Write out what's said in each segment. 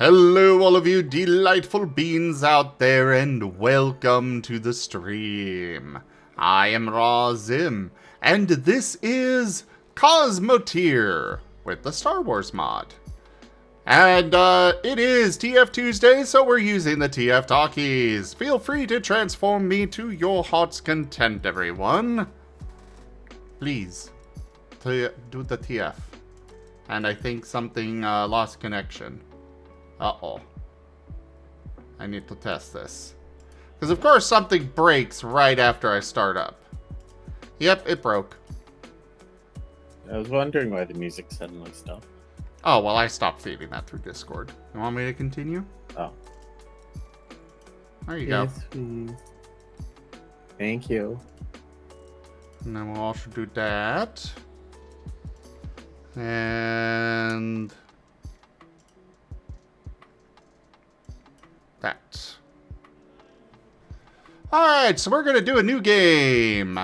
Hello all of you delightful beings out there and welcome to the stream. I am Razim and this is Cosmoteer with the Star Wars mod. And it is TF Tuesday, so we're using the TF Talkies. Feel free to transform me to your heart's content, everyone. Please, do the TF. And I think something lost connection. Uh-oh. I need to test this. Because of course something breaks right after I start up. Yep, it broke. I was wondering why the music suddenly stopped. Oh, well, I stopped feeding that through Discord. You want me to continue? Oh. There you Yes, go. please. Thank you. And then we'll also do that. And that. Alright, so we're going to do a new game.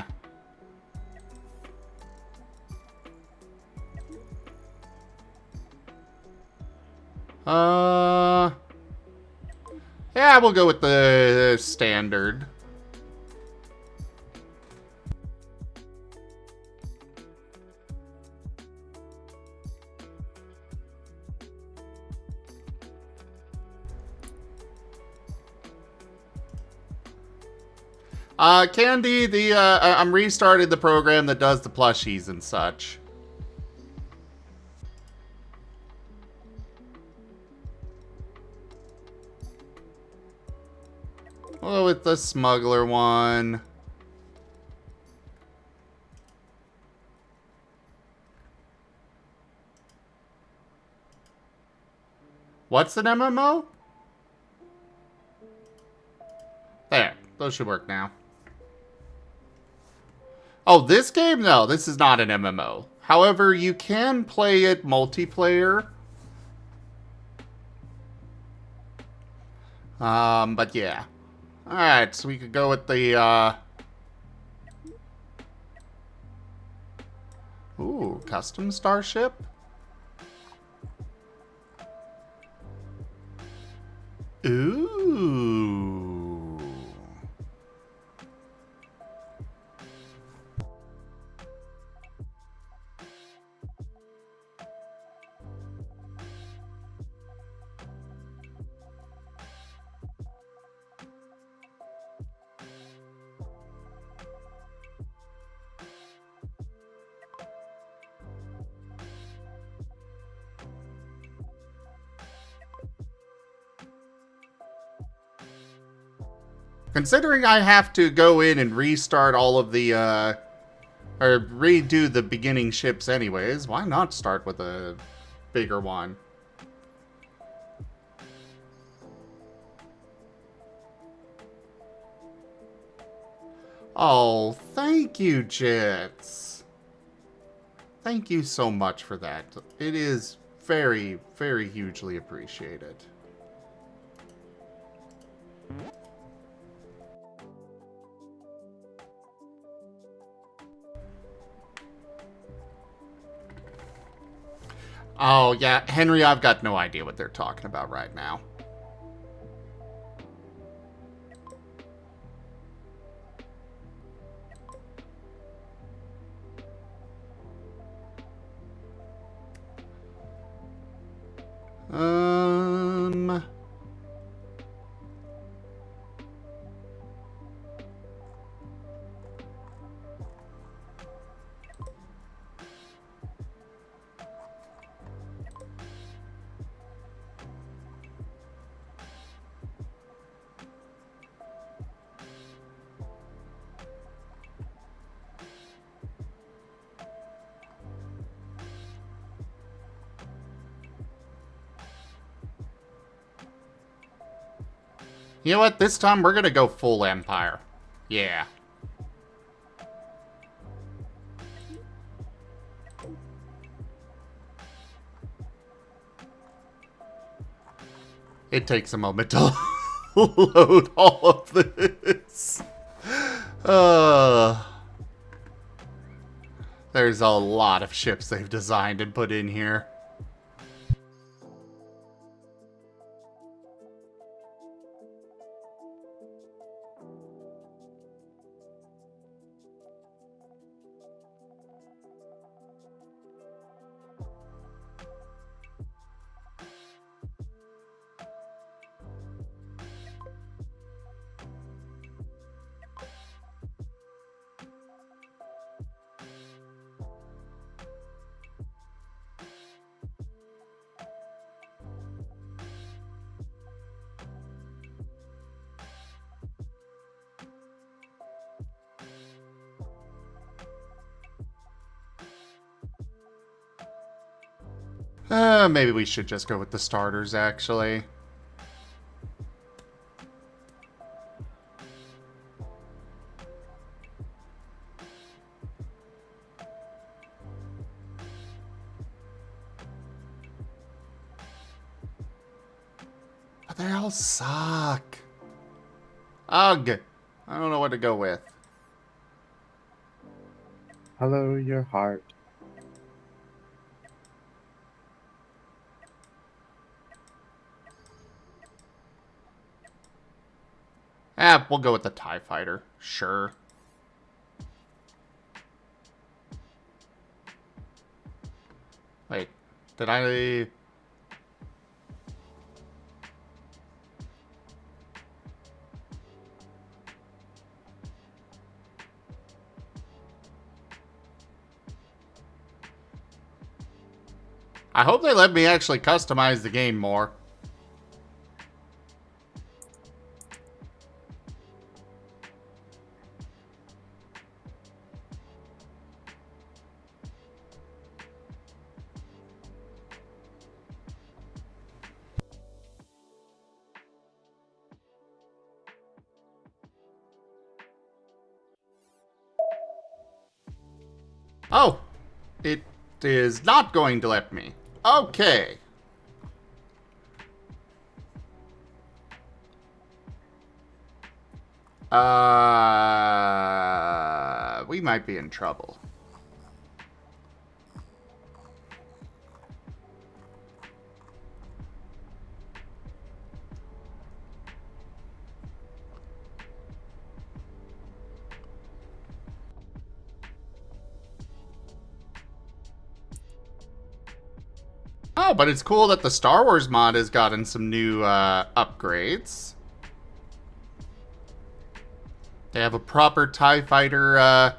Yeah, we'll go with the standard. Candy, I'm restarting the program that does the plushies and such. Oh, with the smuggler one. What's an MMO? There, those should work now. Oh, this game? No, this is not an MMO. However, you can play it multiplayer. But yeah. Alright, so we could go with the, Ooh, custom starship? Ooh. Considering I have to go in and restart all of the, or redo the beginning ships anyways, why not start with a bigger one? Oh, thank you, Jits. Thank you so much for that. It is very, very hugely appreciated. Oh, yeah, Henry, I've got no idea what they're talking about right now. Um... You know what? This time we're gonna go full Empire. Yeah. It takes a moment to load all of this. There's a lot of ships they've designed and put in here. Maybe we should just go with the starters, actually. But they all suck. Ugh. I don't know what to go with. Hello, your heart. We'll go with the TIE Fighter. Sure. Wait, did I... I hope they let me actually customize the game more. Oh, it is not going to let me. Okay. We might be in trouble. Oh, but it's cool that the Star Wars mod has gotten some new upgrades. They have a proper TIE Fighter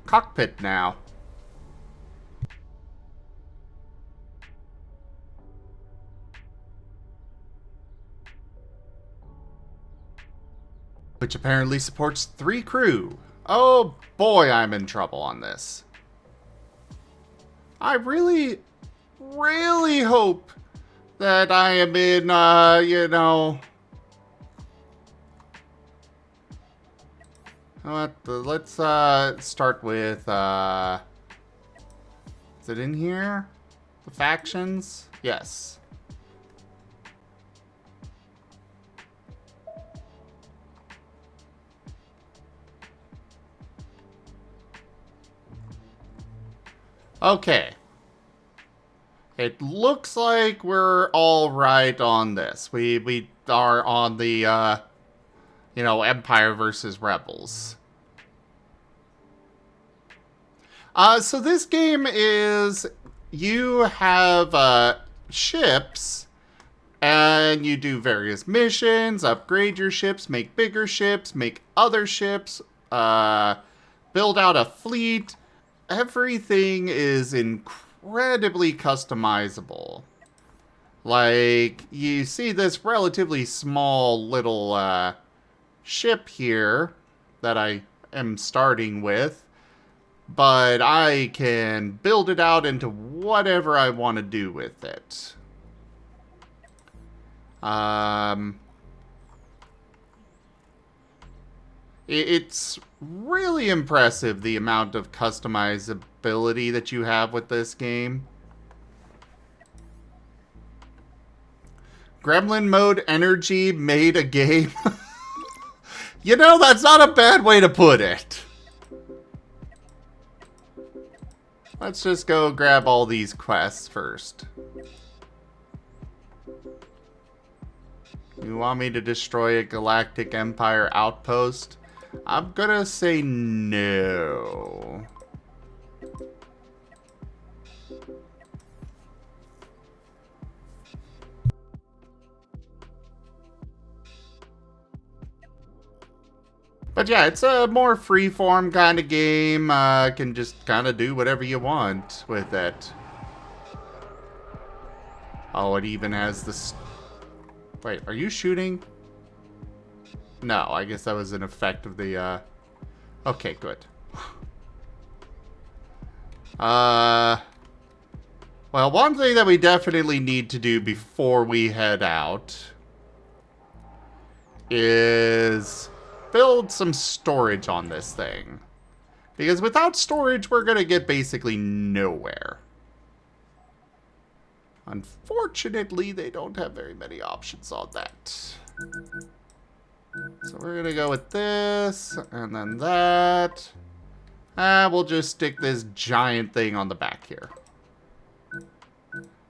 cockpit now. Which apparently supports 3 crew. Oh boy, I'm in trouble on this. I really hope that I am in, you know... Let's start with, is it in here? The factions? Yes. Okay. It looks like we're all right on this. We are on the, you know, Empire versus Rebels. So this game is, you have ships, and you do various missions, upgrade your ships, make bigger ships, make other ships, build out a fleet. Everything is incredibly customizable. Like, you see this relatively small little ship here that I am starting with, but I can build it out into whatever I want to do with it. It's really impressive, the amount of customizability that you have with this game. Gremlin Mode Energy made a game. You know, that's not a bad way to put it. Let's just go grab all these quests first. You want me to destroy a Galactic Empire outpost? I'm gonna say no. But yeah, it's a more free-form kind of game. Can just kind of do whatever you want with it. Oh, it even has this... Wait, are you shooting? No, I guess that was an effect of the, Okay, good. What Well, one thing that we definitely need to do before we head out is build some storage on this thing. Because without storage, we're going to get basically nowhere. Unfortunately, they don't have very many options on that. So we're going to go with this, and then that. We'll just stick this giant thing on the back here.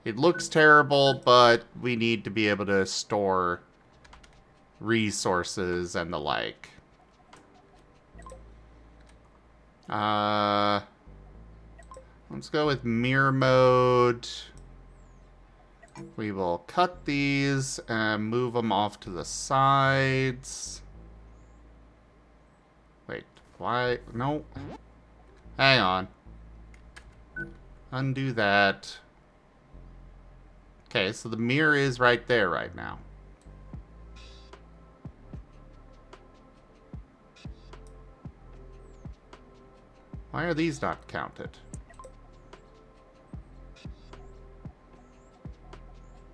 It looks terrible, but we need to be able to store resources and the like. Let's go with mirror mode. We will cut these and move them off to the sides. Wait, why? No. Hang on. Undo that. Okay, so the mirror is right there right now. Why are these not counted?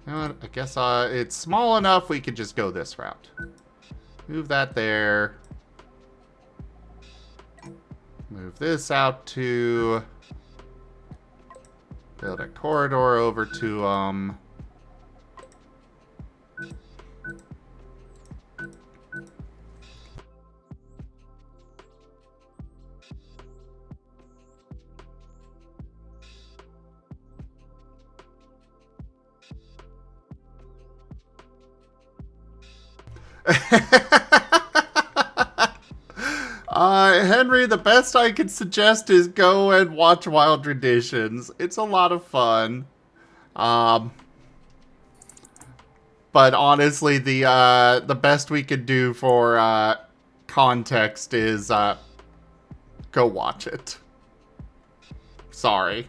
You know what? I guess it's small enough we could just go this route. Move that there. Move this out to... Build a corridor over to, Henry, the best I can suggest is go and watch Wild Traditions. It's a lot of fun. But honestly, the best we could do for context is go watch it. Sorry.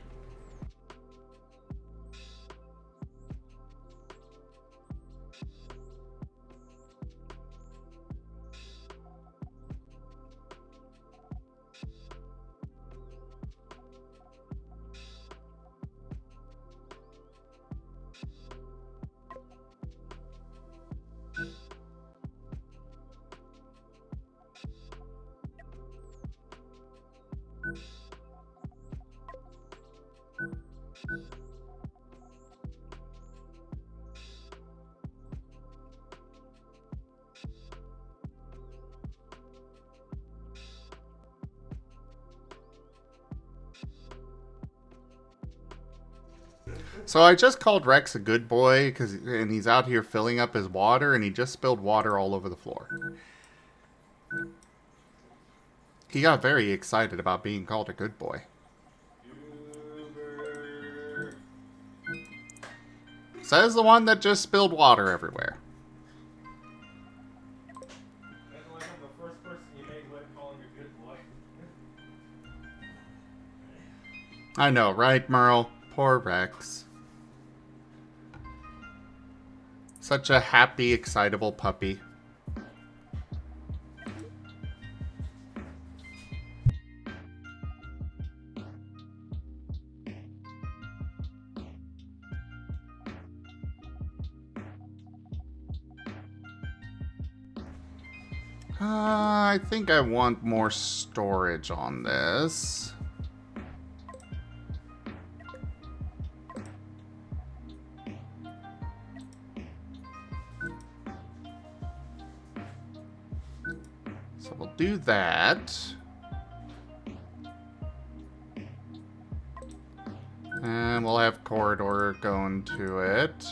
So I just called Rex a good boy, and he's out here filling up his water, and he just spilled water all over the floor. He got very excited about being called a good boy. Says the one that just spilled water everywhere. That's like I'm the first person you made what calling a good boy. I know, right, Merle? Poor Rex. Such a happy, excitable puppy. I think I want more storage on this. So we'll do that. And we'll have corridor going to it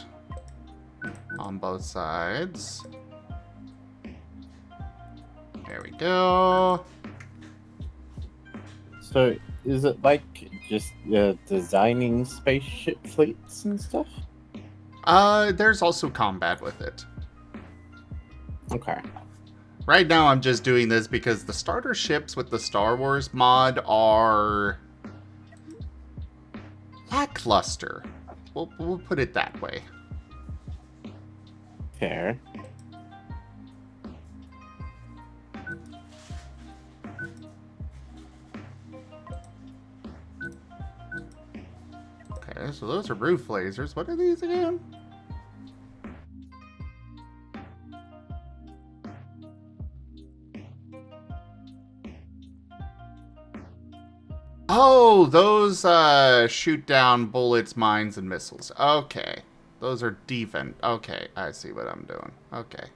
on both sides. There we go. So, is it like just designing spaceship fleets and stuff? There's also combat with it. Okay. Right now I'm just doing this because the starter ships with the Star Wars mod are lackluster. We'll put it that way. Fair. Okay, So those are roof lasers. What are these again? Oh, those shoot down bullets, mines, and missiles. Okay. Those are defense. Okay, I see what I'm doing. Okay.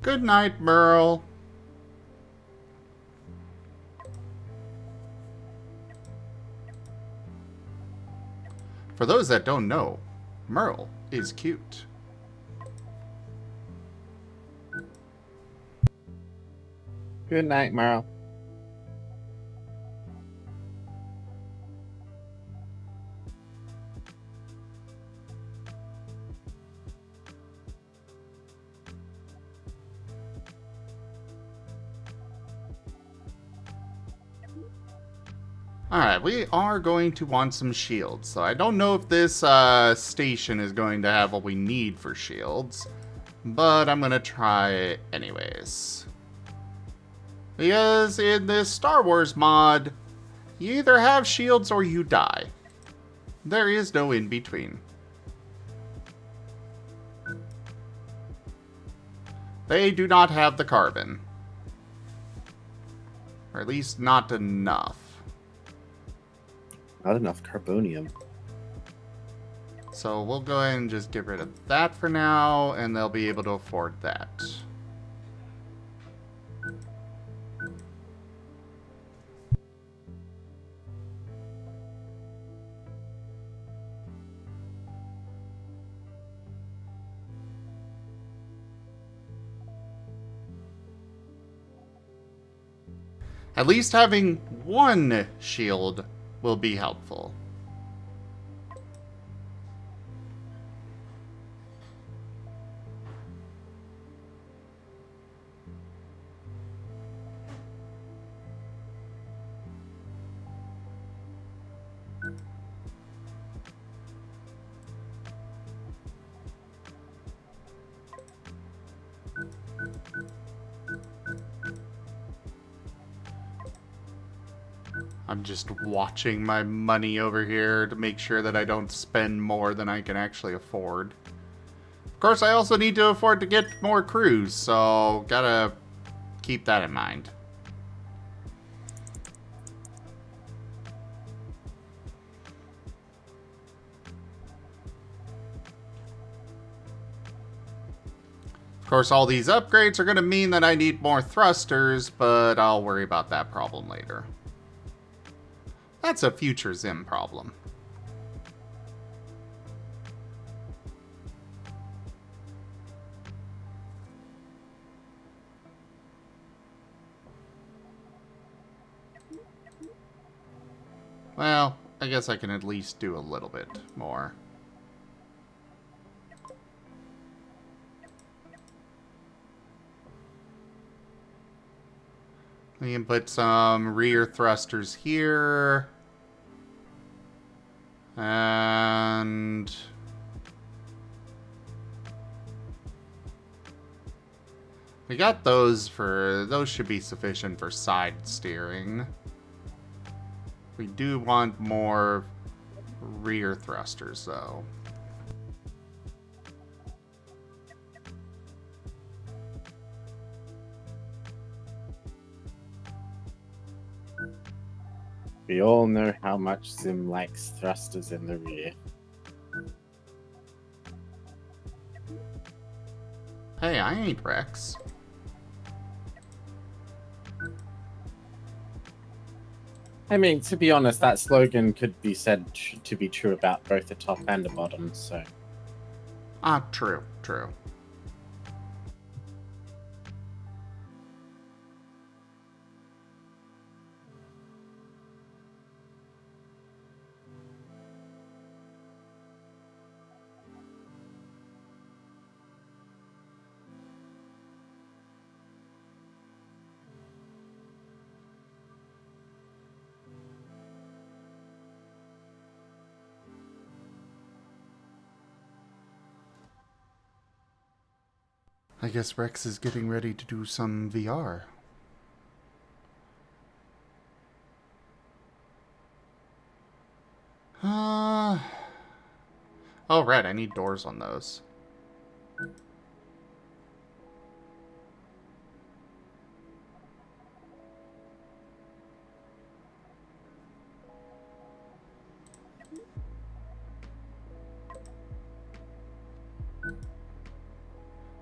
Good night, Merle. For those that don't know, Merle is cute. Good night, Merle. Alright, we are going to want some shields. So I don't know if this station is going to have what we need for shields. But I'm going to try it anyways. Because in this Star Wars mod, you either have shields or you die. There is no in between. They do not have the carbon. Or at least not enough. Not enough carbonium. So we'll go ahead and just get rid of that for now, and they'll be able to afford that. At least having one shield will be helpful. I'm just watching my money over here to make sure that I don't spend more than I can actually afford. Of course, I also need to afford to get more crews, so gotta keep that in mind. Of course, all these upgrades are going to mean that I need more thrusters, but I'll worry about that problem later. That's a future Zim problem. Well, I guess I can at least do a little bit more. We can put some rear thrusters here. And we got those should be sufficient for side steering. We do want more rear thrusters though. We all know how much Zim likes thrusters in the rear. Hey, I ain't Rex. I mean, to be honest, that slogan could be said to be true about both the top and the bottom, so... Ah, true, true. I guess Rex is getting ready to do some VR. Oh, right, I need doors on those.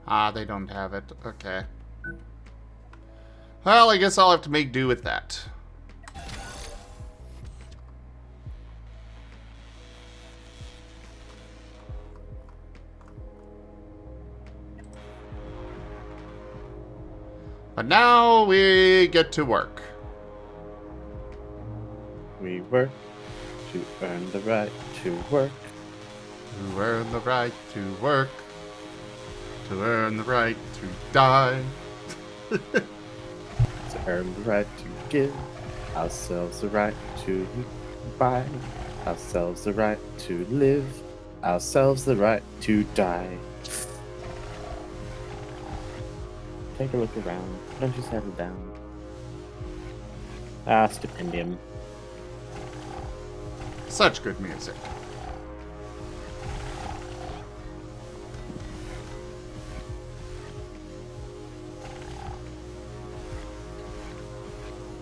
Ah, they don't have it. Okay. Well, I guess I'll have to make do with that. But now we get to work. We work to earn the right to work. To earn the right to work. To earn the right to die. To earn the right to give ourselves the right to buy, ourselves the right to live, ourselves the right to die. Take a look around. Don't you settle down. Ah, stipendium. Such good music.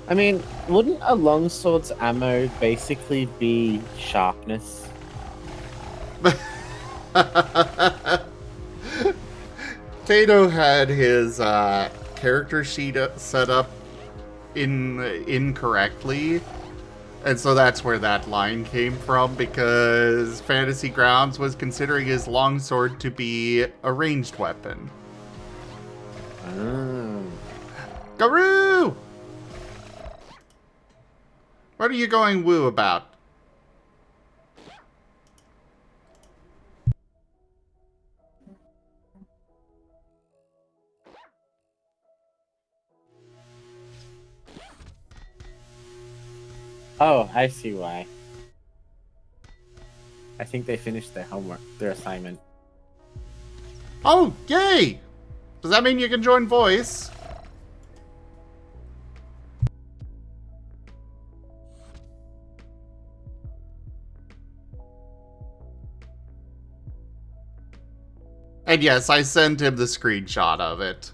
I mean, wouldn't a longsword's ammo basically be sharpness? Tato had his character sheet set up incorrectly, and so that's where that line came from, because Fantasy Grounds was considering his longsword to be a ranged weapon. Oh. Garoo! What are you going woo about? Oh, I see why. I think they finished their homework, their assignment. Oh, yay! Does that mean you can join voice? And yes, I sent him the screenshot of it.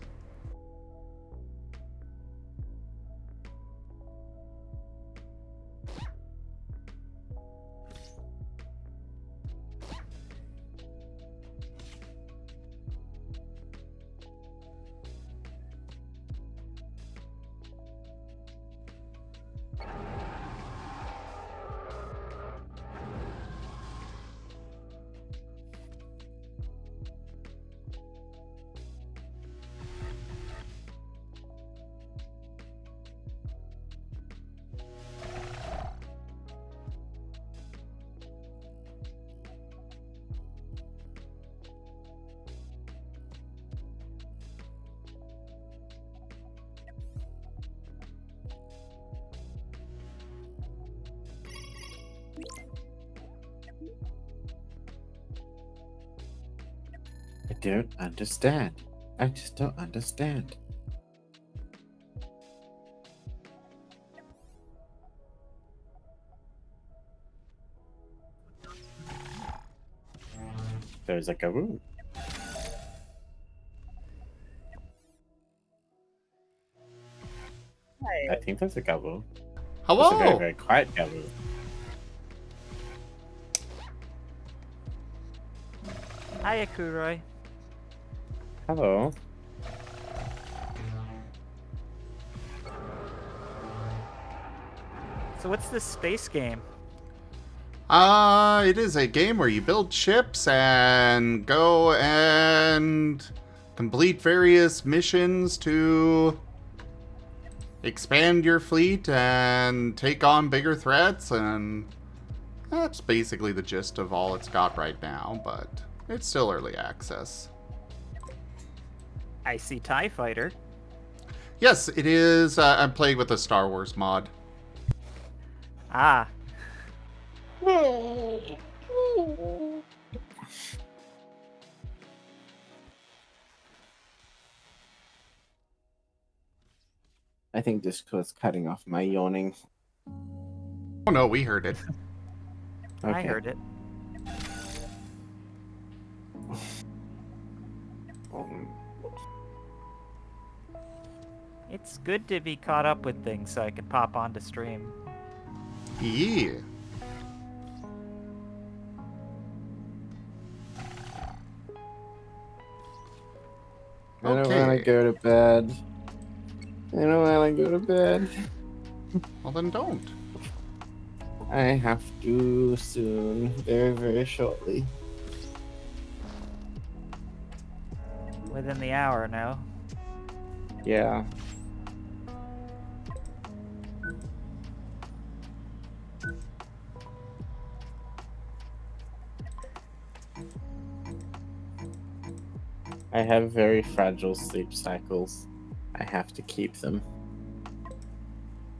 I don't understand. I just don't understand. There's like a woo. I think that's a gaboo. Hello! That's a very, very quiet gaboo. Hiya, Kuroi. Hello. So what's this space game? It is a game where you build ships and go and complete various missions to expand your fleet and take on bigger threats, and that's basically the gist of all it's got right now, but it's still early access. I see TIE Fighter. Yes, it is. I'm playing with a Star Wars mod. Ah. I think Discord's cutting off my yawning. Oh no, we heard it. I heard it. It's good to be caught up with things so I can pop onto stream. Yeah. I don't want Okay. to go to bed. I don't want to go to bed. Well, then don't. I have to soon. Very, very shortly. Within the hour, no? Yeah. I have very fragile sleep cycles. I have to keep them.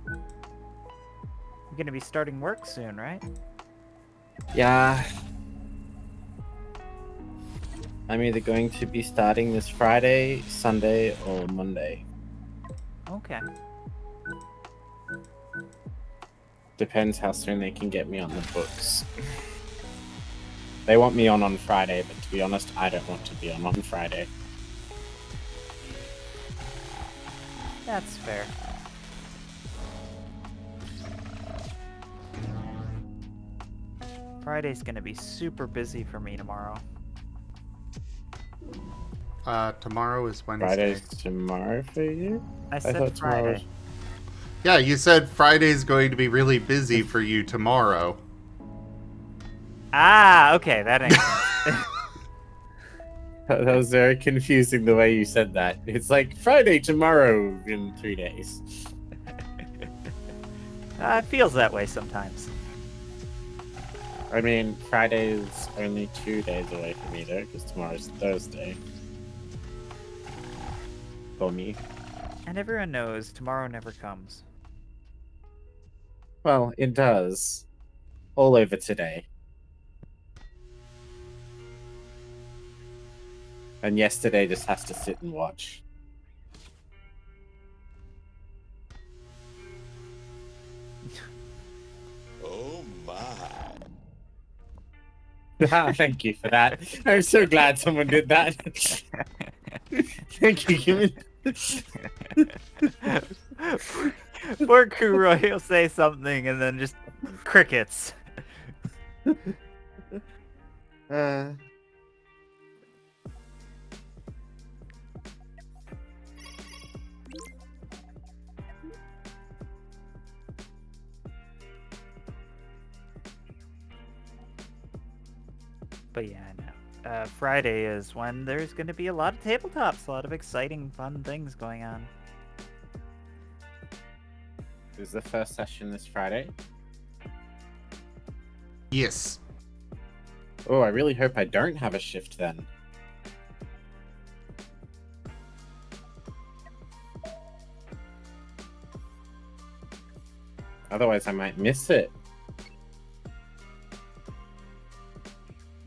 You're gonna be starting work soon, right? Yeah. I'm either going to be starting this Friday, Sunday, or Monday. Okay. Depends how soon they can get me on the books. They want me on Friday, but to be honest, I don't want to be on Friday. That's fair. Friday's gonna be super busy for me tomorrow. Tomorrow is Wednesday. Friday's tomorrow for you? I I said thought tomorrow Friday. was... Yeah, you said Friday's going to be really busy for you tomorrow. Ah, okay, that makes sense. That was very confusing the way you said that. It's like Friday tomorrow in 3 days. It feels that way sometimes. I mean, Friday's only 2 days away from me though, because tomorrow's Thursday. For me. And everyone knows tomorrow never comes. Well, it does. All over today. And yesterday just has to sit and watch. Oh my. Thank you for that. I'm so glad someone did that. Thank you, Human. Poor Kuroi will say something and then just crickets. But yeah, I know. Friday is when there's going to be a lot of tabletops, a lot of exciting, fun things going on. Is the first session this Friday? Yes. Oh, I really hope I don't have a shift then. Otherwise, I might miss it.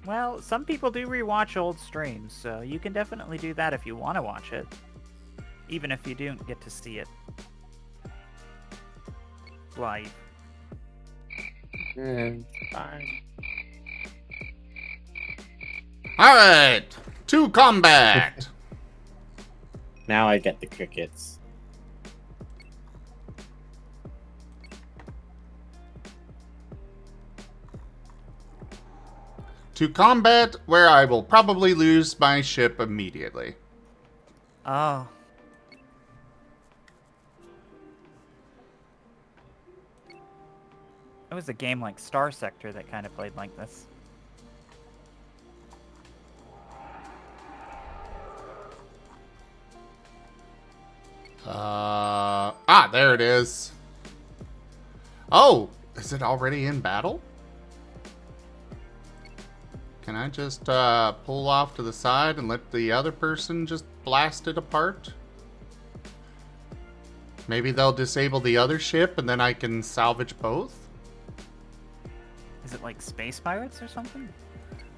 Well, some people do rewatch old streams, so you can definitely do that if you want to watch it. Even if you don't get to see it live. Fine. Alright, to combat! Now I get the crickets. To combat, where I will probably lose my ship immediately. Oh. It was a game like Star Sector that kind of played like this. There it is. Oh, is it already in battle? Can I just pull off to the side and let the other person just blast it apart? Maybe they'll disable the other ship and then I can salvage both? Is it like Space Pirates or something?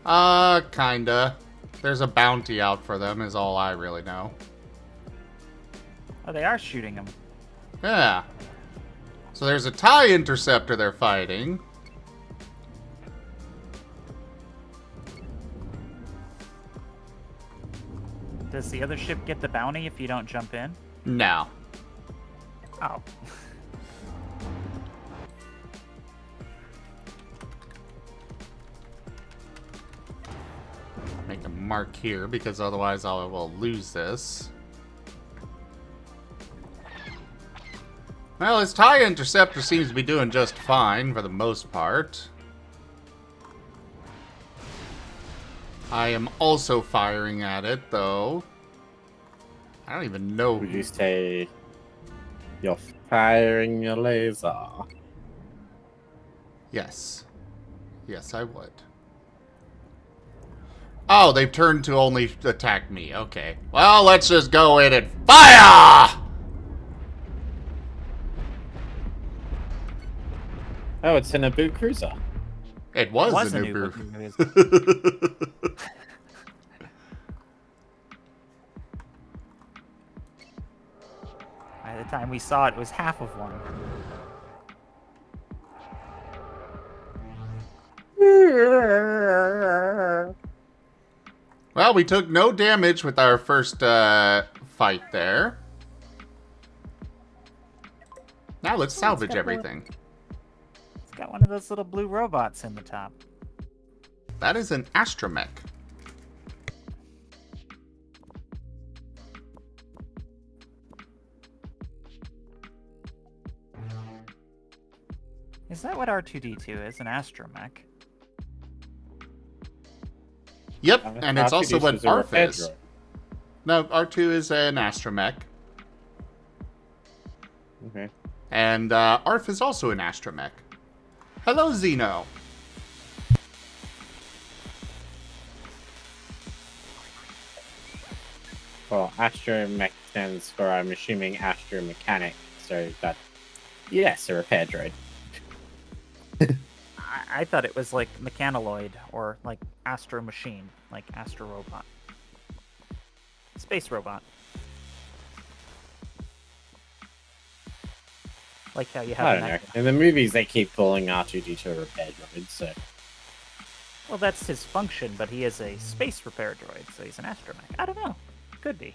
Kinda. There's a bounty out for them is all I really know. Oh, they are shooting them. Yeah. So there's a TIE interceptor they're fighting. Does the other ship get the bounty if you don't jump in? No. Oh. Make a mark here because otherwise I will lose this. Well, his TIE interceptor seems to be doing just fine for the most part. I am also firing at it, though. I don't even know. Would you say you're firing your laser? Yes. Yes, I would. Oh, they've turned to only attack me. Okay. Well, let's just go in and fire! Oh, it's an Naboo cruiser. It was, Was a a new By the time we saw it, it was half of one. Well, we took no damage with our first fight there. Now let's salvage everything. It's got one of those little blue robots in the top. That is an astromech. Is that what R2-D2 is? An astromech? Yep, and it's also what ARF is. droid. No, R2 is an astromech. Okay. And ARF is also an astromech. Hello, Xeno. Well, astromech stands for, I'm assuming, astromechanic. So that, yes, a repair droid. I thought it was like mechanaloid or like astro machine, like astro robot. Space robot. Like how you have I in don't know. that- In the movies, they keep calling R2-D2 a repair droid, so... Well, that's his function, but he is a space repair droid, so he's an astromech. I don't know. Could be.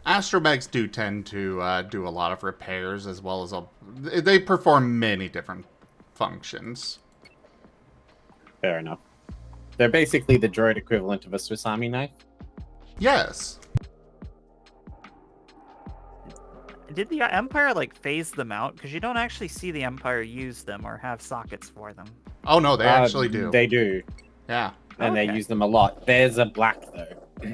Astromechs do tend to do a lot of repairs as well as they perform many different functions. Fair enough. They're basically the droid equivalent of a Swiss Army knife. Yes. Did the Empire, like, phase them out? Because you don't actually see the Empire use them or have sockets for them. Oh, no, they actually do. They do, Yeah. and they Okay. use them a lot. There's a black, though.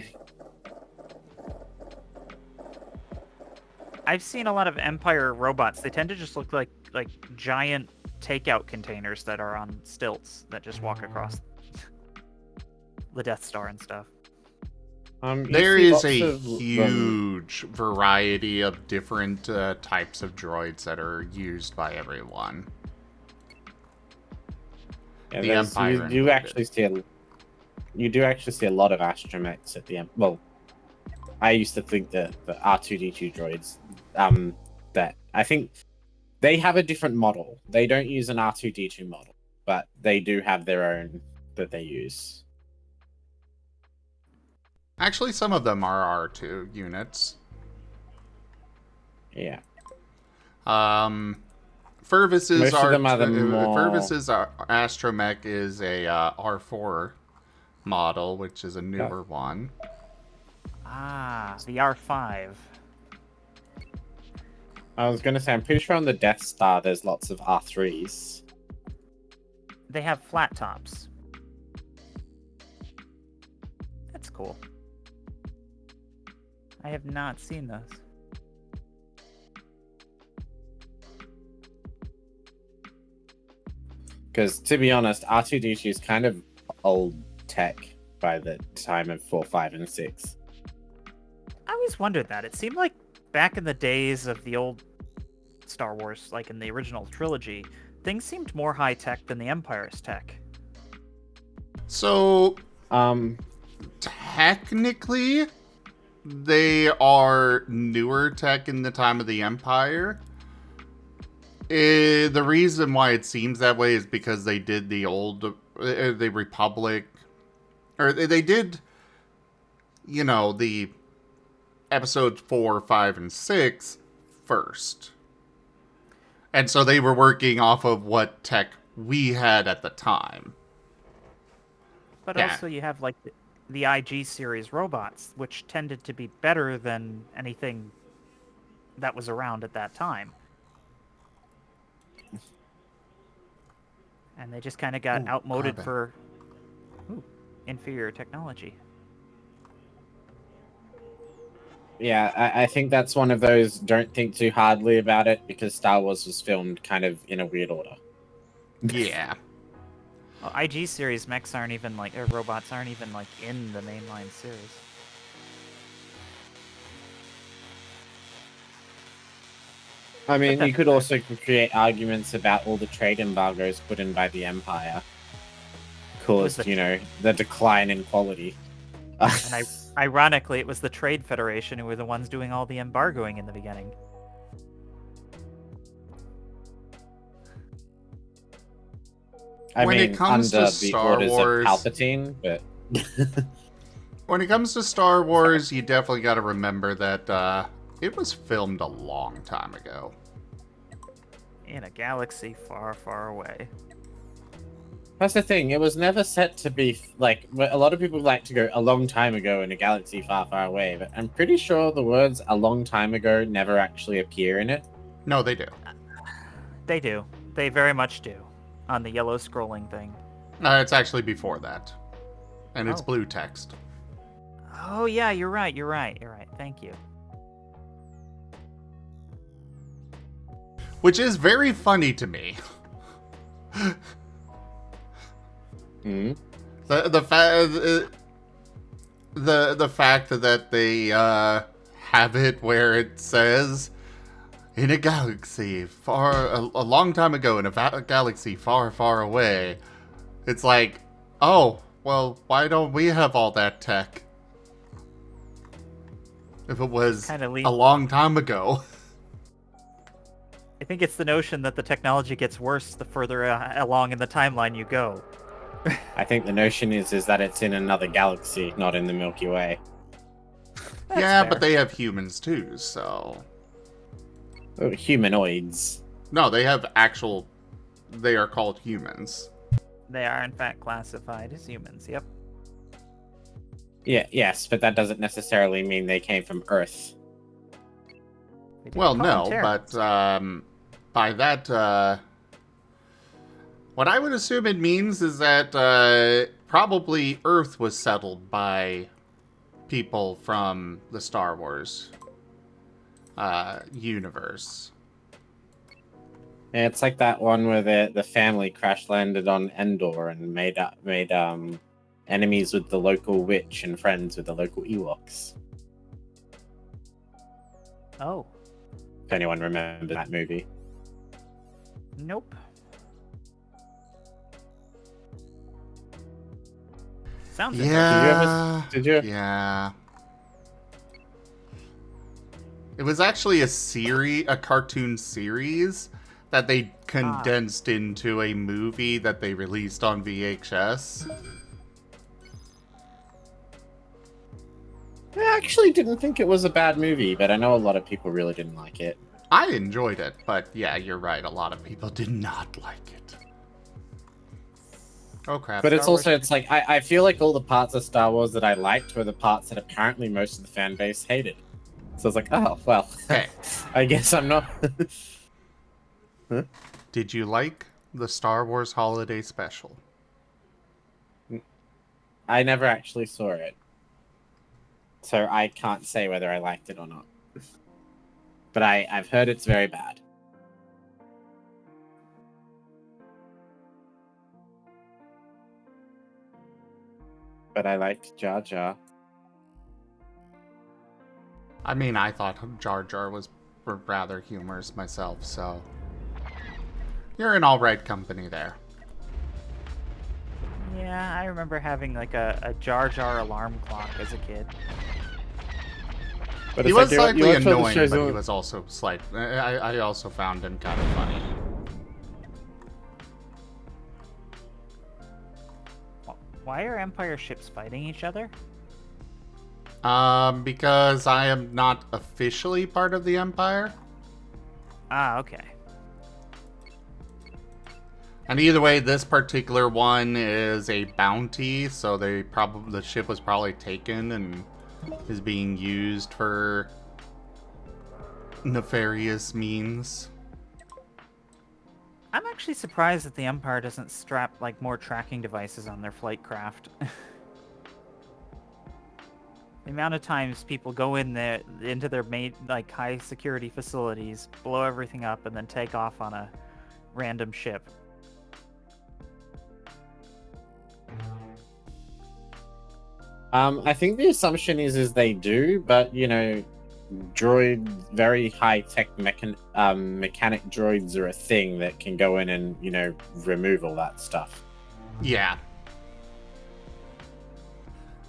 I've seen a lot of Empire robots. They tend to just look like giant takeout containers that are on stilts that just walk across the Death Star and stuff. You There see is lots a of huge variety of different types of droids that are used by everyone. Yeah, the there's- Empire you do included. actually see you do actually see a lot of astromechs at the end. Well, I used to think that the R2-D2 droids, that I think they have a different model. They don't use an R2-D2 model, but they do have their own that they use. Actually, some of them are R2 units. Yeah. Furvis's Most of them are the more- Furvis's astromech is a R4 model, which is a newer one. Ah, the R5. I was going to say, I'm pretty sure on the Death Star there's lots of R3s. They have flat tops. That's cool. I have not seen those. Because, to be honest, R2-D2 is kind of old tech by the time of 4, 5, and 6. I always wondered that. It seemed like back in the days of the old Star Wars, like in the original trilogy, things seemed more high-tech than the Empire's tech. So, Um, technically, they are newer tech in the time of the Empire. The reason why it seems that way is because they did the the Republic, or they did, the episodes 4, 5, and 6 first. And so they were working off of what tech we had at the time. But Yeah. also you have like the IG series robots, which tended to be better than anything that was around at that time. And they just kind of got Ooh, outmoded carbon. for inferior technology. yeah, I think that's one of those don't think too hardly about it because Star Wars was filmed kind of in a weird order. Yeah. Well, IG series mechs aren't even like, or robots aren't even like in the mainline series. I mean, But you could that's also create arguments about all the trade embargoes put in by the Empire caused, the- the decline in quality. And ironically, it was the Trade Federation who were the ones doing all the embargoing in the beginning. I When it mean, comes under to the Star orders Wars- of Palpatine, but When it comes to Star Wars, you definitely got to remember that it was filmed a long time ago. In a galaxy far, far away. that's the thing. It was never set to be like a lot of people like to go a long time ago in a galaxy far, far away. But I'm pretty sure the words "a long time ago" never actually appear in it. No, they do. They do. They very much do. On the yellow scrolling thing. It's actually before that. And it's Oh. blue text. Oh yeah, you're right. Thank you. Which is very funny to me. Hmm. The fact that they have it where it says in a galaxy a long time ago in a galaxy far, far away. It's like, oh, well, why don't we have all that tech? If it was Kinda a long time ago. I think it's the notion that the technology gets worse the further along in the timeline you go. I think the notion is that it's in another galaxy, not in the Milky Way. That's Yeah, fair. but they have humans too, so... Oh, humanoids. No, they have they are called humans. They are in fact classified as humans. Yep. Yeah, yes, but that doesn't necessarily mean they came from Earth. They do Well, call no, them but Terrans. by that, what I would assume it means is that probably Earth was settled by people from the Star Wars universe. Yeah, it's like that one where the family crash landed on Endor and made enemies with the local witch and friends with the local Ewoks. Oh, If anyone remembers that movie. nope. Sounds Yeah. Did you? Yeah. It was actually a cartoon series that they condensed into a movie that they released on VHS. I actually didn't think it was a bad movie, but I know a lot of people really didn't like it. I enjoyed it, but yeah, you're right. A lot of people did not like it. Oh crap. But it's Star Wars also, it's like, I feel like all the parts of Star Wars that I liked were the parts that apparently most of the fan base hated. So it's like, oh, well, Okay. I guess I'm not... Did you like the Star Wars Holiday Special? I never actually saw it. So I can't say whether I liked it or not. But I've heard it's very bad. But I liked Jar Jar. I mean, I thought Jar Jar was rather humorous myself, so... You're in all right company there. Yeah, Yeah, I remember having like a Jar Jar alarm clock as a kid. But He it's was like slightly you watch all the annoying, shows but he and- was also I also found him kind of funny. Why are Empire ships fighting each other? Because I am not officially part of the Empire. Ah, okay. And either way, this particular one is a bounty, so the ship was probably taken and is being used for nefarious means. I'm actually surprised that the Empire doesn't strap like more tracking devices on their flight craft. The amount of times people go in there into their main like high security facilities, blow everything up, and then take off on a random ship. I think the assumption is they do, but you know, very high tech mechanic droids are a thing that can go in and remove all that stuff. Yeah.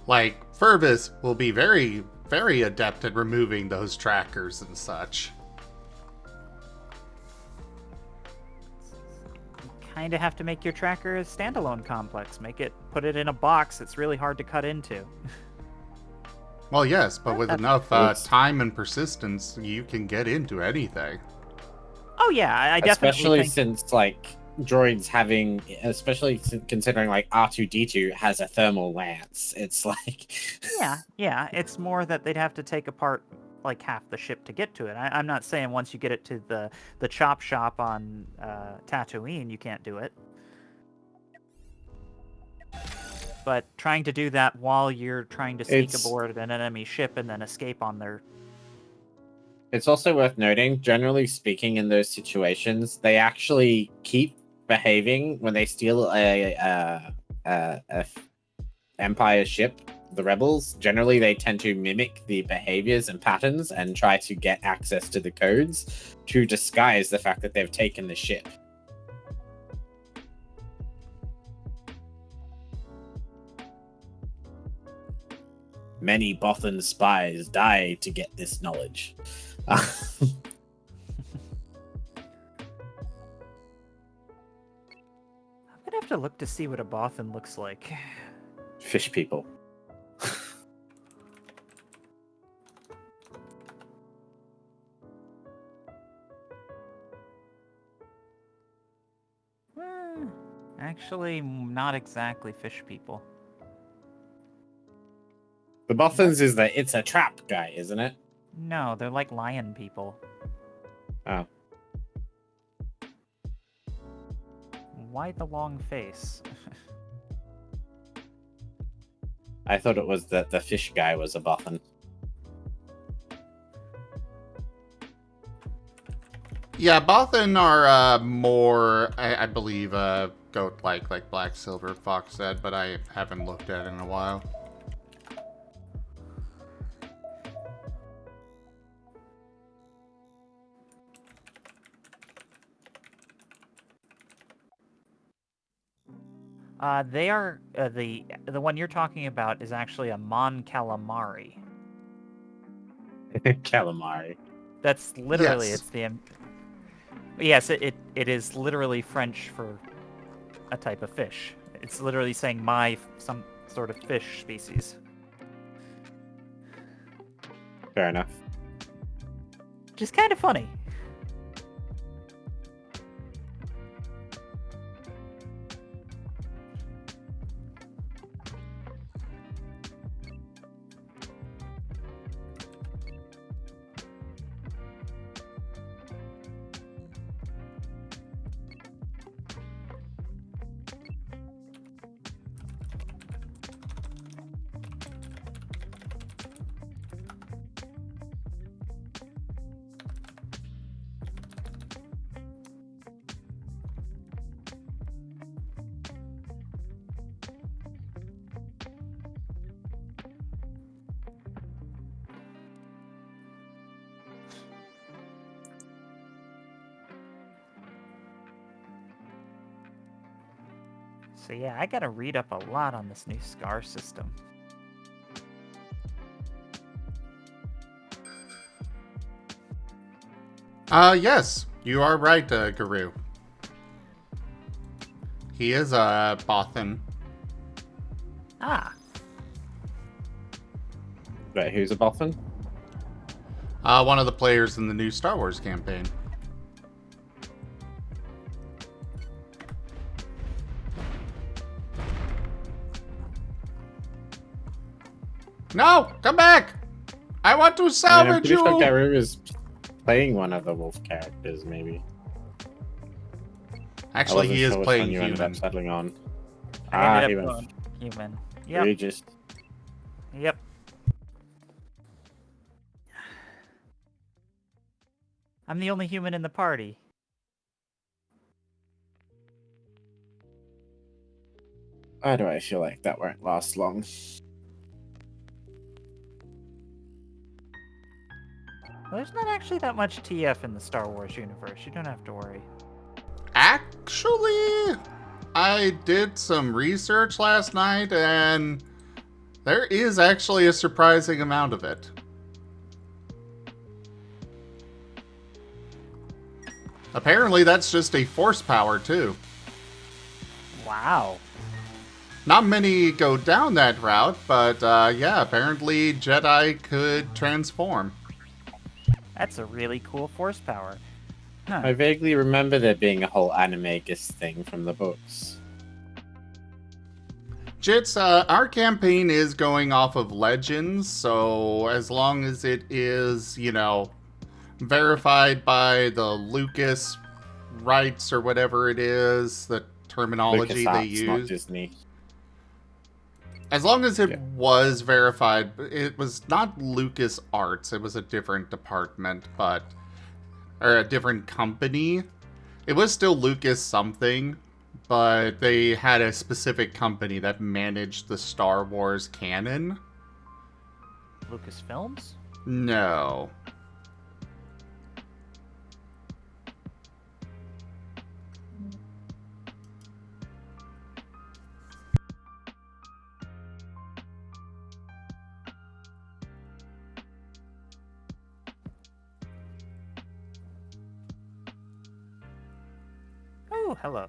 Like, Furvis will be very, very adept at removing those trackers and such. You kind of have to make your tracker a standalone complex. Put it in a box that's really hard to cut into. Well, yes, but with enough It's- time and persistence, you can get into anything. Oh yeah, I definitely Especially think... since like droids having, especially considering like R2D2 has a thermal lance. It's like Yeah, it's more that they'd have to take apart like half the ship to get to it. I'm not saying once you get it to the chop shop on Tatooine, you can't do it. But trying to do that while you're trying to sneak It's- aboard an enemy ship and then escape on their... It's also worth noting, generally speaking, in those situations, they actually keep behaving when they steal a Empire ship. The rebels generally they tend to mimic the behaviors and patterns and try to get access to the codes to disguise the fact that they've taken the ship. Many Bothan spies died to get this knowledge. I'm gonna have to look to see what a Bothan looks like. Fish people. Actually, not exactly fish people. The Bothans is the it's a trap guy, isn't it? No, they're like lion people. Oh. Why the long face? I thought it was that the fish guy was a Bothan. Yeah, Bothan are more, I believe, goat-like, like Black Silver Fox said, but I haven't looked at it in a while. They are the one you're talking about is actually a Mon Calamari. Calamari. That's literally Yes. it's the yes, it is literally French for a type of fish. It's literally saying some sort of fish species. Fair enough. Which is kind of funny. So yeah, I gotta read up a lot on this new scar system. Yes, you are right, Guru. He is a Bothan. Ah, Wait, who's a Boffin? One of the players in the new Star Wars campaign. No, come back! I want to I mean, I'm salvage pretty sure you! Garu is playing one of the wolf characters, maybe. Actually, he is sure which playing one you ended up human. settling on. I he ended up went going human. Yep, Regis. yep. I'm the only human in the party. Why do I feel like that won't last long? Well, there's not actually that much TF in the Star Wars universe. You don't have to worry. Actually, I did some research last night, and there is actually a surprising amount of it. Apparently, that's just a force power, too. Wow. Not many go down that route, but yeah, apparently Jedi could transform. That's a really cool force power. Huh. I vaguely remember there being a whole animagus thing from the books. Jits, our campaign is going off of legends, so as long as it is, you know, verified by the Lucas rights or whatever it is, the terminology they LucasArts, not use. Disney. As long as it Yeah. was verified, it was not Lucas Arts, it was a different department, or a different company. It was still Lucas something, but they had a specific company that managed the Star Wars canon. Lucasfilms? No. Oh, hello.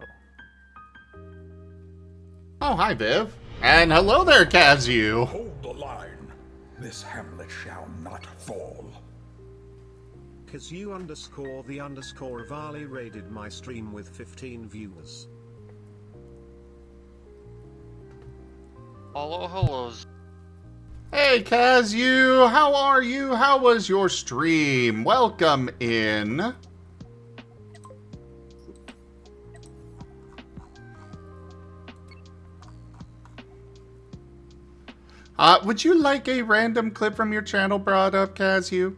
Oh, hi, Viv. And hello there, Kazu. Hold the line. This hamlet shall not fall. Kazu_the_Rivali raided my stream with 15 viewers. Hello, hellos. Hey, Kazu. How are you? How was your stream? Welcome in. Would you like a random clip from your channel brought up, Kazu?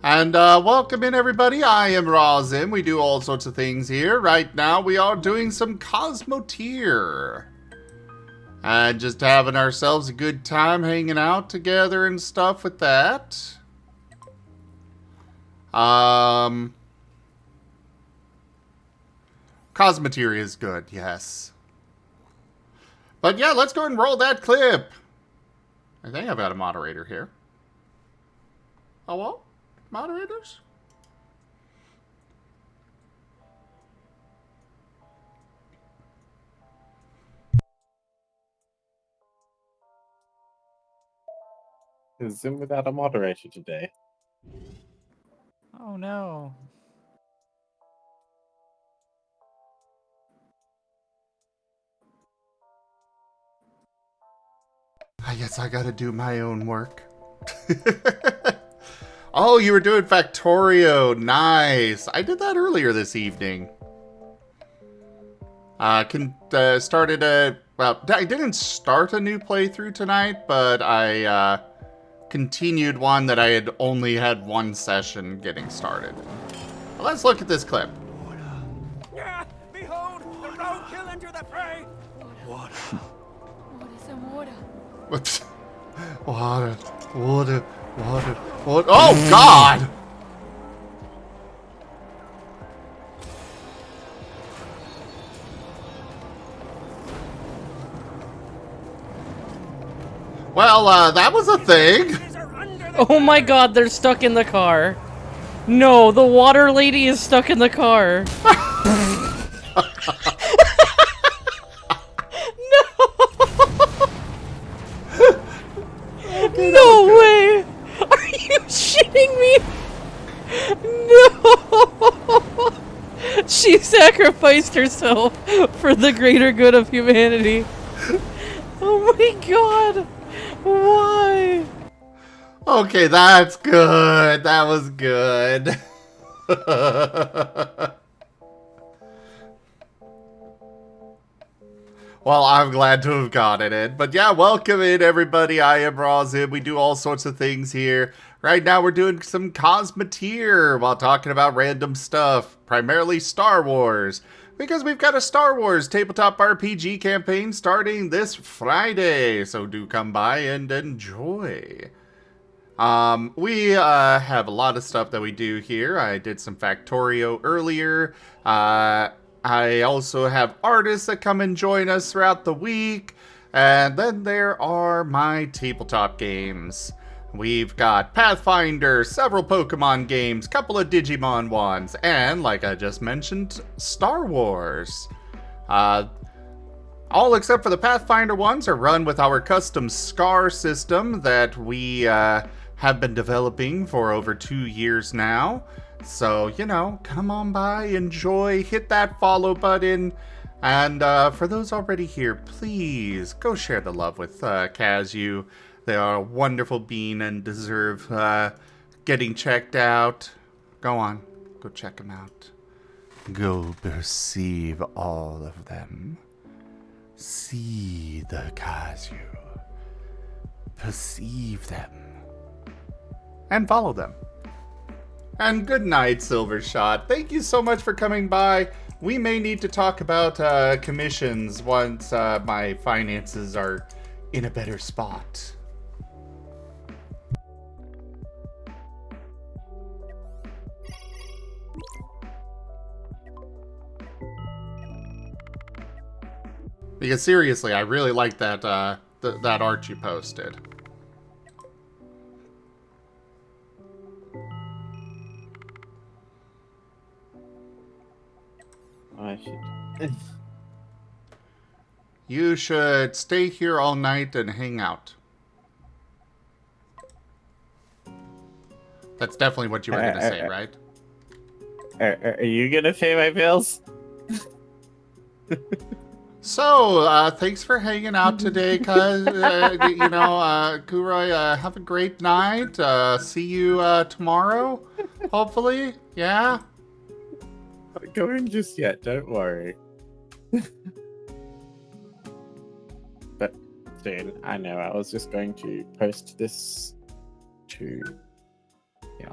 And welcome in, everybody. I am Razim. We do all sorts of things here. Right now, we are doing some Cosmoteer. And just having ourselves a good time hanging out together and stuff with that. Cosmoteer is good, yes. But yeah, let's go and roll that clip. I think I've got a moderator here. Hello? Moderators? Is Zoom without a moderator today? Oh no. I guess I gotta do my own work. Oh, you were doing Factorio. Nice. I did that earlier this evening. Started a... Well, I didn't start a new playthrough tonight, but I continued one that I had only had one session getting started. Well, let's look at this clip. Behold, the roadkill enter the fray! Water, some water. What? Water. Oh, God! Well, that was a thing. Oh my god, they're stuck in the car. No, the water lady is stuck in the car. No way! Are you shitting me? No! She sacrificed herself for the greater good of humanity. Oh my god! Why? Okay, that's good. That was good. Well, I'm glad to have gotten it. But yeah, welcome in, everybody. I am Rozim. We do all sorts of things here. Right now, we're doing some Cosmoteer while talking about random stuff, primarily Star Wars. Because we've got a Star Wars tabletop RPG campaign starting this Friday. So do come by and enjoy. We have a lot of stuff that we do here. I did some Factorio earlier. I also have artists that come and join us throughout the week. And then there are my tabletop games. We've got Pathfinder, several Pokemon games, couple of Digimon ones, and like I just mentioned, Star Wars. All except for the Pathfinder ones are run with our custom SCAR system that we have been developing for over 2 years now. So, you know, come on by, enjoy, hit that follow button. And for those already here, please go share the love with Kazu. They are a wonderful being and deserve getting checked out. Go on, go check them out. Go perceive all of them. See the Kazu. Perceive them. And follow them. And good night, Silvershot. Thank you so much for coming by. We may need to talk about commissions once my finances are in a better spot. Because seriously, I really like that that art you posted. I should. You should stay here all night and hang out. That's definitely what you were going to say, right? Are you gonna pay my bills? So, thanks for hanging out today, cuz, Kuroi, have a great night. See you tomorrow, hopefully. Yeah? Not going just yet, don't worry. But soon, I know, I was just going to post this to... Yeah.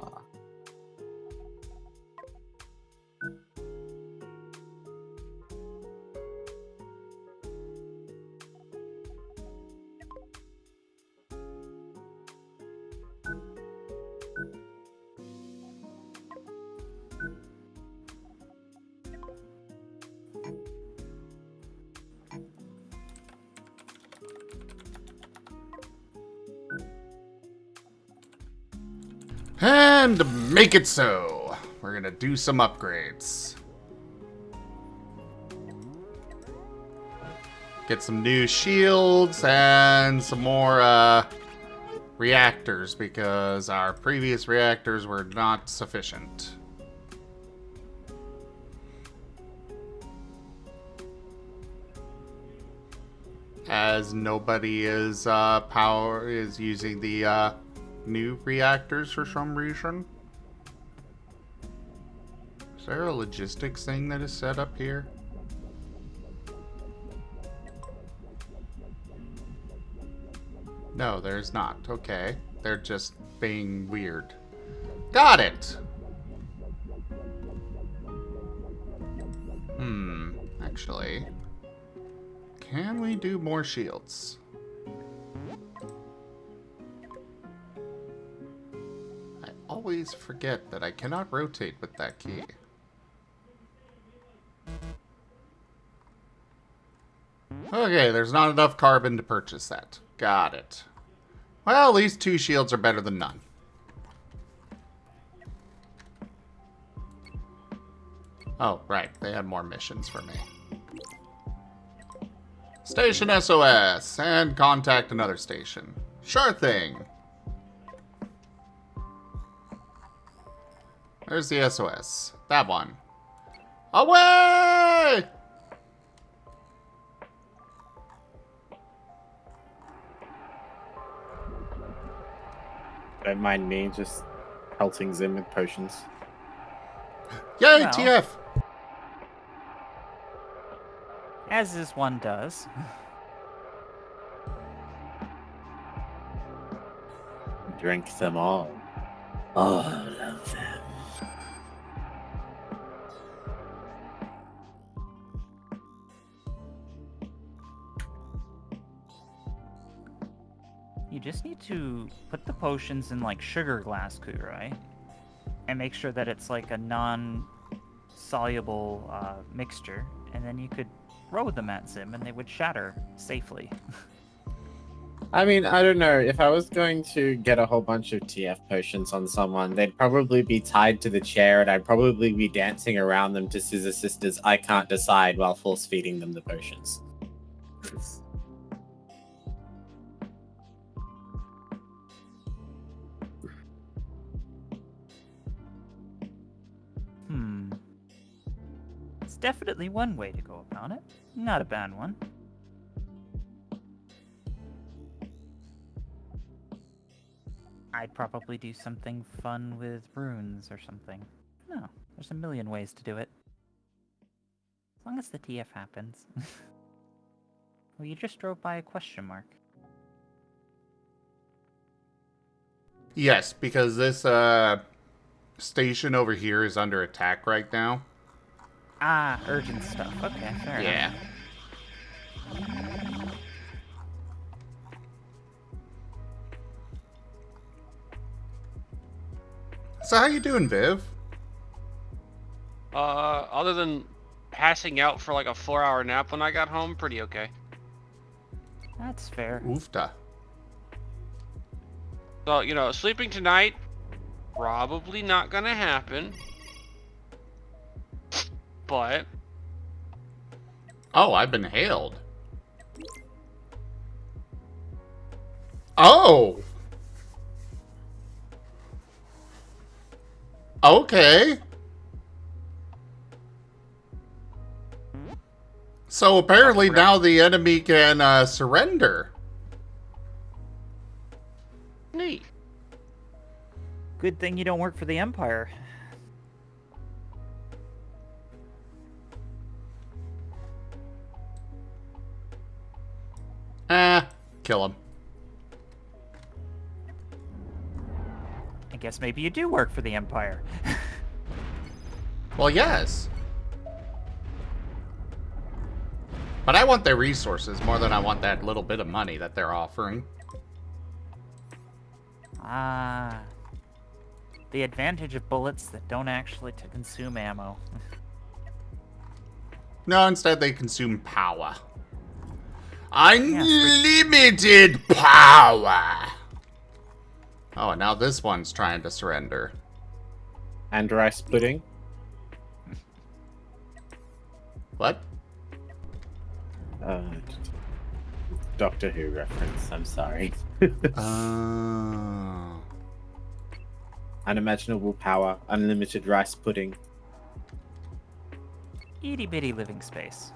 And make it so. We're gonna do some upgrades. Get some new shields and some more reactors because our previous reactors were not sufficient. As nobody is using the new reactors for some reason. Is there a logistics thing that is set up here? No, there's not. Okay. They're just being weird. Got it! Actually, can we do more shields? I always forget that I cannot rotate with that key. Okay, there's not enough carbon to purchase that. Got it. Well, at least 2 shields are better than none. Oh, right. They had more missions for me. Station SOS and contact another station. Sure thing. There's the SOS. That one. Away! Don't mind me just pelting Zim with potions. Yay, Well. TF! As is one does. Drink them all. All of them. You just need to put the potions in like sugar glass, Kuroi, and make sure that it's like a non-soluble mixture, and then you could throw them at Zim and they would shatter safely. I mean, I don't know. If I was going to get a whole bunch of TF potions on someone, they'd probably be tied to the chair and I'd probably be dancing around them to Scissor Sisters I Can't Decide while force feeding them the potions. It's definitely one way to go about it. Not a bad one. I'd probably do something fun with runes or something. No, there's a million ways to do it. As long as the TF happens. Well, you just drove by a question mark. Yes, because this station over here is under attack right now. Ah, urgent stuff. Okay, fair Yeah. enough. So how you doing, Viv? Other than passing out for like a 4-hour nap when I got home, pretty okay. That's fair. Oofta. So, you know, sleeping tonight, probably not gonna happen. But Oh, I've been hailed. Oh! Okay. So apparently now the enemy can surrender. neat. Good thing you don't work for the Empire. Kill him. I guess maybe you do work for the Empire. Well, yes. But I want their resources more than I want that little bit of money that they're offering. Ah. The advantage of bullets that don't actually consume ammo. No, instead they consume power. Unlimited power! Oh, and now this one's trying to surrender. And rice pudding. What? Doctor Who reference, I'm sorry. Oh. Unimaginable power, unlimited rice pudding. Itty bitty living space.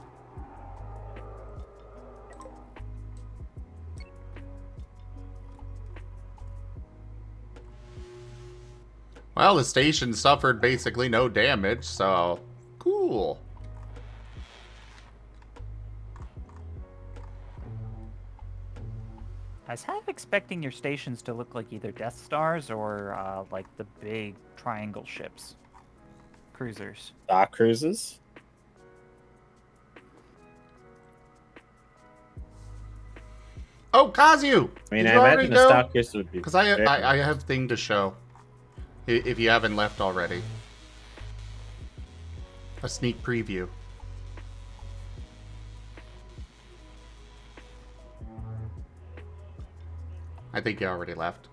Well, the station suffered basically no damage, so cool. I was half expecting your stations to look like either Death Stars or like the big triangle ships. Cruisers. Dark cruisers? Oh, Kazu! I mean, Did I you already imagine a go? Star Cruiser would be. Because I have thing to show. If you haven't left already. A sneak preview. I think he already left.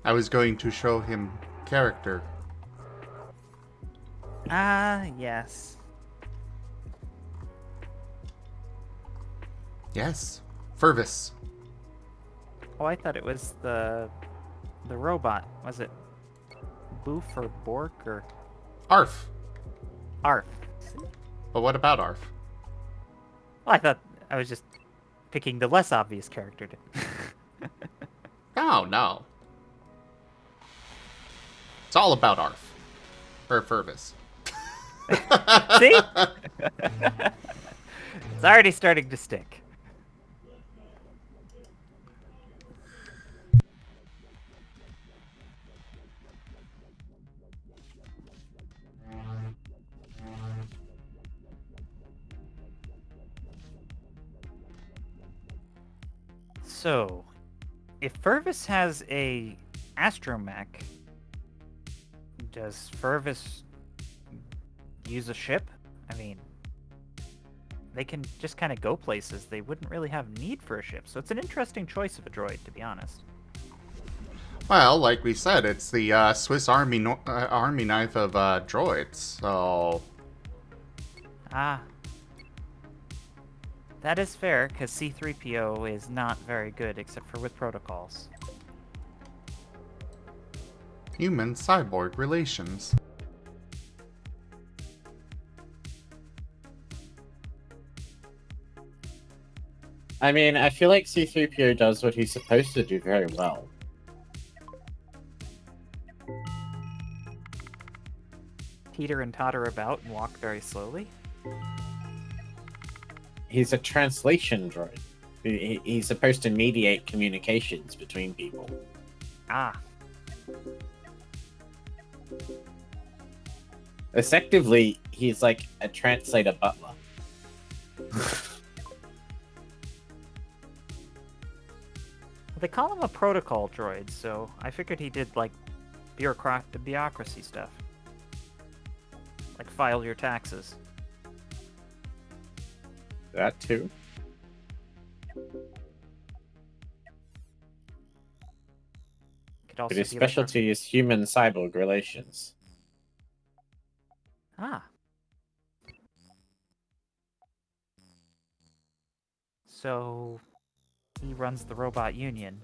I was going to show him character. Ah, yes. Yes. Furvis. Oh, I thought it was the robot. Was it Boof or Bork or Arf. Arf? But what about Arf? Well, I thought I was just picking the less obvious character to... Oh, no. It's all about Arf. Or Furvis. See? It's already starting to stick. So, if Furvis has a astromech, does Furvis use a ship? I mean, they can just kind of go places. They wouldn't really have need for a ship. So it's an interesting choice of a droid, to be honest. Well, like we said, it's the Swiss Army knife of droids, so... Ah. That is fair, because C-3PO is not very good, except for with protocols. Human-cyborg relations. I mean, I feel like C-3PO does what he's supposed to do very well. Teeter and totter about and walk very slowly. He's a translation droid. He's supposed to mediate communications between people. Ah. Effectively, he's like a translator butler. They call him a protocol droid, so I figured he did, like, bureaucracy stuff. Like, file your taxes. That too. Could also But his be like specialty is human-cyborg relations. Ah. So, he runs the robot union.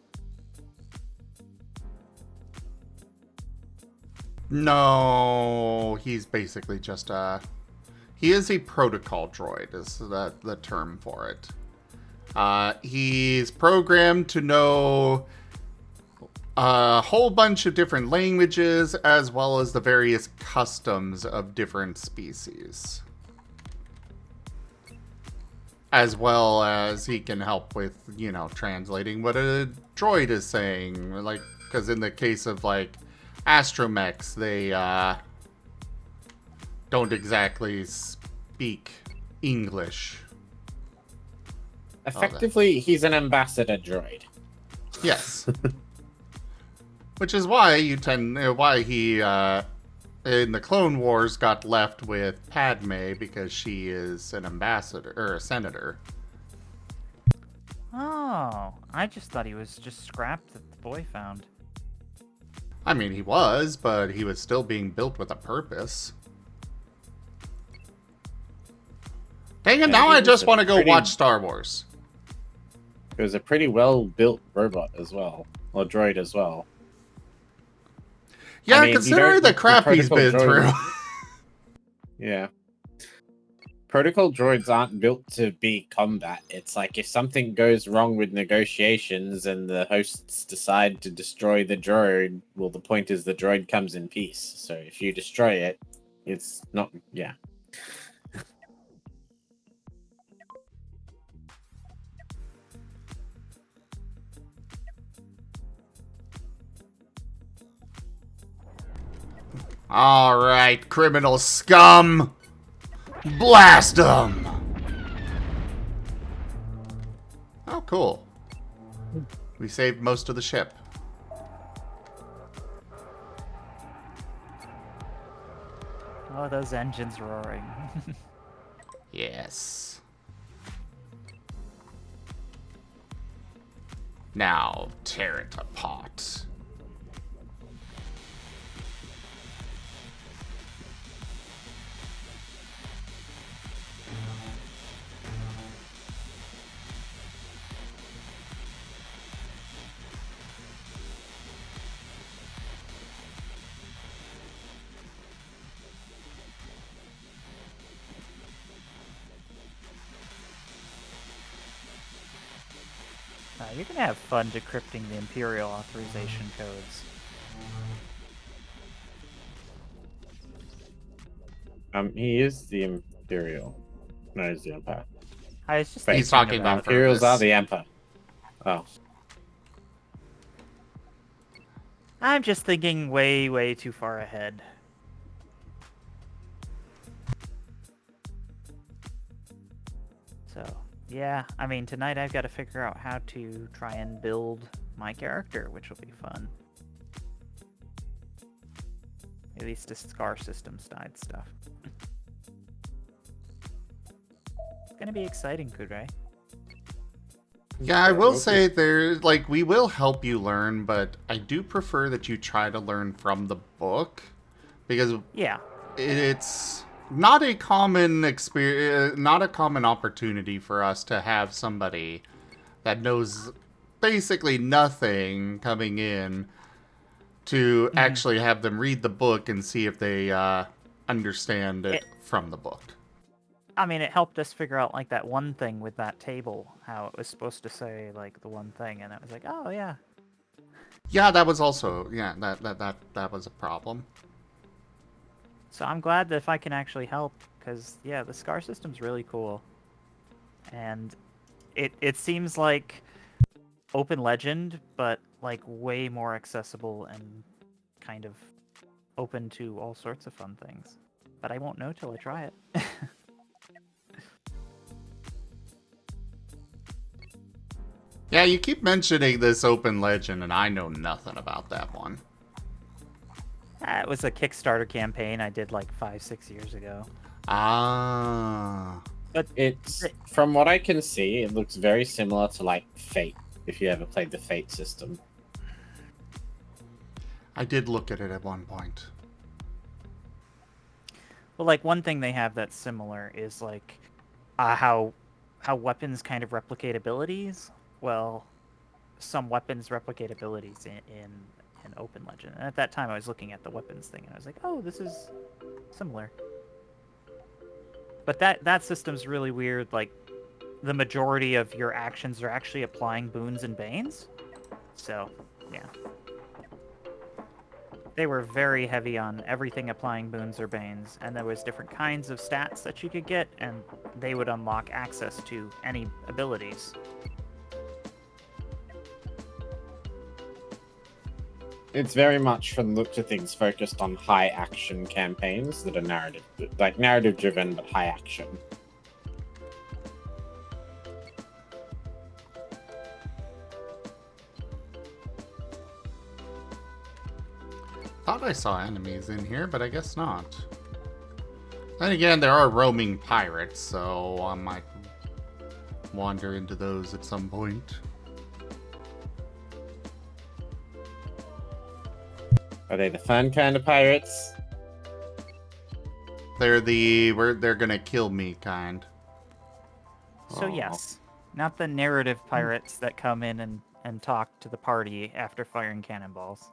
No, he's basically just a... He is a protocol droid, is the term for it. He's programmed to know a whole bunch of different languages, as well as the various customs of different species. As well as he can help with, you know, translating what a droid is saying. Like, because in the case of, like, astromechs, they don't exactly speak English. Effectively, he's an ambassador droid. Yes. Which is why he in the Clone Wars got left with Padme, because she is an ambassador or a senator. Oh, I just thought he was just scrap that the boy found. I mean, he was, but he was still being built with a purpose. Dang it, Yeah, now he I was just a want to go pretty- watch Star Wars. He was a pretty well-built robot as well. Or droid as well. Yeah, I mean, you considering don't- the crap he's protocol been through. droid- Yeah. Protocol droids aren't built to be combat. It's like if something goes wrong with negotiations and the hosts decide to destroy the droid, well, the point is the droid comes in peace. So if you destroy it, it's not... Yeah. Alright, criminal scum! Blast them! Oh, cool. We saved most of the ship. Oh, those engines roaring. Yes. Now, tear it apart. You're gonna have fun decrypting the Imperial authorization codes. He is the Imperial. No, he's the Empire. I was just Wait, He's thinking talking about about Imperials Furry. are the Emperor. Oh. I'm just thinking way, way too far ahead. So, yeah, I mean, tonight I've got to figure out how to try and build my character, which will be fun. At least the scar system side stuff. It's gonna be exciting, Kuroi. Yeah, I will say we will help you learn, but I do prefer that you try to learn from the book, because Yeah. it's not a common experience, not a common opportunity for us to have somebody that knows basically nothing coming in to actually have them read the book and see if they understand it from the book. I mean, it helped us figure out, like, that one thing with that table, how it was supposed to say, like, the one thing, and it was like, oh, yeah. Yeah, that was also, yeah, that was a problem. So I'm glad that if I can actually help, because, yeah, the scar system's really cool. And it seems like open legend, but, like, way more accessible and kind of open to all sorts of fun things. But I won't know till I try it. Yeah, you keep mentioning this open legend, and I know nothing about that one. It was a Kickstarter campaign I did like 5-6 years ago. Ah. But it's, from what I can see, it looks very similar to, like, Fate, if you ever played the Fate system. I did look at it at one point. Well, like, one thing they have that's similar is, like, how weapons kind of replicate abilities. Well, some weapons replicate abilities in Open Legend. And at that time, I was looking at the weapons thing, and I was like, oh, this is similar. But that system's really weird. Like, the majority of your actions are actually applying boons and banes. So, yeah. They were very heavy on everything applying boons or banes, and there was different kinds of stats that you could get, and they would unlock access to any abilities. It's very much, from the looks of things, focused on high action campaigns that are narrative driven but high action. Thought I saw enemies in here, but I guess not. Then again, there are roaming pirates, so I might wander into those at some point. Are they the fun kind of pirates? They're they're gonna kill me kind. So yes, not the narrative pirates that come in and talk to the party after firing cannonballs.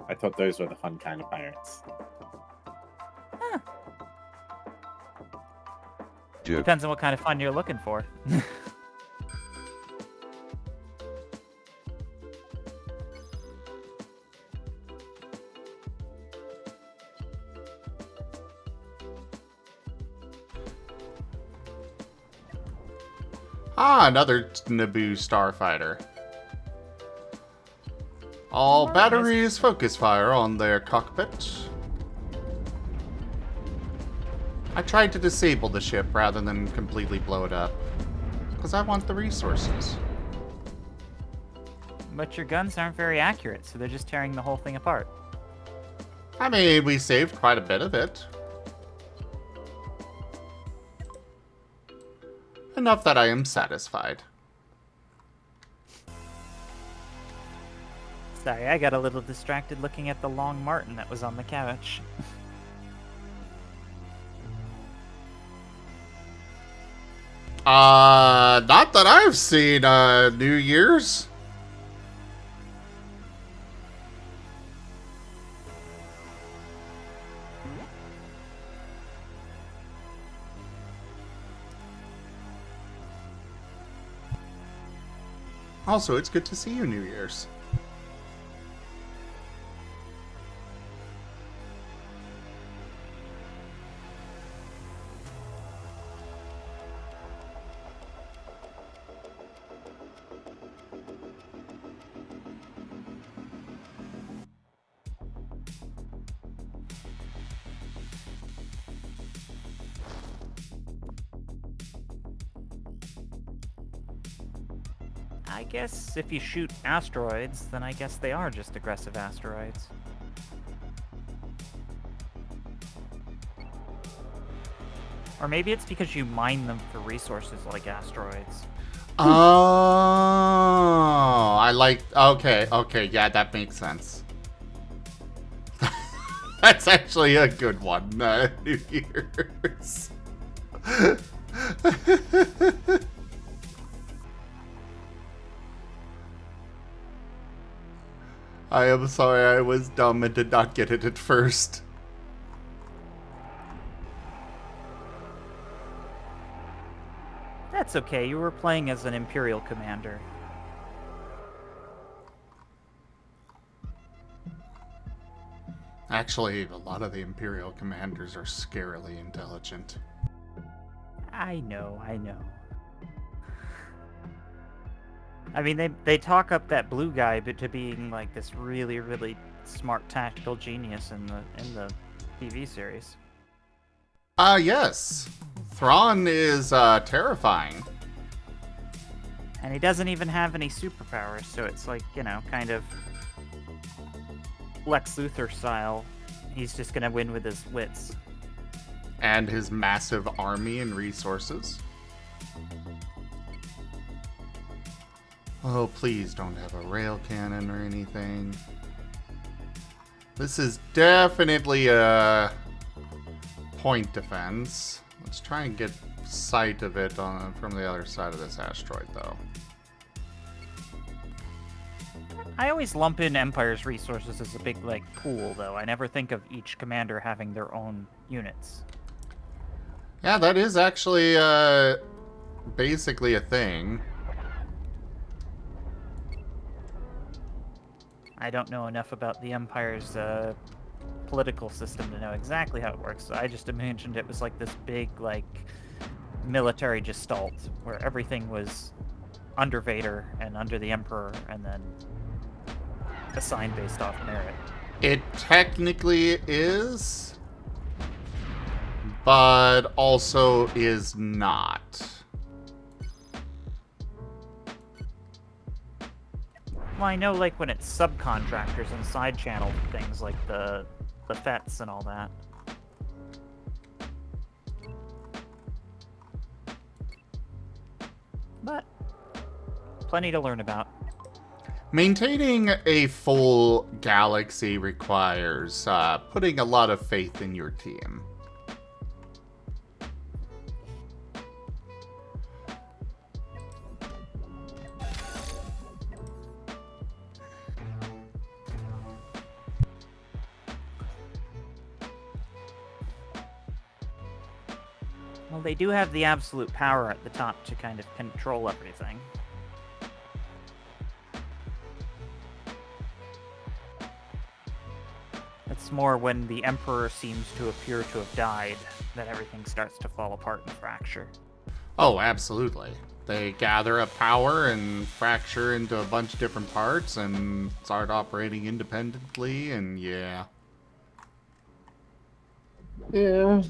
I thought those were the fun kind of pirates. Depends on what kind of fun you're looking for. Ah, another Naboo starfighter. All batteries focus fire on their cockpit. I tried to disable the ship rather than completely blow it up, because I want the resources. But your guns aren't very accurate, so they're just tearing the whole thing apart. I mean, we saved quite a bit of it. Enough that I am satisfied. Sorry, I got a little distracted looking at the long Marten that was on the couch. Not that I've seen, New Year's. Also, it's good to see you, New Year's. I guess if you shoot asteroids, then I guess they are just aggressive asteroids. Or maybe it's because you mine them for resources like asteroids. Oh, I like... Okay, yeah, that makes sense. That's actually a good one, New Year's. I am sorry I was dumb and did not get it at first. That's okay, you were playing as an Imperial commander. Actually, a lot of the Imperial commanders are scarily intelligent. I know. I mean, they talk up that blue guy but to being like this really, really smart tactical genius in the TV series. Yes. Thrawn is, terrifying. And he doesn't even have any superpowers, so it's like, you know, kind of Lex Luthor style. He's just gonna win with his wits. And his massive army and resources. Oh, please don't have a rail cannon or anything. This is definitely a point defense. Let's try and get sight of it from the other side of this asteroid, though. I always lump in Empire's resources as a big, like, pool, though. I never think of each commander having their own units. Yeah, that is actually, basically a thing. I don't know enough about the Empire's political system to know exactly how it works. So I just imagined it was like this big, like, military gestalt where everything was under Vader and under the Emperor and then assigned based off merit. It technically is, but also is not. Well, I know, like, when it's subcontractors and side channel things like the FETs and all that. But plenty to learn about. Maintaining a full galaxy requires putting a lot of faith in your team. Well, they do have the absolute power at the top to kind of control everything. It's more when the Emperor seems to appear to have died that everything starts to fall apart and fracture. Oh, absolutely. They gather up power and fracture into a bunch of different parts and start operating independently, and yeah. Yeah.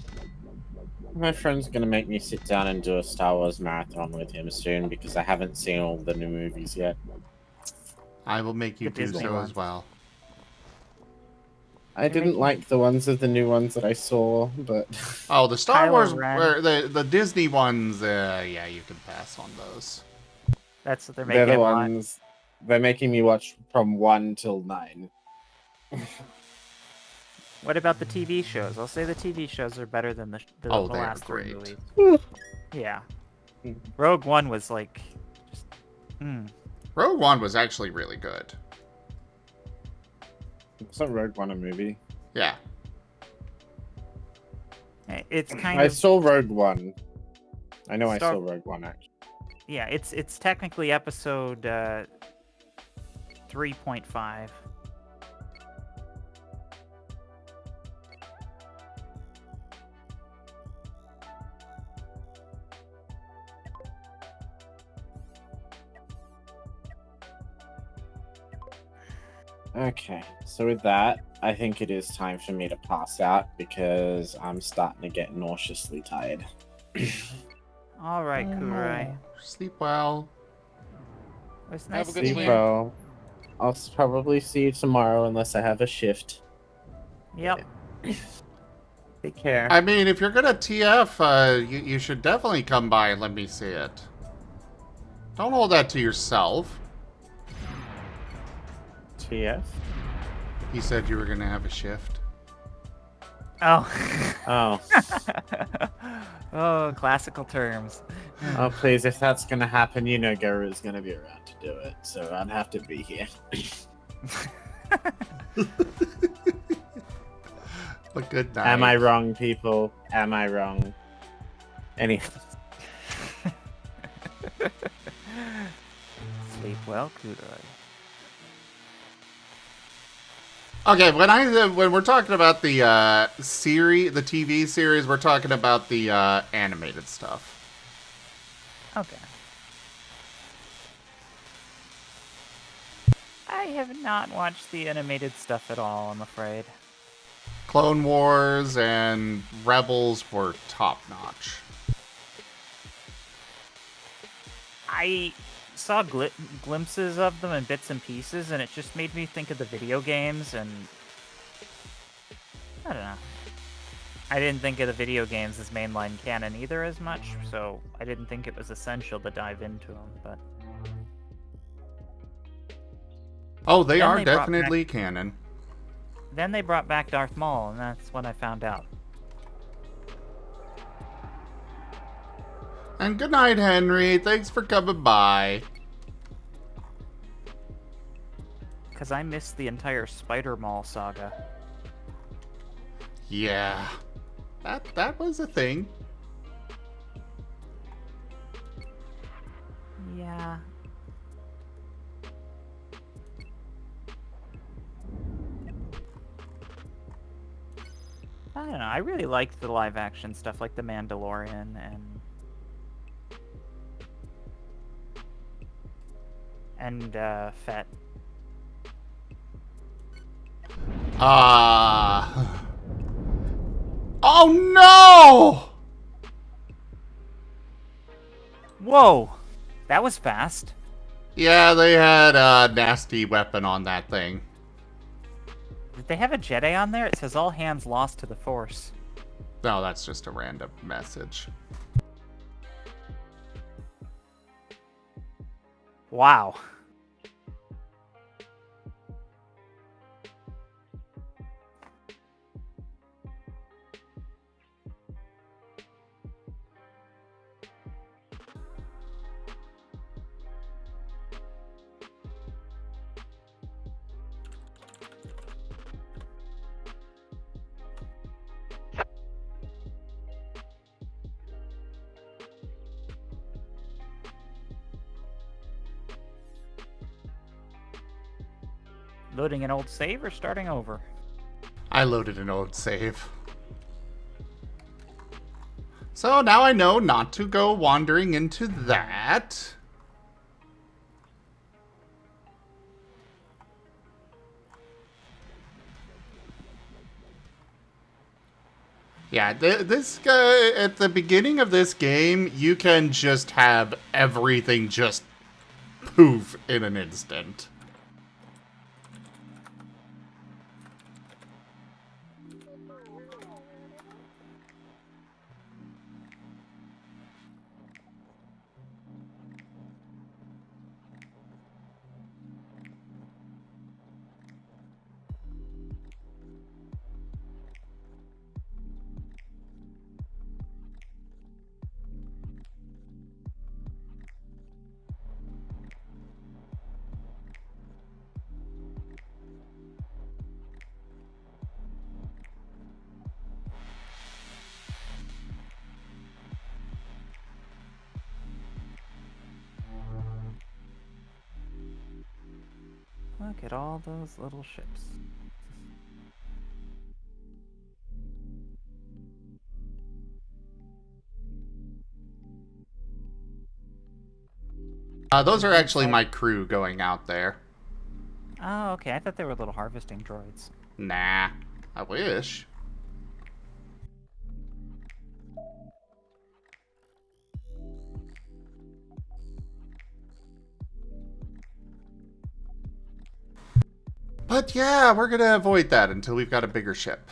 My friend's gonna make me sit down and do a Star Wars marathon with him soon because I haven't seen all the new movies yet. I will make you The do Disney so ones. as well. I didn't like the ones of the new ones that I saw, but Oh, the Star Kylo Wars, Ren. or the Disney ones, yeah, you can pass on those. That's what they're they're making the him watch. ones they're making me watch from 1 till 9. What about the TV shows? I'll say the TV shows are better than the Oh, they are last 3 great. movies. Yeah. Rogue One was like, just, Rogue One was actually really good. It's not Rogue One a movie. Yeah. It's kind I of saw Rogue One. I know I Star- saw Rogue One actually. yeah. It's technically episode 3.5. Okay, so with that, I think it is time for me to pass out because I'm starting to get nauseously tired. All right, Kuroi. Sleep well. It was Have nice a good seeing sleep. you. Well, I'll probably see you tomorrow unless I have a shift. Yep. Take care. I mean, if you're gonna TF, you should definitely come by and let me see it. Don't hold that to yourself. TF? He said you were gonna have a shift. Oh. Oh. Oh, classical terms. Oh, please, if that's gonna happen, you know Garu's gonna be around to do it, so I'd have to be here. But good night. Am I wrong, people? Am I wrong? Anyway. Sleep well, Kuroi. Okay, when we're talking about the the TV series, we're talking about the animated stuff. Okay. I have not watched the animated stuff at all, I'm afraid. Clone Wars and Rebels were top notch. I saw glimpses of them in bits and pieces, and it just made me think of the video games, and I don't know. I didn't think of the video games as mainline canon either as much, so I didn't think it was essential to dive into them, but... Oh, they Then are they brought definitely canon. Then they brought back Darth Maul, and that's when I found out. And good night, Henry. Thanks for coming by. Because I missed the entire Spider-Maul saga. Yeah. That was a thing. Yeah. I don't know. I really liked the live-action stuff, like The Mandalorian and Fett. Oh no! Whoa! That was fast. Yeah, they had a nasty weapon on that thing. Did they have a Jedi on there? It says all hands lost to the Force. No, that's just a random message. Wow. Loading an old save or starting over? I loaded an old save. So now I know not to go wandering into that. Yeah, this guy, at the beginning of this game, you can just have everything just poof in an instant. Look at all those little ships. Those are actually my crew going out there. Oh, okay. I thought they were little harvesting droids. Nah, I wish. But yeah, we're gonna avoid that until we've got a bigger ship.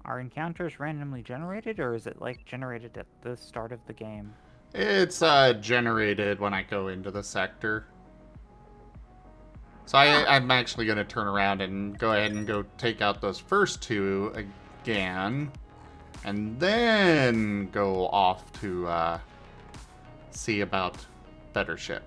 Are encounters randomly generated, or is it like generated at the start of the game? It's generated when I go into the sector. So I'm actually going to turn around and go ahead and go take out those first two again. And then go off to see about better ship.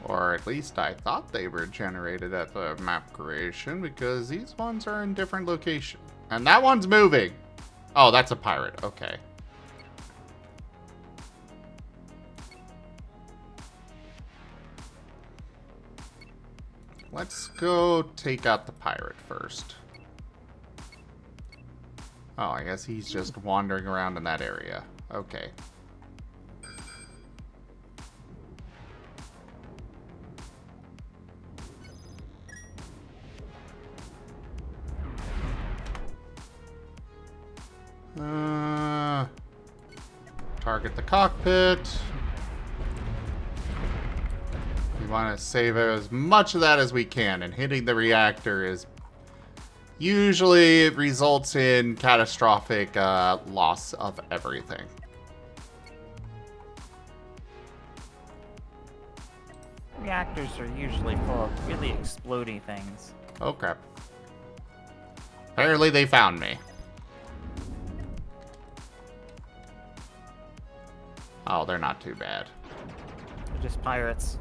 Or at least I thought they were generated at the map creation, because these ones are in different locations. And that one's moving! Oh, that's a pirate. Okay. Let's go take out the pirate first. Oh, I guess he's just wandering around in that area. Okay. Target the cockpit. We want to save as much of that as we can, and hitting the reactor is usually it results in catastrophic loss of everything. Reactors are usually full of really explodey things. Oh crap. Apparently they found me. Oh, they're not too bad. They're just pirates.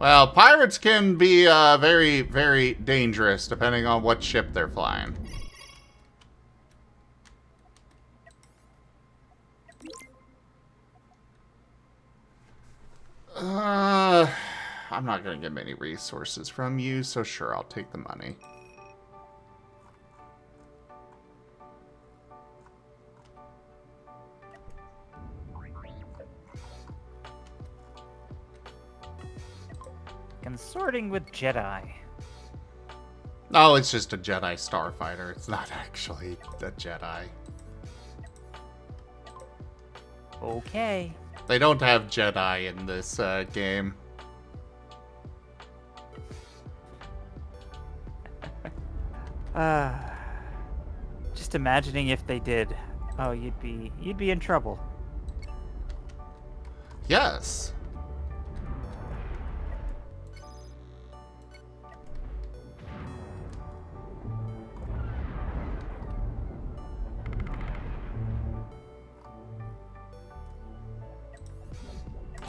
Well, pirates can be very, very dangerous depending on what ship they're flying. I'm not going to get many resources from you, so sure, I'll take the money. Consorting with Jedi. Oh, it's just a Jedi starfighter. It's not actually a Jedi. Okay. They don't have Jedi in this game. Just imagining if they did. Oh, you'd be in trouble. Yes.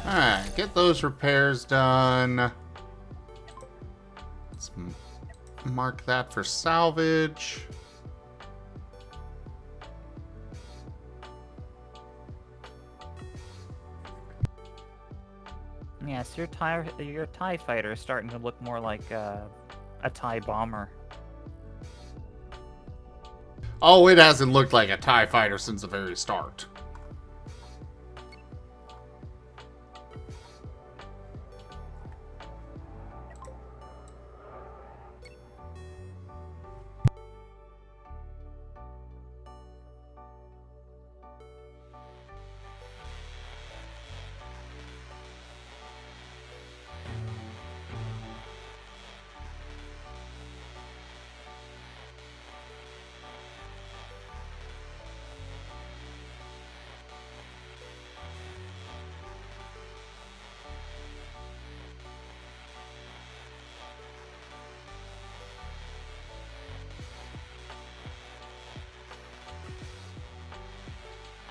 Alright, get those repairs done. Let's mark that for salvage. Yes, your TIE fighter is starting to look more like a TIE bomber. Oh, it hasn't looked like a TIE fighter since the very start.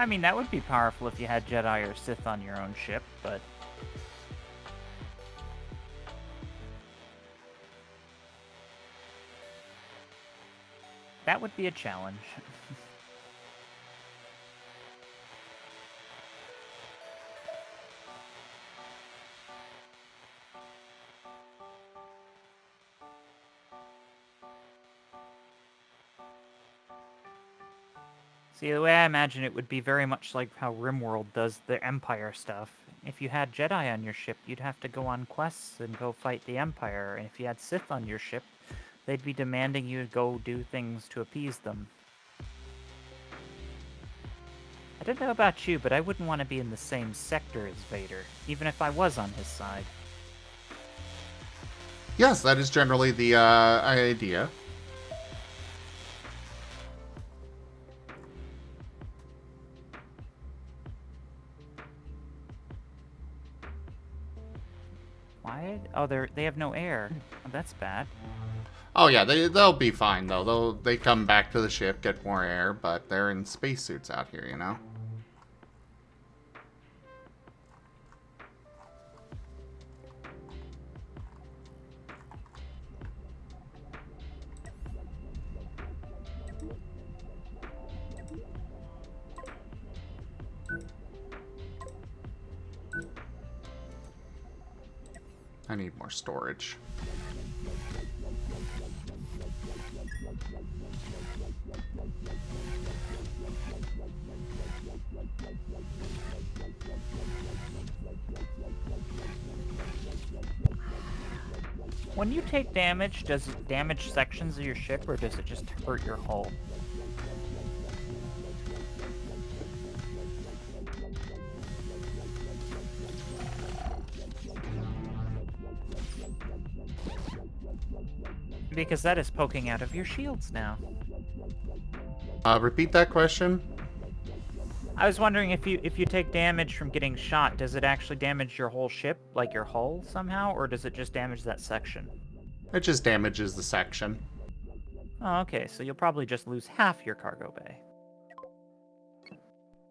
I mean, that would be powerful if you had Jedi or Sith on your own ship, but... that would be a challenge. See, the way I imagine it would be very much like how RimWorld does the Empire stuff. If you had Jedi on your ship, you'd have to go on quests and go fight the Empire, and if you had Sith on your ship, they'd be demanding you to go do things to appease them. I don't know about you, but I wouldn't want to be in the same sector as Vader, even if I was on his side. Yes, that is generally the idea. Why? Oh, they have no air. Oh, that's bad. Oh yeah, they'll be fine though. They come back to the ship, get more air, but they're in spacesuits out here, you know. I need more storage. When you take damage, does it damage sections of your ship, or does it just hurt your hull? Because that is poking out of your shields now. Repeat that question. I was wondering if you take damage from getting shot, does it actually damage your whole ship, like your hull somehow, or does it just damage that section? It just damages the section. Oh, okay, so you'll probably just lose half your cargo bay.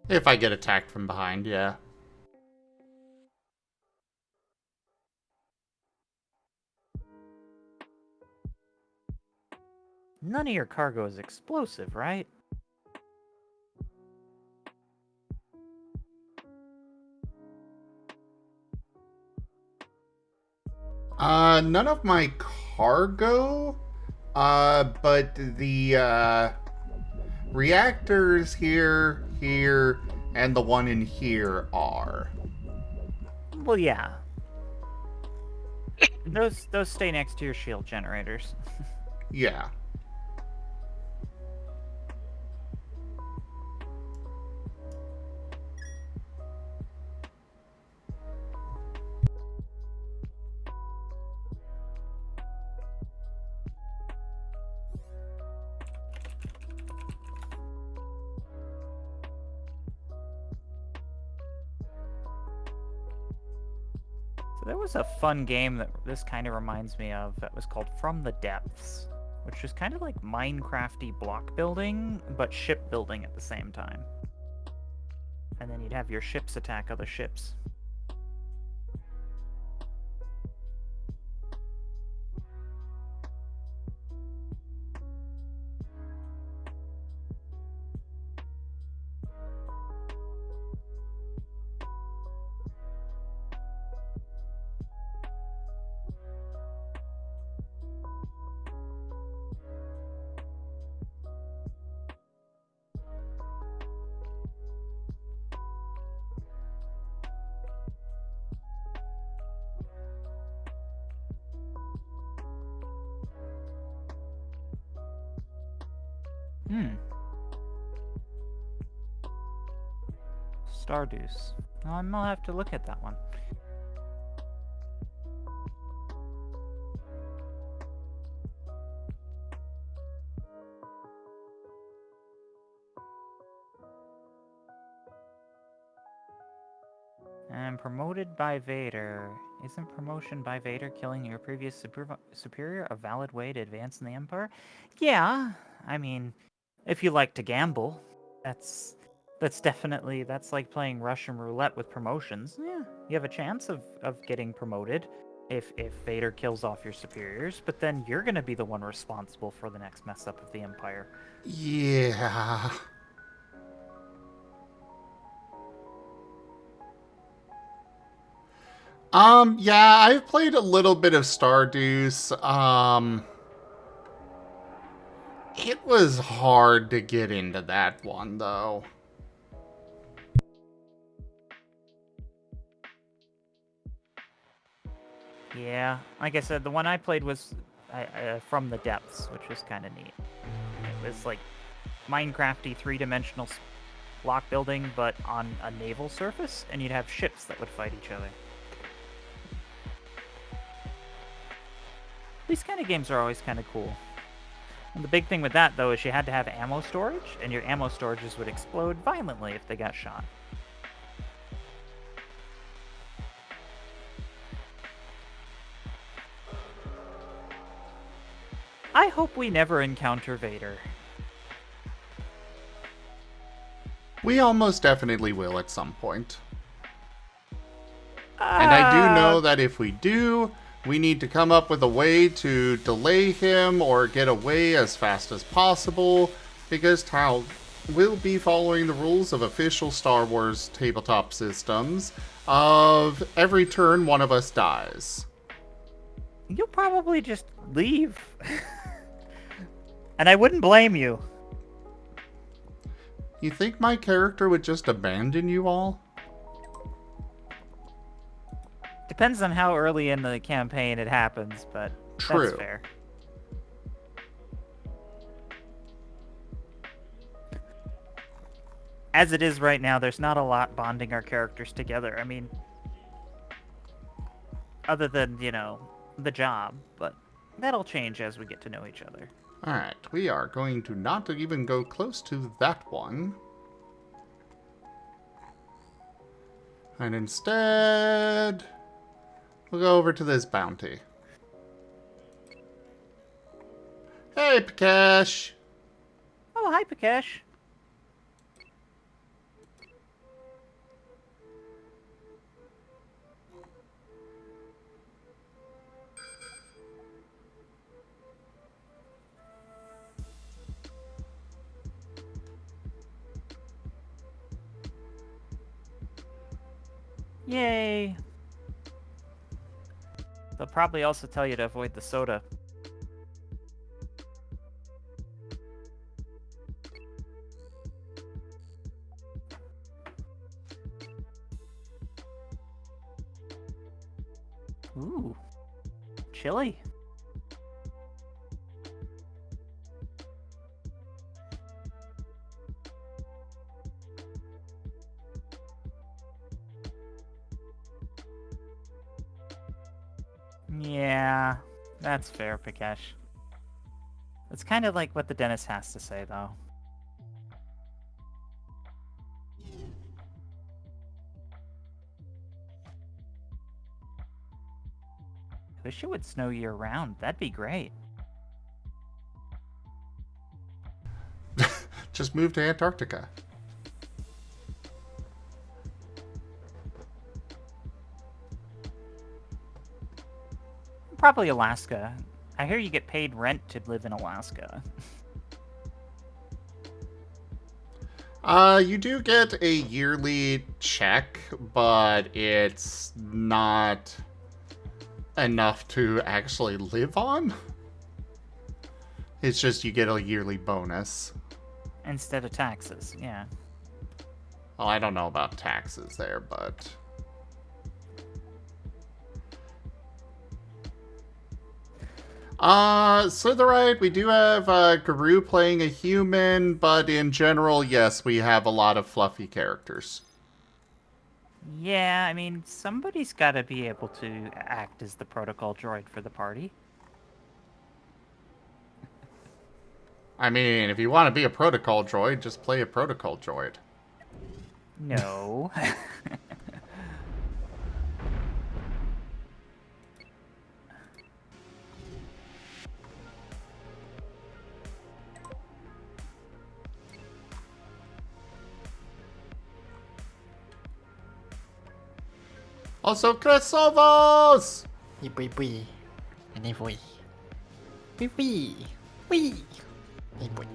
If I get attacked from behind, yeah. None of your cargo is explosive, right? None of my cargo, but the, reactors here, and the one in here are. Well, yeah. Those stay next to your shield generators. Yeah. There was a fun game that this kind of reminds me of that was called From the Depths, which was kind of like Minecraft-y block building, but ship building at the same time. And then you'd have your ships attack other ships. Stardews. I'll have to look at that one. And promoted by Vader. Isn't promotion by Vader killing your previous superior a valid way to advance in the Empire? Yeah, I mean, if you like to gamble, that's That's like playing Russian roulette with promotions. Yeah, you have a chance of getting promoted if Vader kills off your superiors, but then you're gonna be the one responsible for the next mess up of the Empire. Yeah. Yeah, I've played a little bit of Stardew. It was hard to get into that one, though. Yeah, like I said, the one I played was From the Depths, which was kind of neat. It was like Minecrafty three-dimensional block building, but on a naval surface, and you'd have ships that would fight each other. These kind of games are always kind of cool. And the big thing with that, though, is you had to have ammo storage, and your ammo storages would explode violently if they got shot. I hope we never encounter Vader. We almost definitely will at some point. And I do know that if we do, we need to come up with a way to delay him or get away as fast as possible, because Tal will be following the rules of official Star Wars tabletop systems of every turn one of us dies. You'll probably just leave. And I wouldn't blame you. You think my character would just abandon you all? Depends on how early in the campaign it happens, but True. That's fair. As it is right now, there's not a lot bonding our characters together. I mean, other than, you know, the job, but that'll change as we get to know each other. Alright, we are going to not even go close to that one. And instead, we'll go over to this bounty. Hey, Pikash! Oh, hi, Pikash. Yay! They'll probably also tell you to avoid the soda. Ooh, chili. Yeah, that's fair, Pikash. It's kind of like what the dentist has to say, though. Wish it would snow year-round. That'd be great. Just move to Antarctica. Probably Alaska. I hear you get paid rent to live in Alaska. You do get a yearly check, but it's not enough to actually live on. It's just you get a yearly bonus. Instead of taxes, yeah. Well, I don't know about taxes there, but... Slitherite, we do have Guru playing a human, but in general, yes, we have a lot of fluffy characters. Yeah, I mean, somebody's got to be able to act as the protocol droid for the party. I mean, if you want to be a protocol droid, just play a protocol droid. No. Also, Kresovos! Wee wee wee. And wee wee. Wee wee. Wee. Wee wee.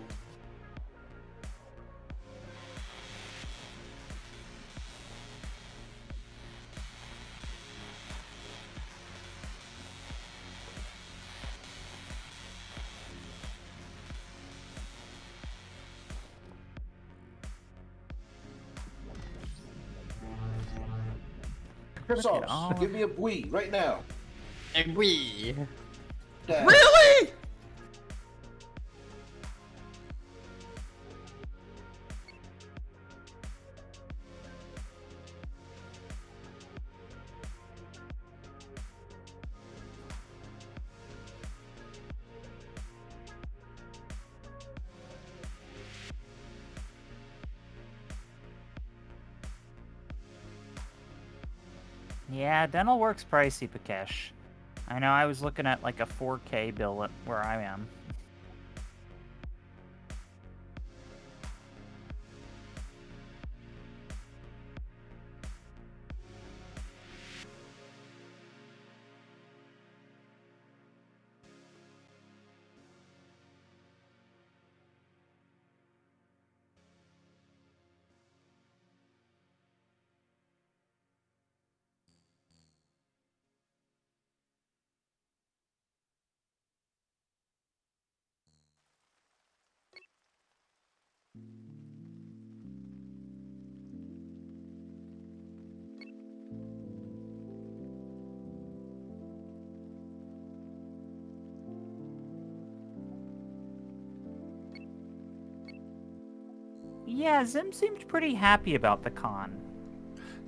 Look at all- give me a wee right now. And wee. Really? Yeah, dental work's pricey, Pakesh. I know I was looking at like a 4K bill at where I am. Yeah, Zim seemed pretty happy about the con.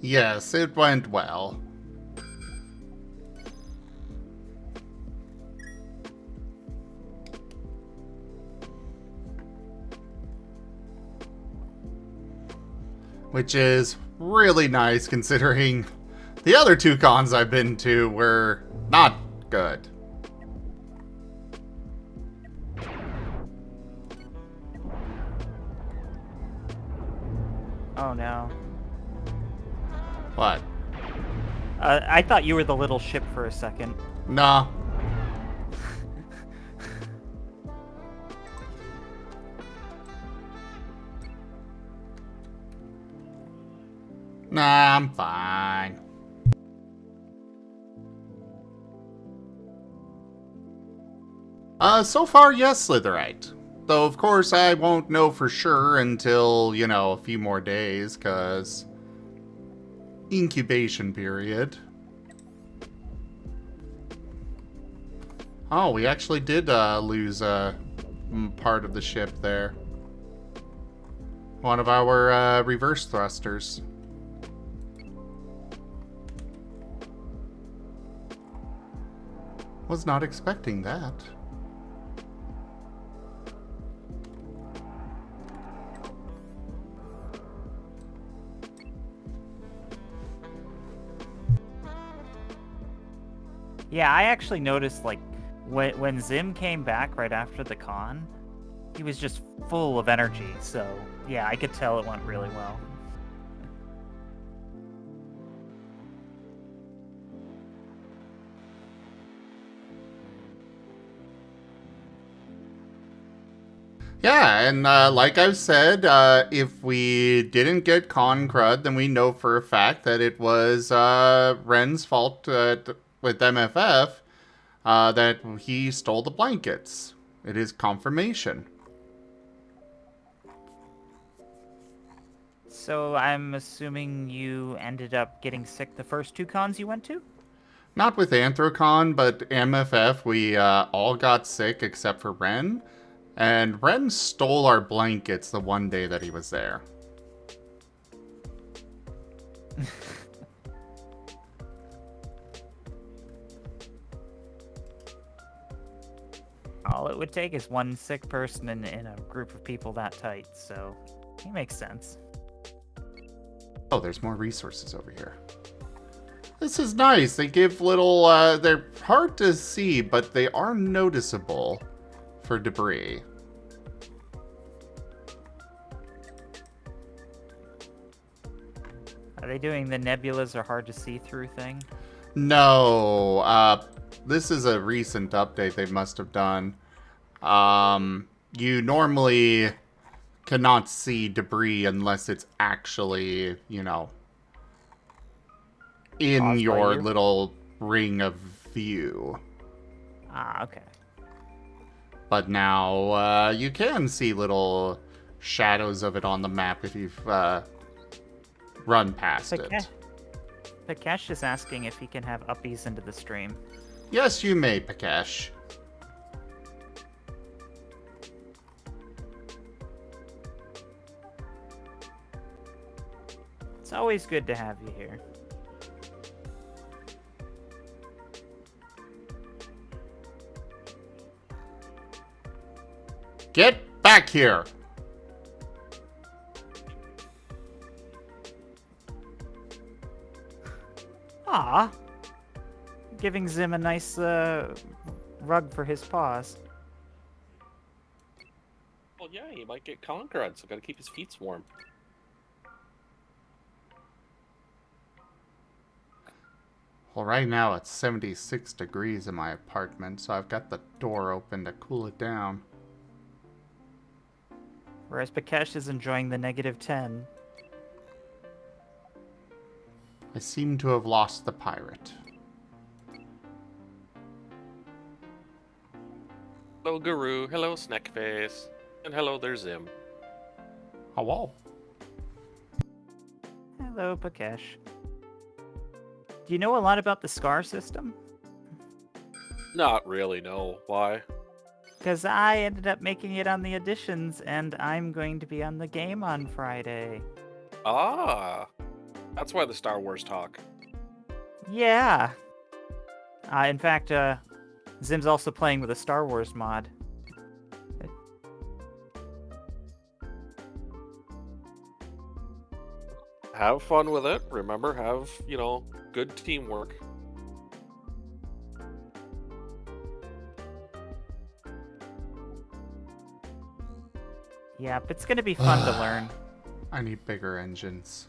Yes, it went well. Which is really nice considering the other two cons I've been to were not good. Oh no. What? I thought you were the little ship for a second. Nah. Nah, I'm fine. So far, yes, Slitherite. Though, of course, I won't know for sure until, you know, a few more days, cause incubation period. Oh, we actually did lose part of the ship there. One of our reverse thrusters. Was not expecting that. Yeah, I actually noticed, like, when Zim came back right after the con, he was just full of energy, so yeah, I could tell it went really well. Yeah, and like I've said, if we didn't get con crud, then we know for a fact that it was Ren's fault with MFF that he stole the blankets. It is confirmation. So I'm assuming you ended up getting sick the first two cons you went to? Not with Anthrocon, but MFF, we all got sick except for Ren. And Ren stole our blankets the one day that he was there. All it would take is one sick person in a group of people that tight, so it makes sense. Oh, there's more resources over here. This is nice. They give little, they're hard to see, but they are noticeable for debris. Are they doing the nebulas are hard to see through thing? No, this is a recent update they must have done. You normally cannot see debris unless it's actually, in Caused by your you? little ring of view. Ah, okay. But now, you can see little shadows of it on the map if you've, run past it. Pikesh is asking if he can have uppies into the stream. Yes, you may, Pikesh. It's always good to have you here. Get back here! Ah, giving Zim a nice rug for his paws. Well, yeah, he might get conquered, so gotta keep his feet warm. Well, right now it's 76 degrees in my apartment, so I've got the door open to cool it down. Whereas Pikesh is enjoying the -10. I seem to have lost the pirate. Hello, Guru. Hello, Snackface. And hello, there's Zim. Hello. Hello, Pikesh. Do you know a lot about the SCAR system? Not really, no. Why? Because I ended up making it on the additions, and I'm going to be on the game on Friday. Ah, that's why the Star Wars talk. Yeah. In fact, Zim's also playing with a Star Wars mod. Have fun with it. Remember, have, good teamwork. Yeah, but it's going to be fun to learn. I need bigger engines.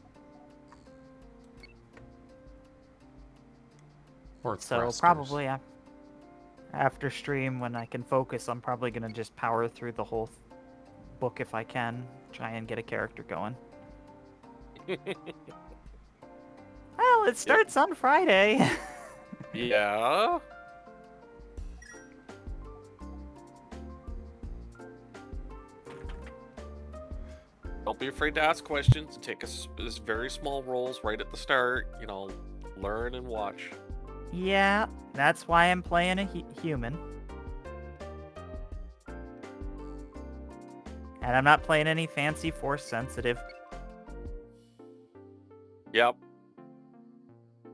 Or So thrusters. probably after stream, when I can focus, I'm probably going to just power through the whole book if I can. Try and get a character going. Well, it starts on Friday. Yeah. Don't be afraid to ask questions. Take us very small roles right at the start. Learn and watch. Yeah, that's why I'm playing a human. And I'm not playing any fancy force sensitive. Yep.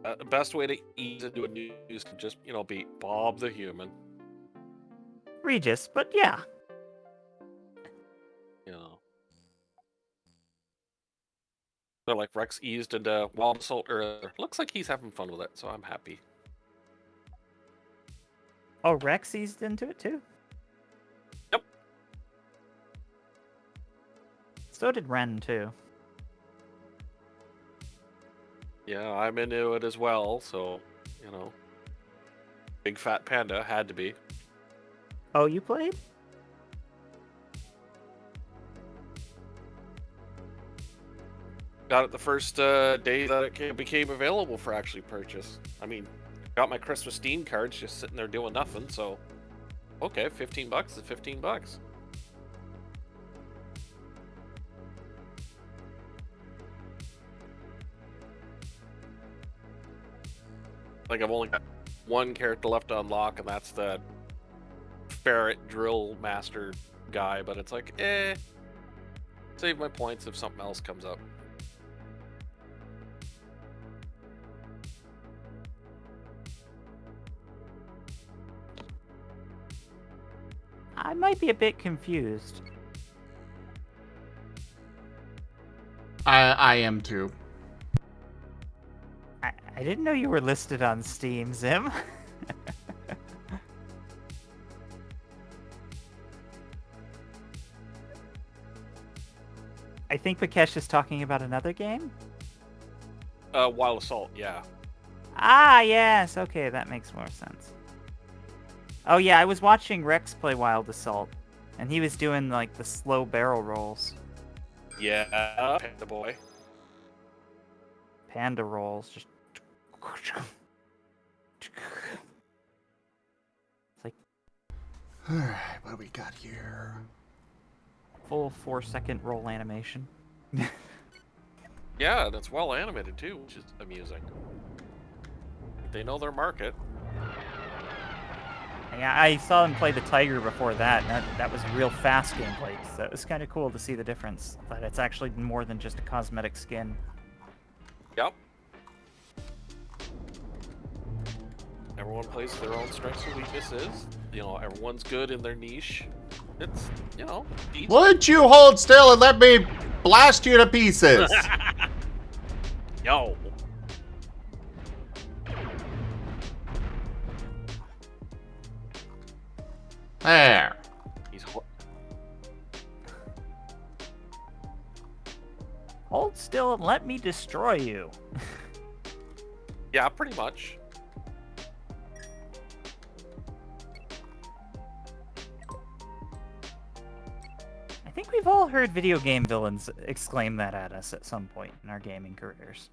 The best way to ease into a new is to just, be Bob the human. Regis, but yeah. So like Rex eased into Wild Assault earlier. Looks like he's having fun with it, so I'm happy. Oh, Rex eased into it too? Yep. So did Ren too. Yeah, I'm into it as well, so, Big Fat Panda had to be. Oh, you played? Got it the first day that it became available for actually purchase. I mean, got my Christmas Steam cards just sitting there doing nothing, so okay, $15 is $15. Like, I've only got one character left to unlock, and that's the ferret drill master guy, but it's like, save my points if something else comes up. I might be a bit confused. I am too. I didn't know you were listed on Steam, Zim. I think Pikesh is talking about another game? Wild Assault, yeah. Ah, yes. Okay, that makes more sense. Oh yeah, I was watching Rex play Wild Assault, and he was doing like the slow barrel rolls. Yeah, Panda Boy. Panda rolls, just. It's like Alright, what do we got here? full 4-second roll animation. Yeah, and it's well animated too, which is amusing. They know their market. Yeah, I saw him play the Tiger before that, and that was real fast gameplay, so it was kind of cool to see the difference, that it's actually more than just a cosmetic skin. Yep. Everyone plays their own strengths and weaknesses. You know, everyone's good in their niche. It's, you know, easy. Would you hold still and let me blast you to pieces? Yo. There. He's Hold still and let me destroy you. yeah, pretty much. I think we've all heard video game villains exclaim that at us at some point in our gaming careers.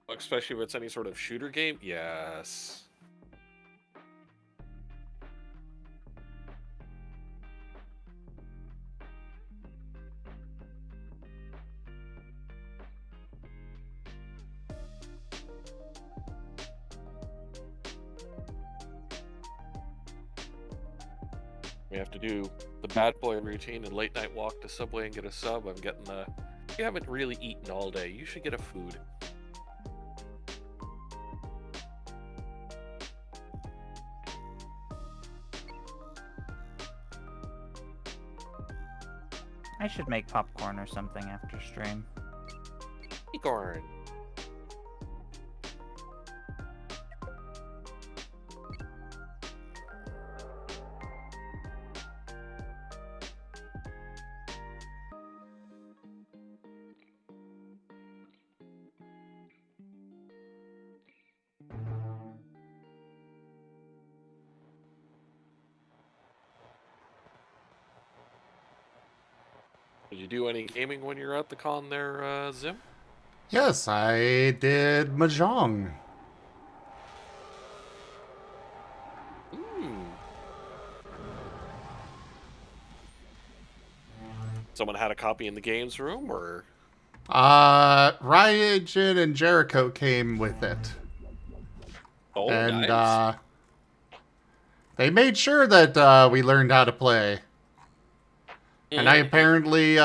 Especially if it's any sort of shooter game. Yes. We have to do the bad boy routine and late night walk to Subway and get a sub. I'm getting the, you haven't really eaten all day. You should get a food. I should make popcorn or something after stream. Acorn. Did you do any gaming when you're at the con there, Zim? Yes, I did Mahjong. Someone had a copy in the games room, or? Ryajin and Jericho came with it. Oh, and, nice. They made sure that, we learned how to play. And I apparently,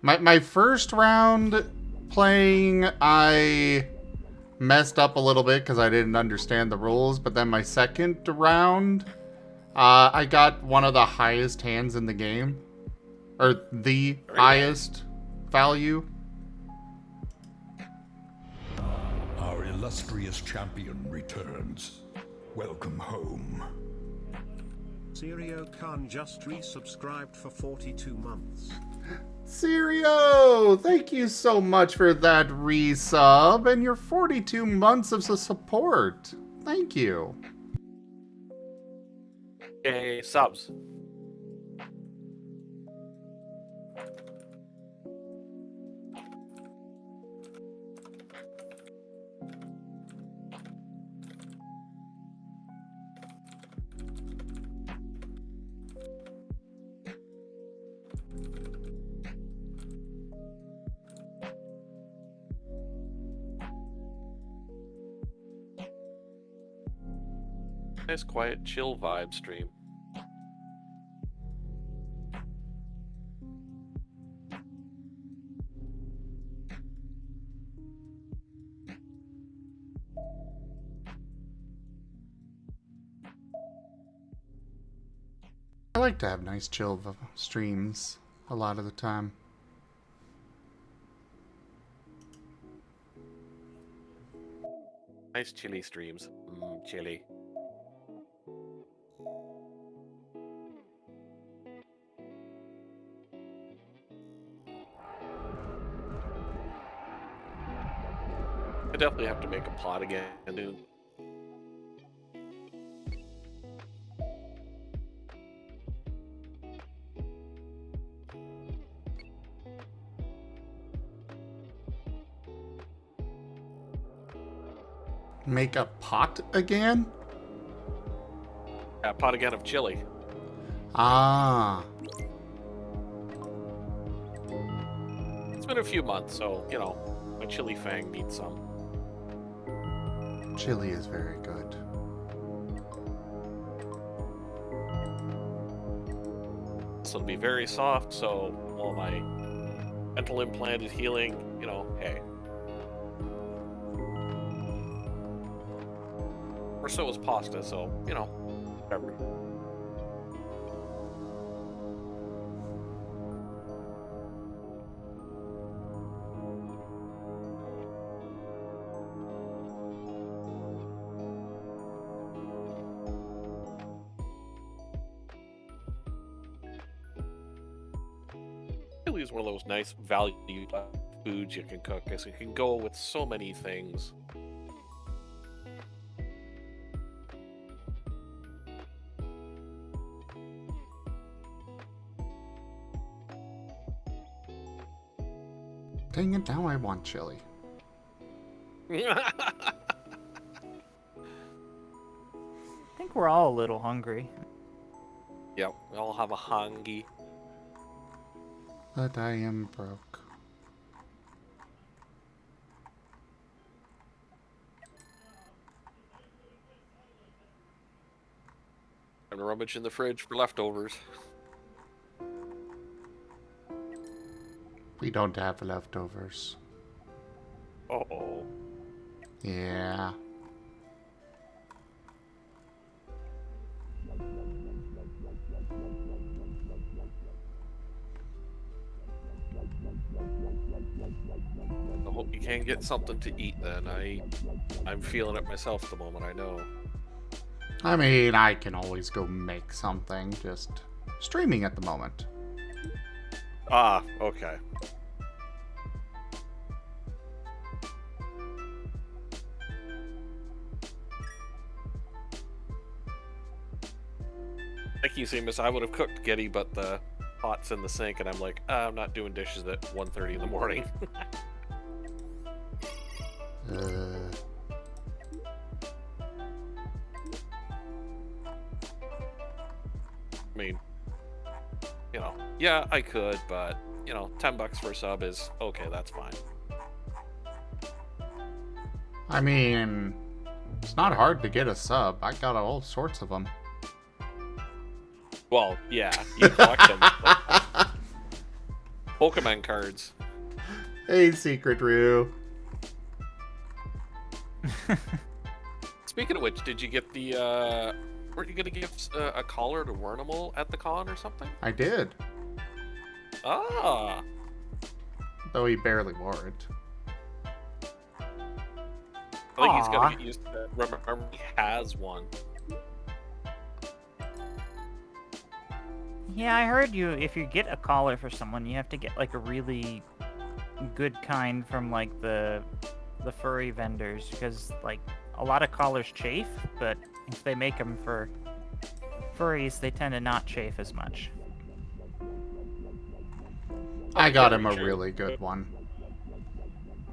my first round playing, I messed up a little bit because I didn't understand the rules, but then my second round, I got one of the highest hands in the game. Or the highest value. Our illustrious champion returns. Welcome home. Serio Khan just resubscribed for 42 months. Serio, thank you so much for that resub and your 42 months of support. Thank you. Okay, subs. Nice, quiet, chill vibe stream. I like to have nice chill streams a lot of the time. Nice chilly streams. Chilly. I definitely have to make a pot again, dude. Make a pot again? Yeah, pot again of chili. Ah. It's been a few months, so, you know, my chili fang needs some. Chili is very good. So it'll be very soft, so while my dental implant is healing, you know, hey. Or so is pasta, so, you know, whatever. Chili is one of those nice value foods you can cook, as it can go with so many things. Dang it, now I want chili. I think we're all a little hungry. Yep, we all have a hungy. But I am broke. And rummage in the fridge for leftovers. We don't have leftovers. Uh-oh. Yeah. I hope you can get something to eat then. I'm feeling it myself at the moment, I know. I mean, I can always go make something, just streaming at the moment. Ah, okay. Like you, Seamus, I would have cooked Getty, but the pot's in the sink, and I'm like, I'm not doing dishes at 1:30 in the morning. I mean, you know, yeah, I could, but, you know, $10 for a sub is, okay, that's fine. I mean, it's not hard to get a sub. I got all sorts of them. Well, yeah, you collect them. Pokemon cards. Hey, Secret Rue. Speaking of which, did you get the, weren't you gonna give a collar to Wernimal at the con or something? I did. Ah! Though he barely wore it. I think he's gonna get used to that. Remember, he has one. Yeah, I heard if you get a collar for someone, you have to get like a really good kind from like the furry vendors, because like a lot of collars chafe, but if they make them for furries, they tend to not chafe as much. I got him a really good one.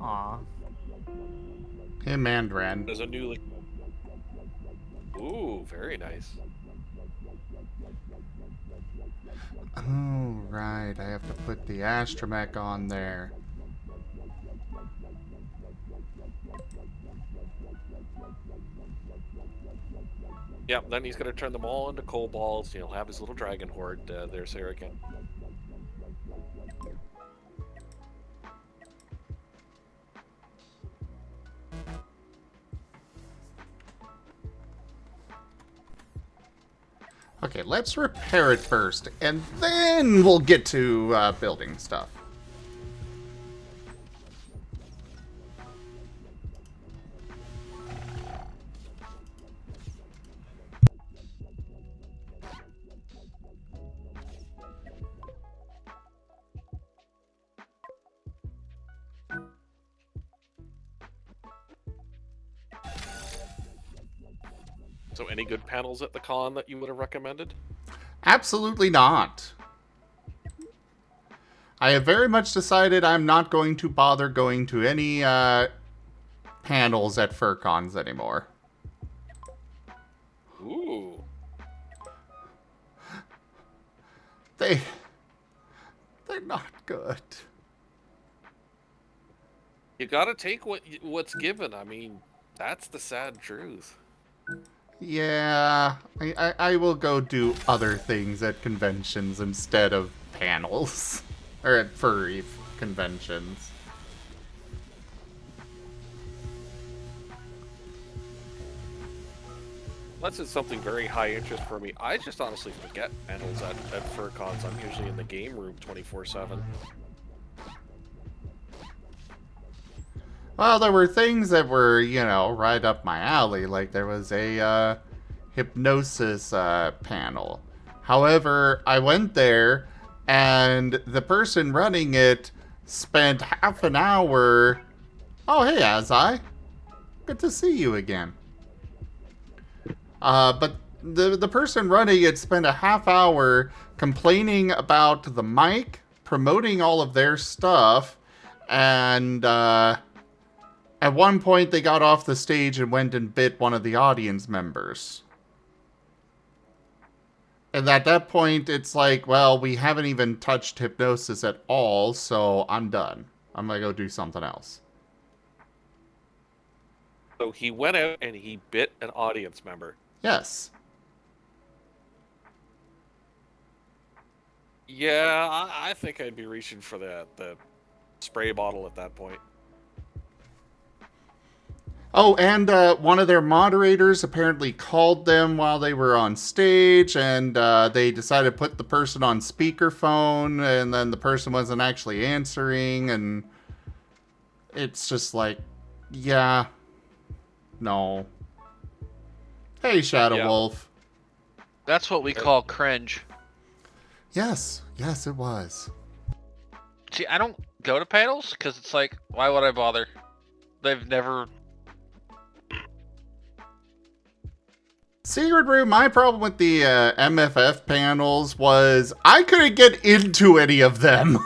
Aw. Him and Ren. There's a new, ooh, very nice. Oh, right. I have to put the astromech on there. Yep, then he's gonna turn them all into kobolds. He'll have his little dragon horde. There's there again. Okay, let's repair it first, and then we'll get to building stuff. So any good panels at the con that you would have recommended? Absolutely not. I have very much decided I'm not going to bother going to any panels at FurCons anymore. Ooh. They're not good. You gotta take what's given. I mean, that's the sad truth. Yeah, I will go do other things at conventions instead of panels. Or at furry conventions. Unless it's something very high interest for me, I just honestly forget panels at FurCons. I'm usually in the game room 24/7. Well, there were things that were, you know, right up my alley. Like there was a hypnosis panel. However, I went there and the person running it spent half an hour. Oh, hey, Azai. Good to see you again. But the person running it spent a half hour complaining about the mic, promoting all of their stuff, and at one point they got off the stage and went and bit one of the audience members. And at that point, it's like, well, we haven't even touched hypnosis at all, so I'm done. I'm gonna go do something else. So he went out and he bit an audience member. Yes. Yeah, I think I'd be reaching for the spray bottle at that point. Oh, and one of their moderators apparently called them while they were on stage, and they decided to put the person on speakerphone, and then the person wasn't actually answering, and it's just like, yeah, no. Hey, Shadow Wolf. That's what we call cringe. Yes, yes, it was. See, I don't go to panels because it's like, why would I bother? They've never. Secret Room, my problem with the MFF panels was I couldn't get into any of them.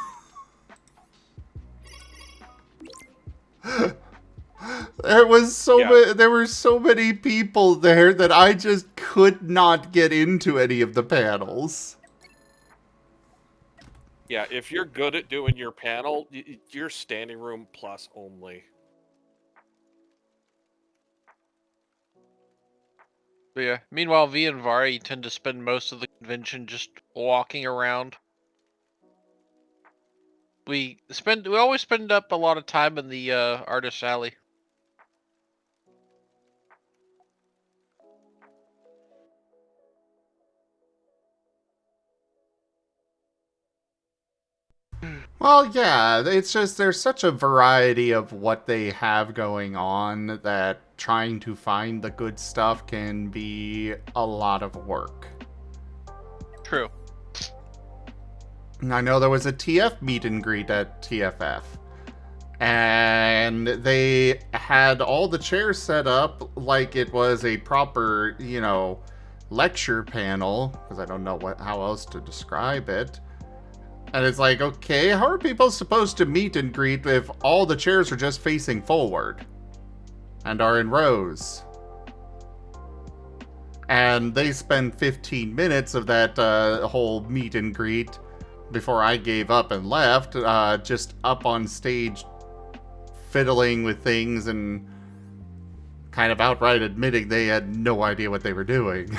There were so many people there that I just could not get into any of the panels. Yeah, if you're good at doing your panel, you're standing room plus only. But yeah. Meanwhile, V and Vari tend to spend most of the convention just walking around. We always spend up a lot of time in the artist alley. Well, yeah, it's just there's such a variety of what they have going on that trying to find the good stuff can be a lot of work. True. I know there was a TF meet and greet at TFF, and they had all the chairs set up like it was a proper, you know, lecture panel, because I don't know how else to describe it. And it's like, okay, how are people supposed to meet and greet if all the chairs are just facing forward and are in rows? And they spend 15 minutes of that whole meet and greet before I gave up and left, just up on stage fiddling with things and kind of outright admitting they had no idea what they were doing.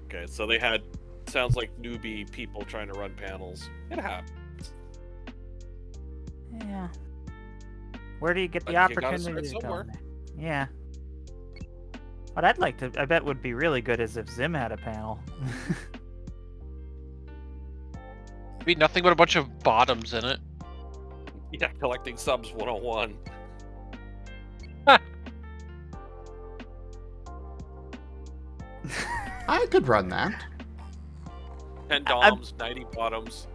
Okay, so they had, sounds like newbie people trying to run panels. It happens. Yeah. Where do you get the But you gotta opportunity start to go? somewhere. Yeah. What I'd like to, I bet would be really good is if Zim had a panel. It'd be nothing but a bunch of bottoms in it. Yeah, collecting subs 101. I could run that. 10 doms, 90 bottoms.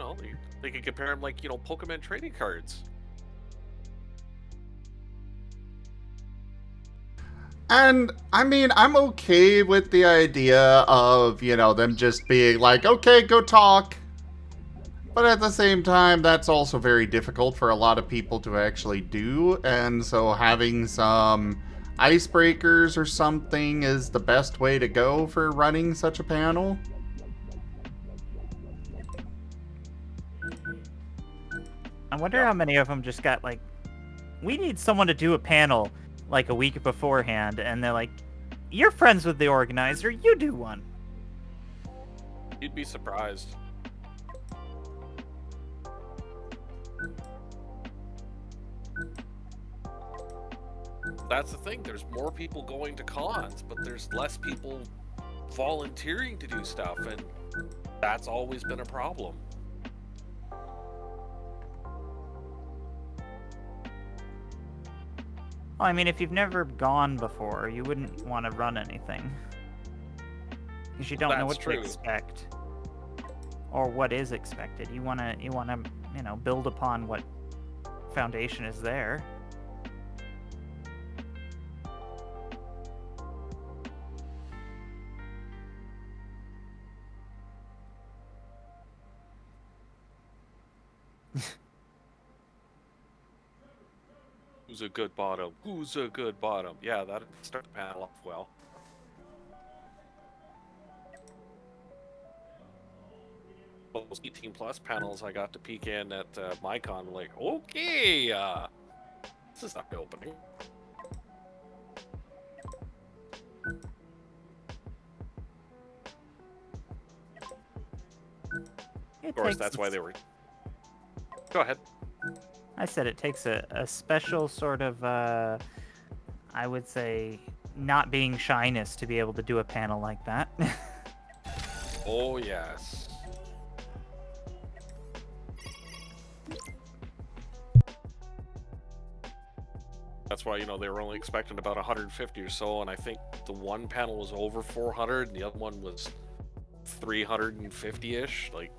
know, they could compare them like, you know, Pokemon trading cards. And, I mean, I'm okay with the idea of, you know, them just being like, okay, go talk. But at the same time, that's also very difficult for a lot of people to actually do, and so having some icebreakers or something is the best way to go for running such a panel. I wonder how many of them just got like, we need someone to do a panel like a week beforehand, and they're like, you're friends with the organizer, you do one. You'd be surprised. That's the thing, there's more people going to cons, but there's less people volunteering to do stuff, and that's always been a problem. Well, I mean, if you've never gone before, you wouldn't want to run anything. Because you don't know what to expect. Or what is expected. You wanna, you know, build upon what foundation is there. Who's a good bottom? Who's a good bottom? Yeah, that'd start the panel off well. Those 18 plus panels I got to peek in at MyCon, like, okay, this is not opening. Of course, that's why they were. Go ahead. I said it takes a special sort of, I would say, not being shyness to be able to do a panel like that. Oh, yes. That's why, you know, they were only expecting about 150 or so, and I think the one panel was over 400, and the other one was 350-ish. Like,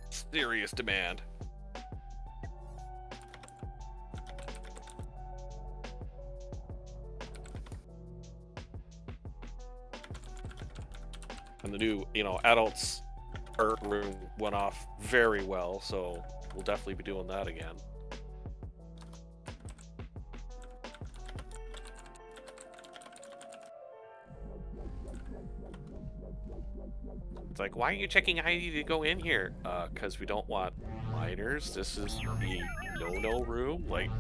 serious demand. And the new, you know, adults art room went off very well, so we'll definitely be doing that again. It's like, why are you checking ID to go in here? Because we don't want minors. This is the no-no room. Like,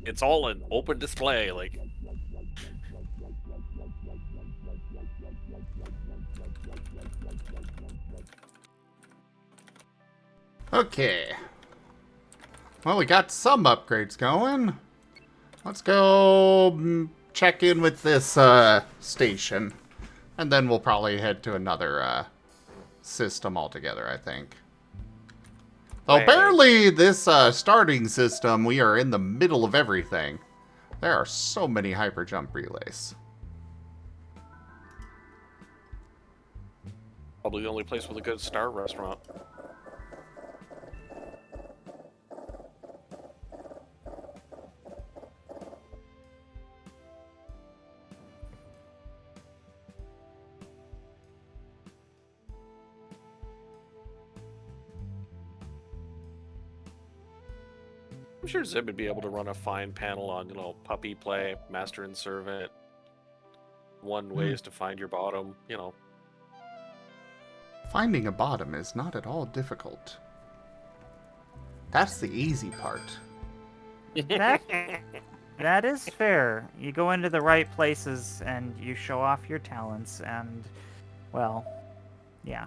it's all an open display. Like, Okay. Well, we got some upgrades going. Let's go check in with this station. And then we'll probably head to another system altogether, I think. Though apparently this starting system, we are in the middle of everything. There are so many hyper jump relays. probably the only place with a good star restaurant. I'm sure Zib would be able to run a fine panel on, you know, puppy play, master and servant, one ways to find your bottom, you know. Finding a bottom is not at all difficult. That's the easy part. That is fair. You go into the right places and you show off your talents and, well, yeah.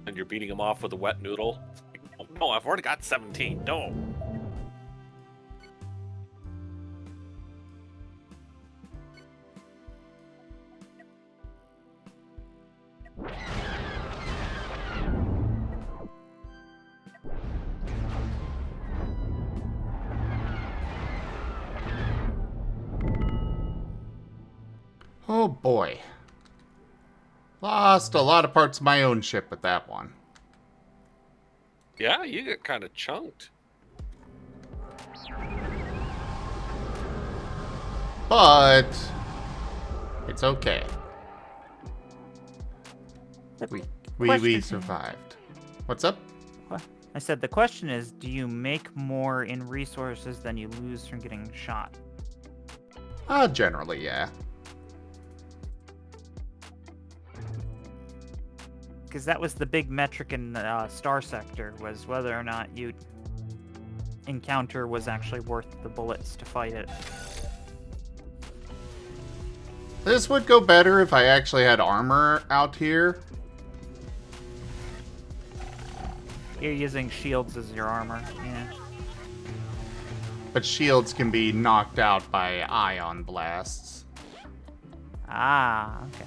And you're beating him off with a wet noodle. Oh, no, I've already got 17. No. Oh boy. Lost a lot of parts of my own ship with that one. Yeah, you get kind of chunked. But it's okay. We question- survived. What's up? I said the question is, do you make more in resources than you lose from getting shot? Generally, yeah. Because that was the big metric in Star Sector, was whether or not you encounter was actually worth the bullets to fight it. This would go better if I actually had armor out here. You're using shields as your armor, yeah. But shields can be knocked out by ion blasts. Ah, okay.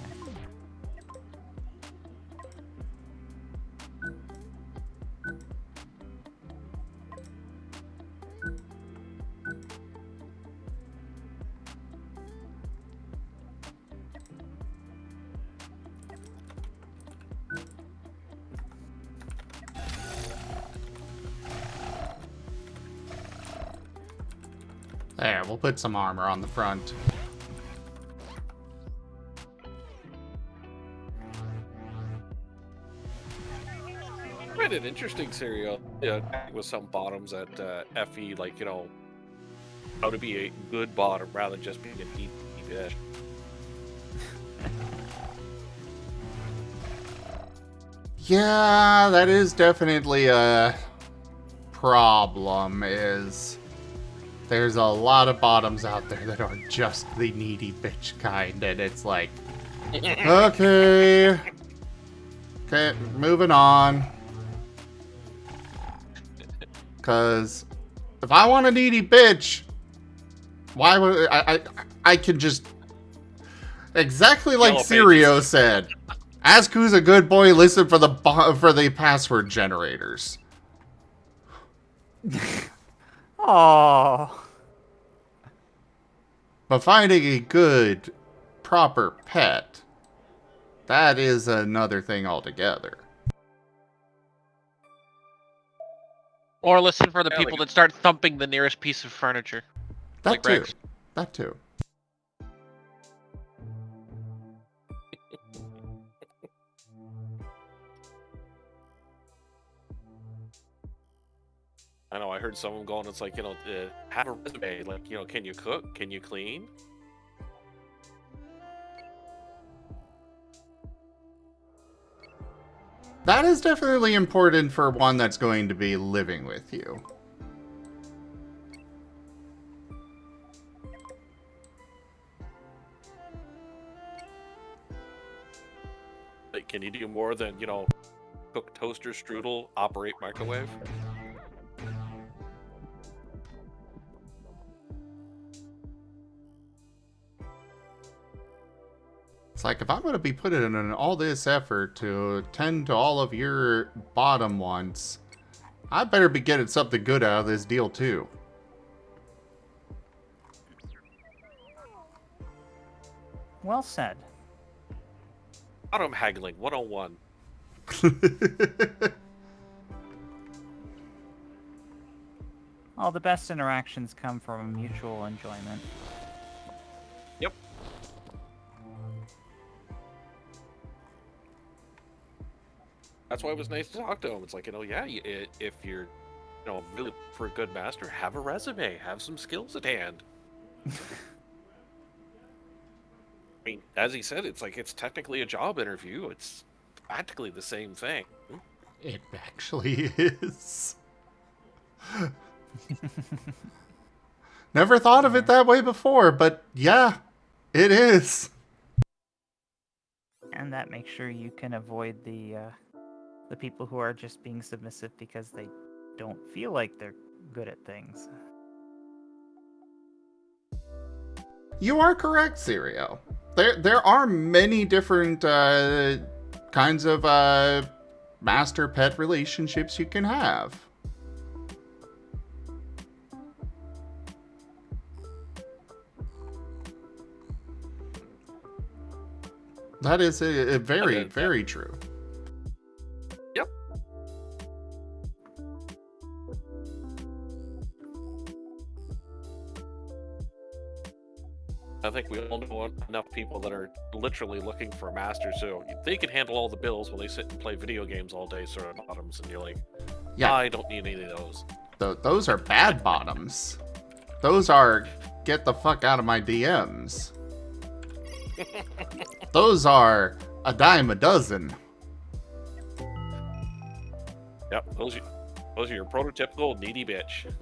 There, we'll put some armor on the front. Quite an interesting scenario. Yeah, with some bottoms at FE, like, you know, how to be a good bottom rather than just being a deep fish. Yeah, that is definitely a problem, is there's a lot of bottoms out there that are just the needy bitch kind, and it's like, okay, moving on. Because if I want a needy bitch, why would I can just, exactly like Sirio said, ask who's a good boy, listen for the password generators. Oh. But finding a good, proper pet, that is another thing altogether. Or listen for the Yeah, people like- that start thumping the nearest piece of furniture. That Like too. Rex. That too. I know, I heard someone going, it's like, you know, have a resume. Like, you know, can you cook? Can you clean? That is definitely important for one that's going to be living with you. Like, can you do more than, you know, cook toaster strudel, operate microwave? It's like, if I'm going to be putting in all this effort to tend to all of your bottom ones, I better be getting something good out of this deal too. Well said. Bottom haggling 101. All the best interactions come from mutual enjoyment. Yep. That's why it was nice to talk to him. It's like, you know, yeah, if you're, you know, really for a good master, have a resume, have some skills at hand. I mean, as he said, it's like, it's technically a job interview. It's practically the same thing. It actually is. Never thought of it that way before, but yeah, it is. And that makes sure you can avoid the people who are just being submissive because they don't feel like they're good at things. You are correct, Sirio. There are many different kinds of master-pet relationships you can have. That is a very, Okay, very true. Yep. I think we all know enough people that are literally looking for a master, so they can handle all the bills while they sit and play video games all day, sort of bottoms, and you're like, Yeah. I don't need any of those. Those are bad bottoms. Those are get the fuck out of my DMs. Those are a dime a dozen. Yep, those are your prototypical needy bitch.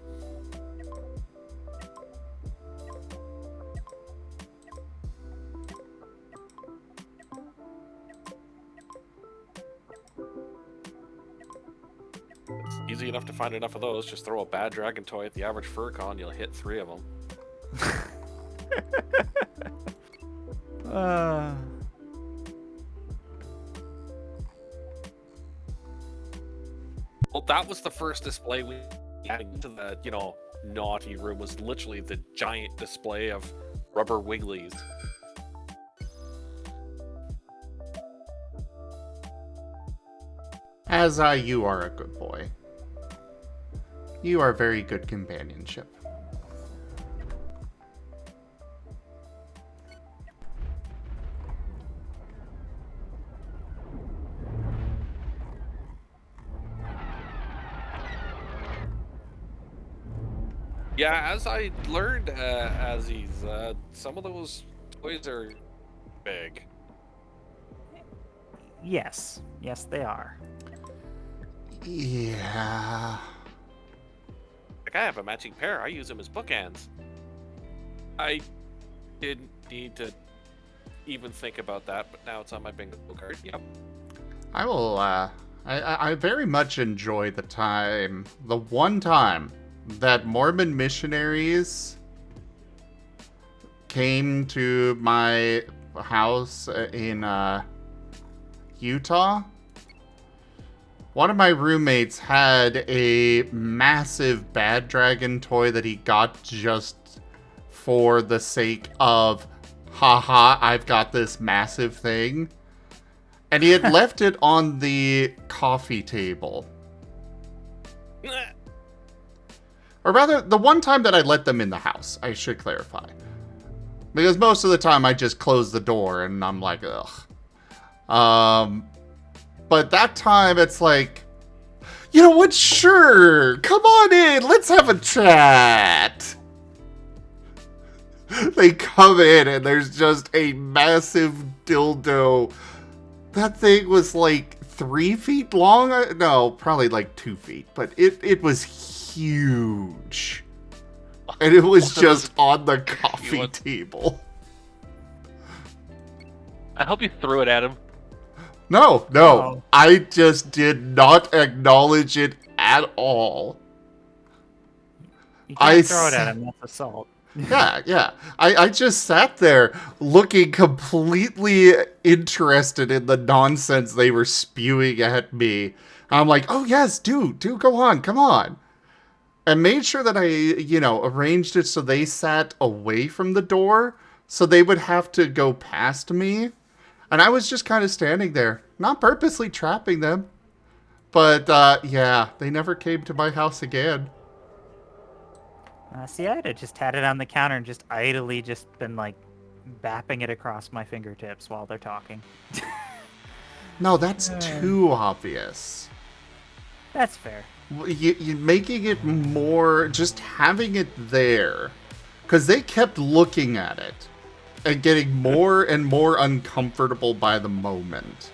It's easy enough to find enough of those. Just throw a bad dragon toy at the average furcon, you'll hit 3 of them. Well, that was the first display we had into the, naughty room, was literally the giant display of rubber wigglies. You are a good boy. You are very good companionship. Yeah, as I learned, some of those toys are big. Yes. Yes, they are. Yeah. Like, I have a matching pair. I use them as bookends. I didn't need to even think about that, but now it's on my bingo card. Yep. I will, I very much enjoy the one time that Mormon missionaries came to my house in, Utah. One of my roommates had a massive bad dragon toy that he got just for the sake of, haha, I've got this massive thing. And he had left it on the coffee table. Or rather, the one time that I let them in the house, I should clarify. Because most of the time I just close the door and I'm like, ugh. But that time it's like, you know what, sure, come on in, let's have a chat. They come in and there's just a massive dildo. That thing was like 3 feet long? No, probably like 2 feet, but it was huge. And it was just on the coffee table. I hope you threw it at him. No, Oh. I just did not acknowledge it at all. You I can't throw it s- at him. That's assault. Yeah. I just sat there looking completely interested in the nonsense they were spewing at me. I'm like, oh yes, do go on, come on. And made sure that I, arranged it so they sat away from the door so they would have to go past me. And I was just kind of standing there, not purposely trapping them. But, yeah, they never came to my house again. See, I'd have just had it on the counter and just idly just been, like, bapping it across my fingertips while they're talking. No, that's too obvious. That's fair. You making it more, just having it there. Because they kept looking at it. And getting more and more uncomfortable by the moment.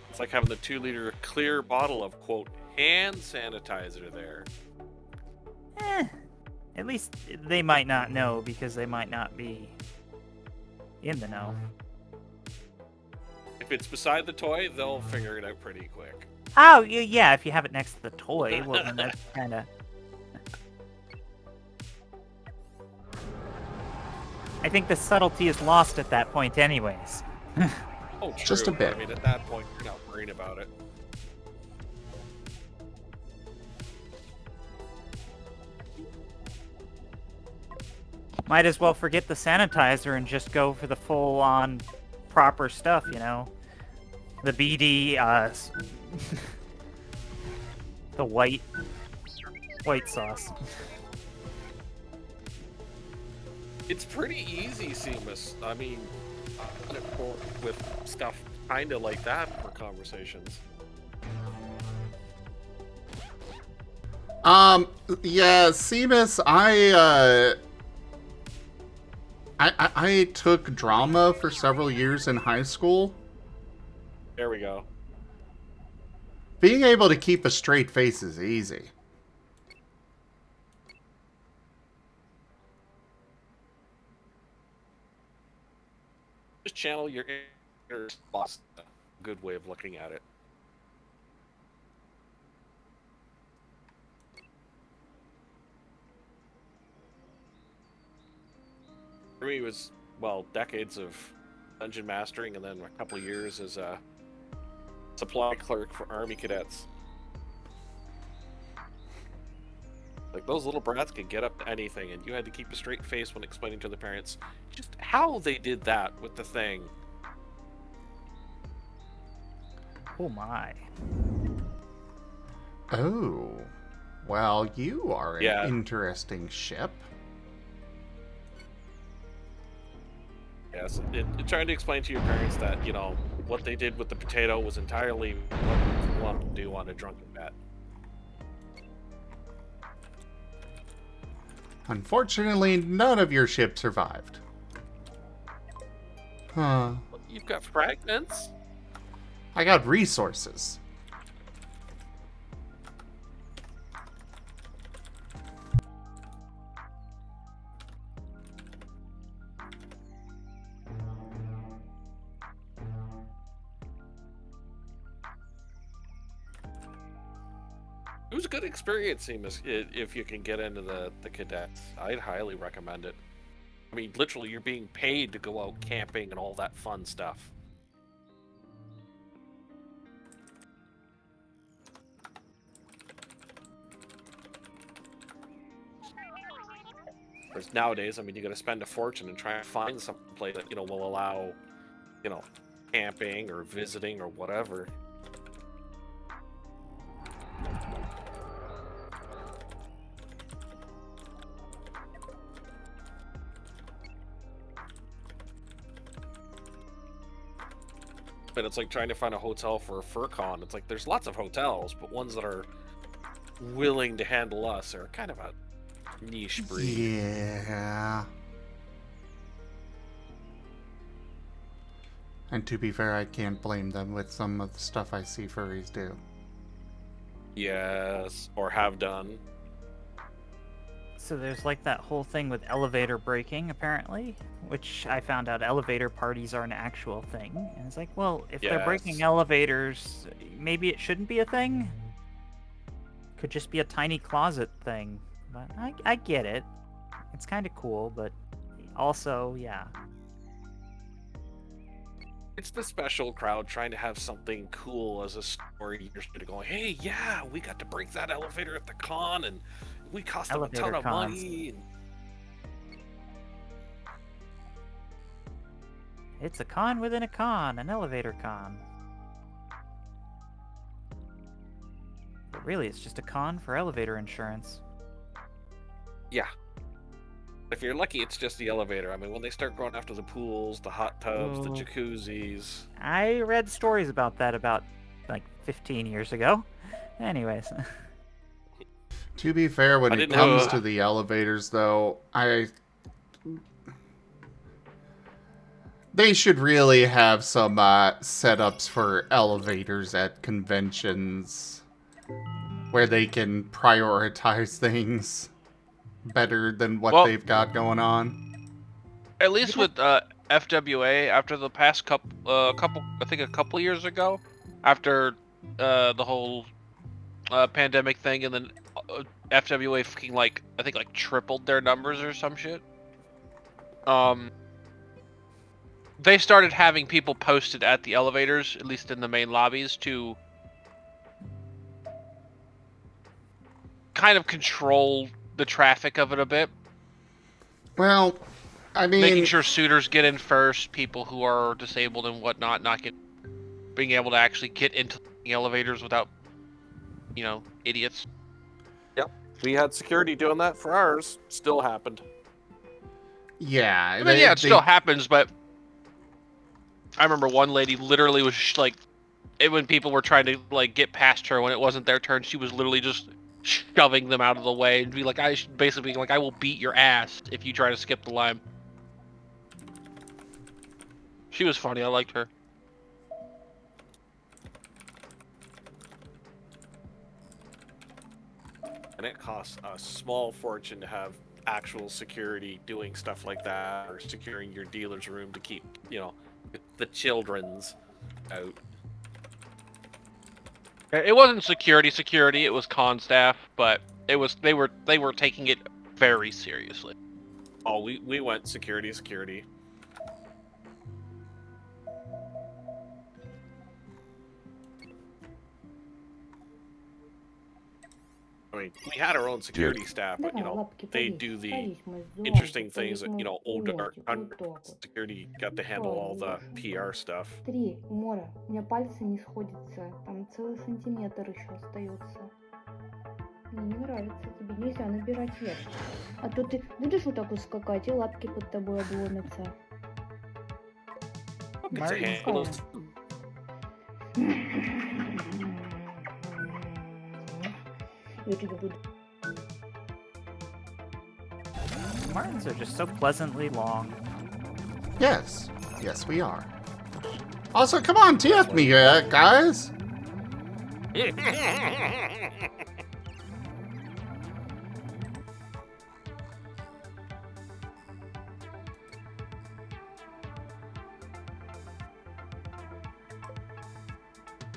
It's like having the 2-liter clear bottle of, quote, hand sanitizer there. At least they might not know because they might not be in the know. If it's beside the toy, they'll figure it out pretty quick. Oh, yeah, if you have it next to the toy, well, then that's kind of... I think the subtlety is lost at that point anyways. Oh, true. Just a bit. I mean, at that point, you're not worried about it. Might as well forget the sanitizer and just go for the full-on proper stuff, you know? The BD, the white sauce. It's pretty easy, Seamus. I mean, with stuff kind of like that for conversations. Yeah, Seamus, I took drama for several years in high school. There we go. Being able to keep a straight face is easy. Just channel your inner boss. A good way of looking at it. For me, it was, well, decades of dungeon mastering and then a couple of years as a supply clerk for army cadets. Like, those little brats could get up to anything, and you had to keep a straight face when explaining to the parents just how they did that with the thing. Oh my. Oh. Well, you are an Yeah. interesting ship. Yes, trying to explain to your parents that, you know, what they did with the potato was entirely what you want to do on a drunken bat. Unfortunately, none of your ship survived. Huh. You've got fragments? I got resources. It was a good experience, Seamus, if you can get into the cadets. I'd highly recommend it. I mean, literally, you're being paid to go out camping and all that fun stuff. Whereas nowadays, I mean, you got to spend a fortune and try and find some place that, you know, will allow, you know, camping or visiting or whatever. But it's like trying to find a hotel for a FurCon. It's like there's lots of hotels, but ones that are willing to handle us are kind of a niche breed. Yeah. And to be fair, I can't blame them with some of the stuff I see furries do. Yes, or have done. So there's like that whole thing with elevator breaking, apparently, which I found out elevator parties are an actual thing. And it's like, well, if they're breaking Yes. elevators, maybe it shouldn't be a thing? Could just be a tiny closet thing. But I get it. It's kind of cool, but also, yeah. It's the special crowd trying to have something cool as a story. You're sort of going, hey, yeah, we got to break that elevator at the con, and we cost them a ton Elevator of cons. money. And It's a con within a con, an elevator con. But really, it's just a con for elevator insurance. yeah. If you're lucky, it's just the elevator. I mean, when they start going after the pools, the hot tubs, the Oh. jacuzzis. I read stories about that about, like, 15 years ago. Anyways. To be fair, when I it didn't comes know- to the elevators, though, they should really have some setups for elevators at conventions where they can prioritize things better than what Well- they've got going on. At least with FWA, after the past couple, I think a couple years ago, after the whole pandemic thing, and then FWA fucking I think tripled their numbers or some shit. They started having people posted at the elevators, at least in the main lobbies, to kind of control the traffic of it a bit. Well, I mean, Making sure suitors get in first, people who are disabled and whatnot, being able to actually get into the elevators without, idiots. Yep. We had security doing that for ours. Still happened. yeah. I mean, yeah, it still happens, but I remember one lady literally was when people were trying to get past her when it wasn't their turn, she was literally just shoving them out of the way and be like, I will beat your ass if you try to skip the line. She was funny. I liked her. And it costs a small fortune to have actual security doing stuff like that, or securing your dealer's room to keep, the children's out. It wasn't security. It was con staff, but they were taking it very seriously. Oh, we went security. I mean, we had our own security staff, but they do the interesting things that old dark security got to handle all the PR stuff. 3, Мора, у меня пальцы не сходятся, там целый сантиметр еще остается. Мне не нравится, тебе нельзя набирать вес. А то ты будешь вот так вот скакать, и лапки под тобой обломятся. Я тебе буду. Martens are just so pleasantly long. Yes. Yes, we are. Also, come on, TF me, guys.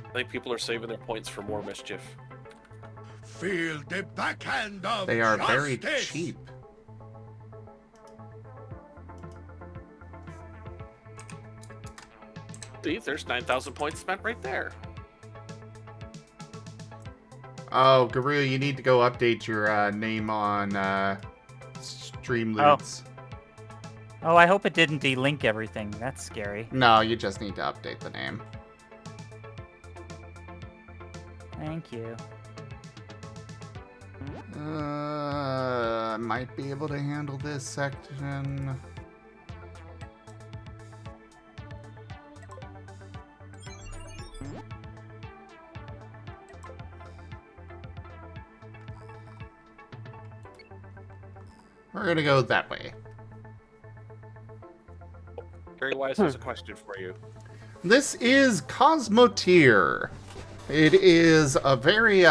I think people are saving their points for more mischief. Feel the backhand of They are very justice. cheap. See, there's 9,000 points spent right there. Oh, Guru, you need to go update your name on Streamloots. Oh, I hope it didn't delink everything. That's scary. No, you just need to update the name. Thank you. I might be able to handle this section. We're gonna go that way. Very Wise has a question for you. This is Cosmoteer. It is a very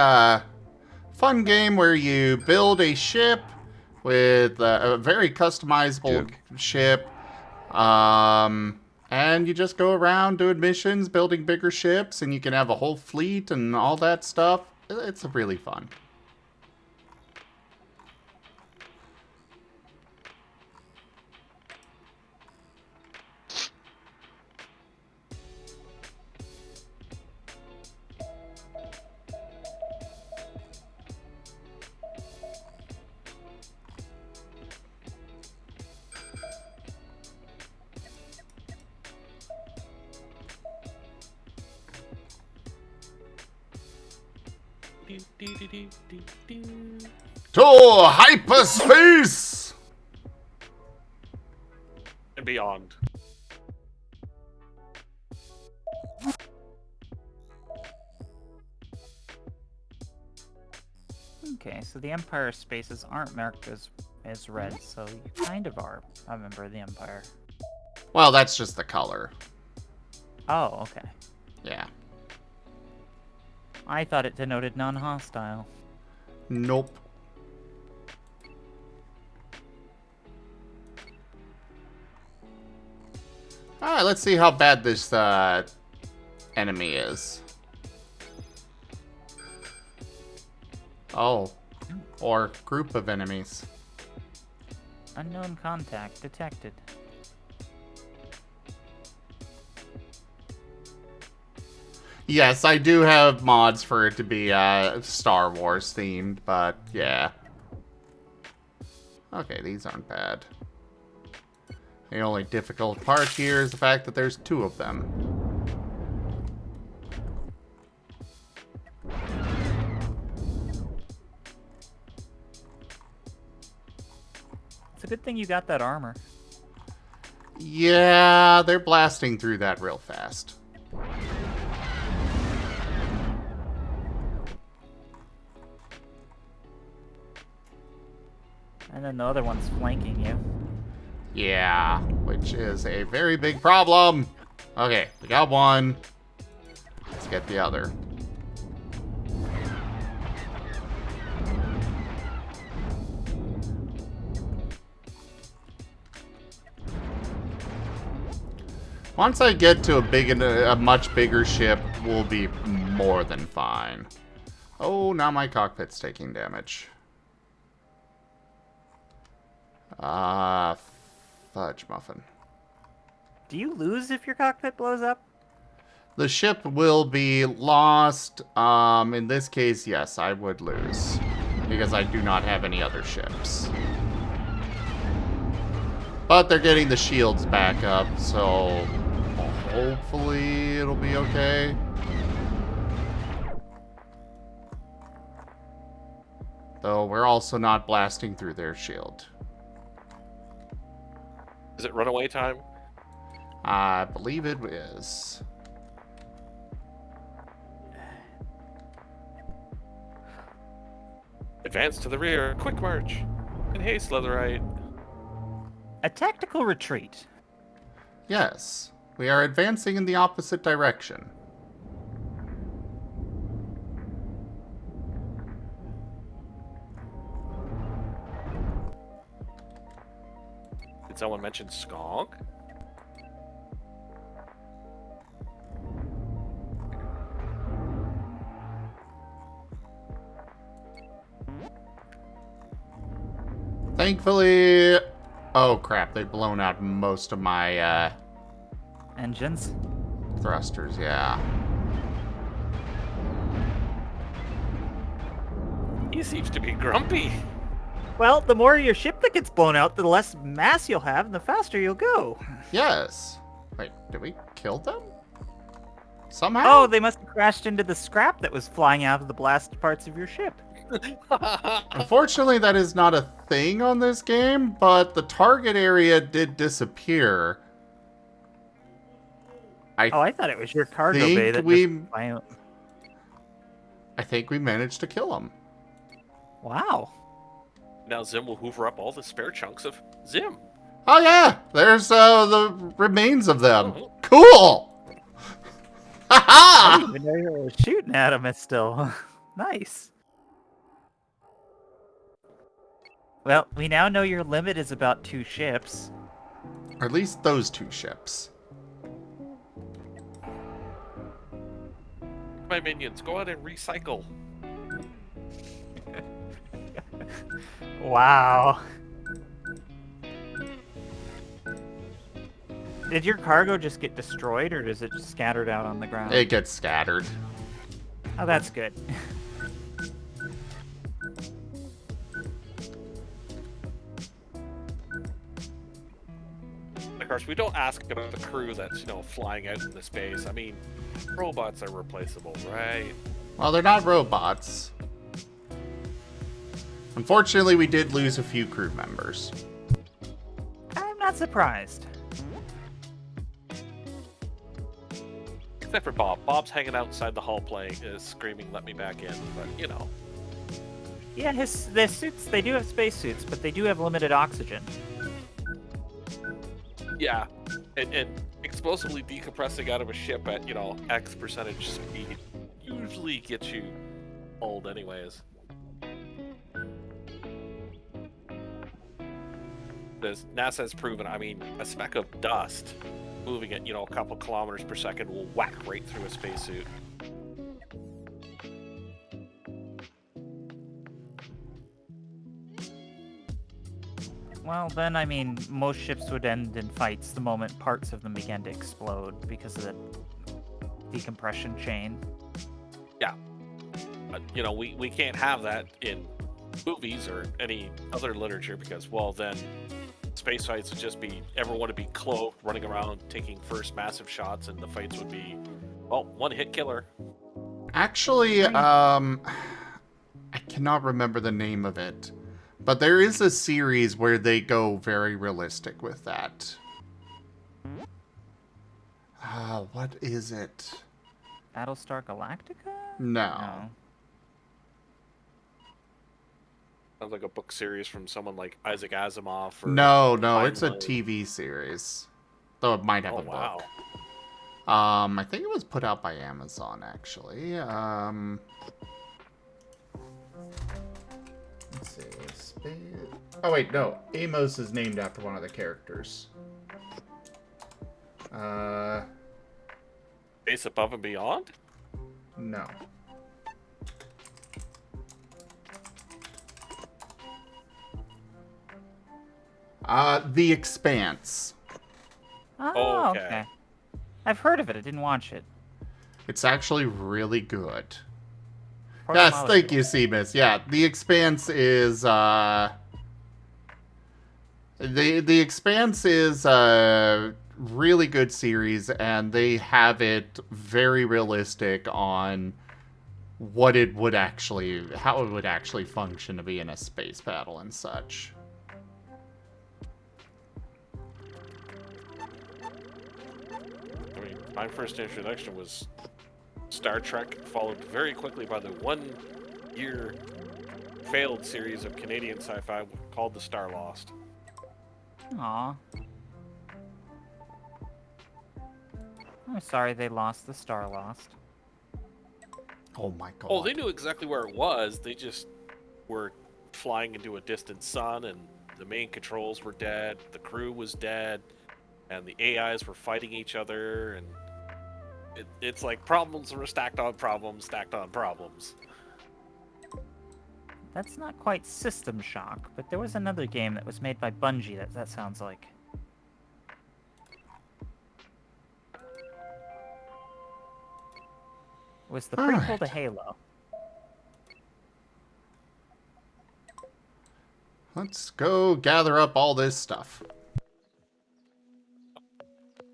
fun game where you build a ship with a very customizable ship. And you just go around doing missions, building bigger ships, and you can have a whole fleet and all that stuff. It's really fun. To hyperspace and beyond. Okay, so the Empire spaces aren't marked as red, so you kind of are a member of the Empire. Well, that's just the color. Oh, okay. Yeah. I thought it denoted non-hostile. Nope. Alright, let's see how bad this enemy is. Oh. Or group of enemies. Unknown contact detected. Yes, I do have mods for it to be Star Wars themed, but yeah. Okay, these aren't bad. The only difficult part here is the fact that there's 2 of them. It's a good thing you got that armor. Yeah, they're blasting through that real fast. And then the other one's flanking you. Yeah, which is a very big problem. Okay, we got one. Let's get the other. Once I get to a much bigger ship, we'll be more than fine. Oh, now my cockpit's taking damage. Fudge muffin. Do you lose if your cockpit blows up? The ship will be lost. In this case, yes, I would lose. Because I do not have any other ships. But they're getting the shields back up, so hopefully it'll be okay. Though we're also not blasting through their shield. Is it runaway time? I believe it is. Advance to the rear. Quick march. In haste, Leatherite. A tactical retreat. Yes, we are advancing in the opposite direction. Did someone mention skunk? Thankfully... Oh crap, they've blown out most of my Engines? thrusters, yeah. He seems to be grumpy. Well, the more your ship that gets blown out, the less mass you'll have, and the faster you'll go. Yes. Wait, did we kill them? Somehow? Oh, they must have crashed into the scrap that was flying out of the blasted parts of your ship. Unfortunately, that is not a thing on this game, but the target area did disappear. I thought it was your cargo bay that I think we managed to kill him. Wow. Now Zim will hoover up all the spare chunks of Zim. Oh yeah, there's the remains of them. Cool! I didn't even know you were shooting at him. It's still nice. Well, we now know your limit is about 2 ships. Or at least those 2 ships. My minions, go out and recycle. Wow. Did your cargo just get destroyed, or does it just scattered out on the ground? It gets scattered. Oh, that's good. Of course, we don't ask about the crew that's, flying out into space. I mean, robots are replaceable, right? Well, they're not robots. Unfortunately, we did lose a few crew members. I'm not surprised. Except for Bob. Bob's hanging outside the hull playing, screaming, "Let me back in!" But Yeah, their suits, they do have spacesuits, but they do have limited oxygen. Yeah, and explosively decompressing out of a ship at X percentage speed usually gets you old, anyways. As NASA has proven, I mean, a speck of dust moving at a couple kilometers per second will whack right through a spacesuit. Well, then, I mean, most ships would end in fights the moment parts of them began to explode because of the decompression chain. Yeah. But, we can't have that in movies or any other literature because, well, then space fights would just be everyone would be cloaked, running around, taking first massive shots, and the fights would be, well, one hit killer. Actually, I cannot remember the name of it, but there is a series where they go very realistic with that. What is it? Battlestar Galactica? No. Sounds like a book series from someone like Isaac Asimov. Or No, it's a Heinlein. TV series. Though it might have a wow. book. I think it was put out by Amazon, actually. Let's see. Oh, wait, no. Amos is named after one of the characters. Space Above and Beyond? No. The Expanse. Oh, Okay. okay. I've heard of it. I didn't watch it. It's actually really good. Poor Yes, molecule. thank you, Seamus. Yeah, The Expanse is, The Expanse is a really good series, and they have it very realistic on what it would actually, how it would actually function to be in a space battle and such. I mean, my first introduction was Star Trek, followed very quickly by the 1-year failed series of Canadian sci-fi called The Star Lost. Aw. I'm sorry they lost the Star Lost. Oh my god. Oh, they knew exactly where it was. They just were flying into a distant sun, and the main controls were dead, the crew was dead, and the AIs were fighting each other, and it's like problems were stacked on problems, stacked on problems. That's not quite System Shock, but there was another game that was made by Bungie that sounds like. It was the prequel to Halo. Let's go gather up all this stuff.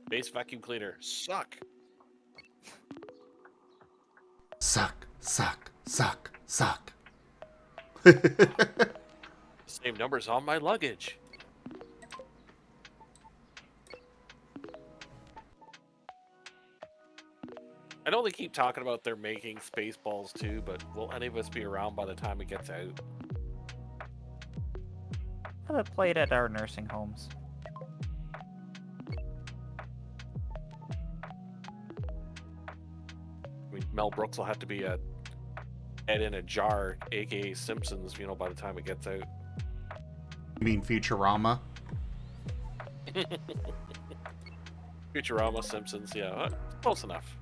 Base vacuum cleaner, suck. Suck, suck, suck, suck. Same numbers on my luggage. I know they keep talking about they're making Spaceballs too, but will any of us be around by the time it gets out? I'll have played at our nursing homes. I mean, Mel Brooks will have to be a head in a jar, aka Simpsons, by the time it gets out. You mean Futurama? Futurama, Simpsons, yeah, close enough.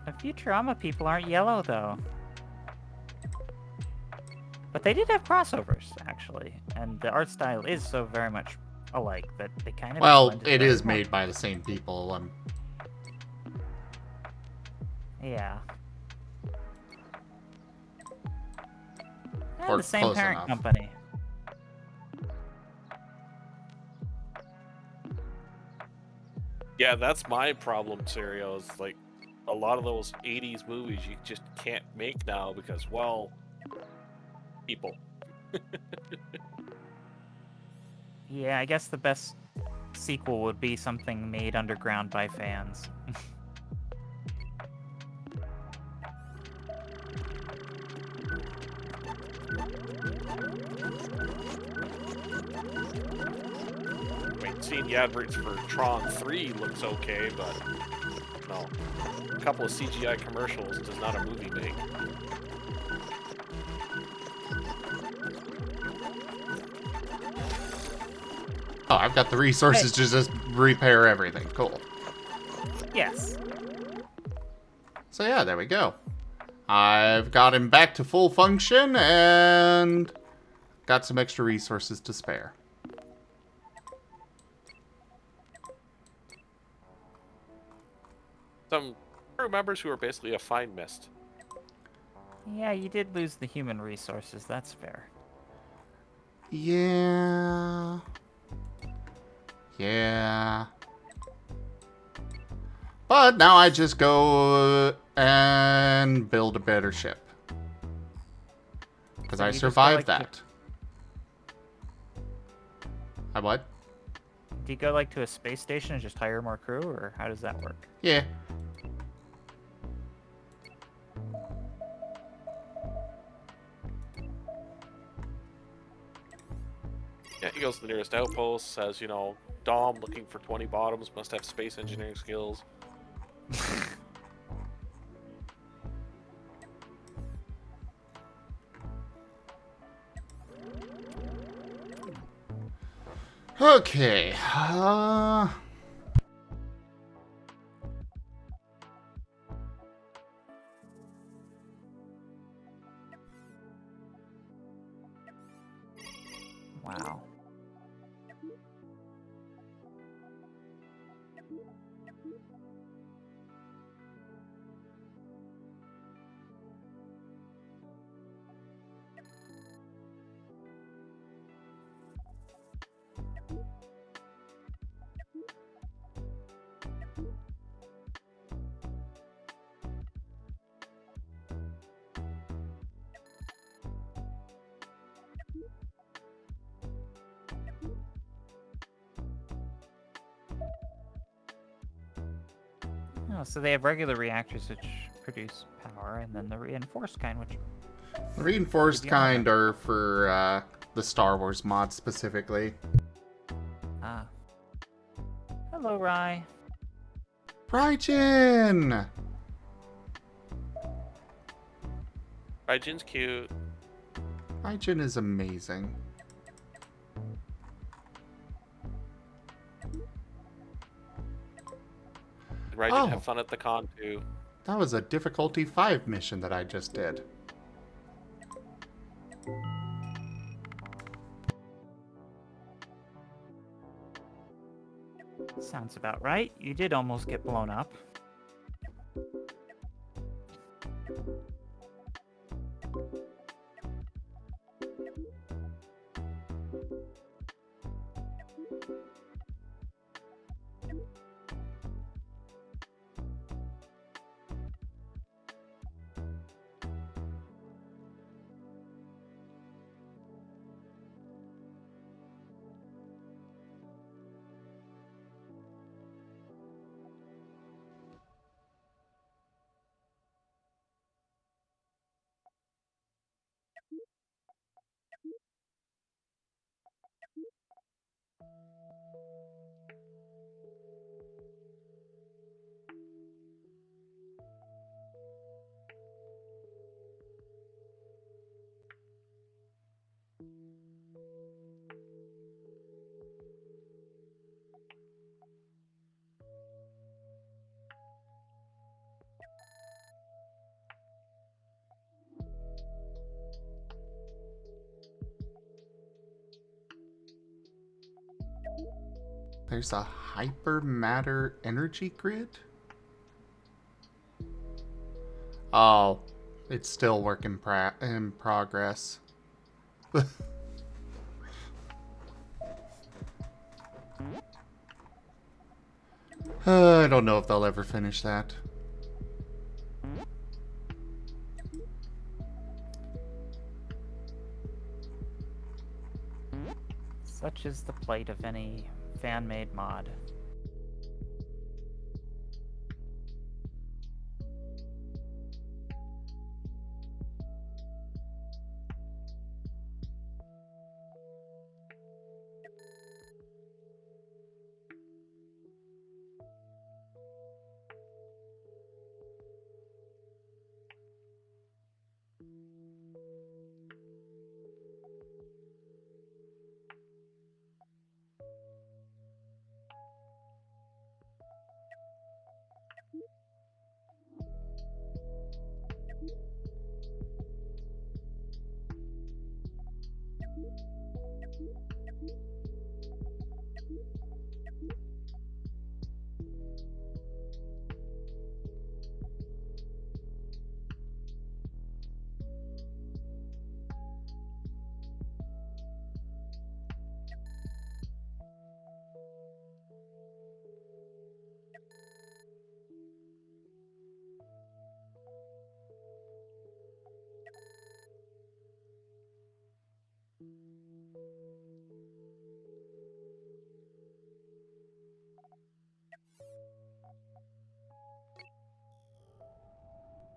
The Futurama people aren't yellow, though. But they did have crossovers, actually, and the art style is so very much alike that they kind of Well, blended it very is well. made by the same people. Yeah. Or And the same close parent enough. company. Yeah, that's my problem, Serio, is like a lot of those 80s movies you just can't make now because, well, people. Yeah, I guess the best sequel would be something made underground by fans. I mean, seeing the adverts for Tron 3 looks okay, but no. A couple of CGI commercials does not a movie make. Oh, I've got the resources to just repair everything. Cool. Yes. So yeah, there we go. I've got him back to full function and got some extra resources to spare. Some crew members who are basically a fine mist. Yeah, you did lose the human resources, that's fair. Yeah. Yeah. But now I just go and build a better ship. Because So I you just go, survived like, that. I what? Do you go like to a space station and just hire more crew, or how does that work? Yeah. Yeah, he goes to the nearest outpost, says, you know, Dom looking for 20 bottoms, must have space engineering skills. Okay. Wow. Oh, so they have regular reactors which produce power, and then the reinforced kind which... The reinforced Give you armor. kind are for the Star Wars mod specifically. Ah. Hello, Rye. Raijin! Raijin's cute. Raijin is amazing. Did Raijin Oh. have fun at the con too? That was a difficulty 5 mission that I just did. Sounds about right. You did almost get blown up. There's a hypermatter energy grid? Oh, it's still work in progress. I don't know if they'll ever finish that. Such is the plight of any fan-made mod.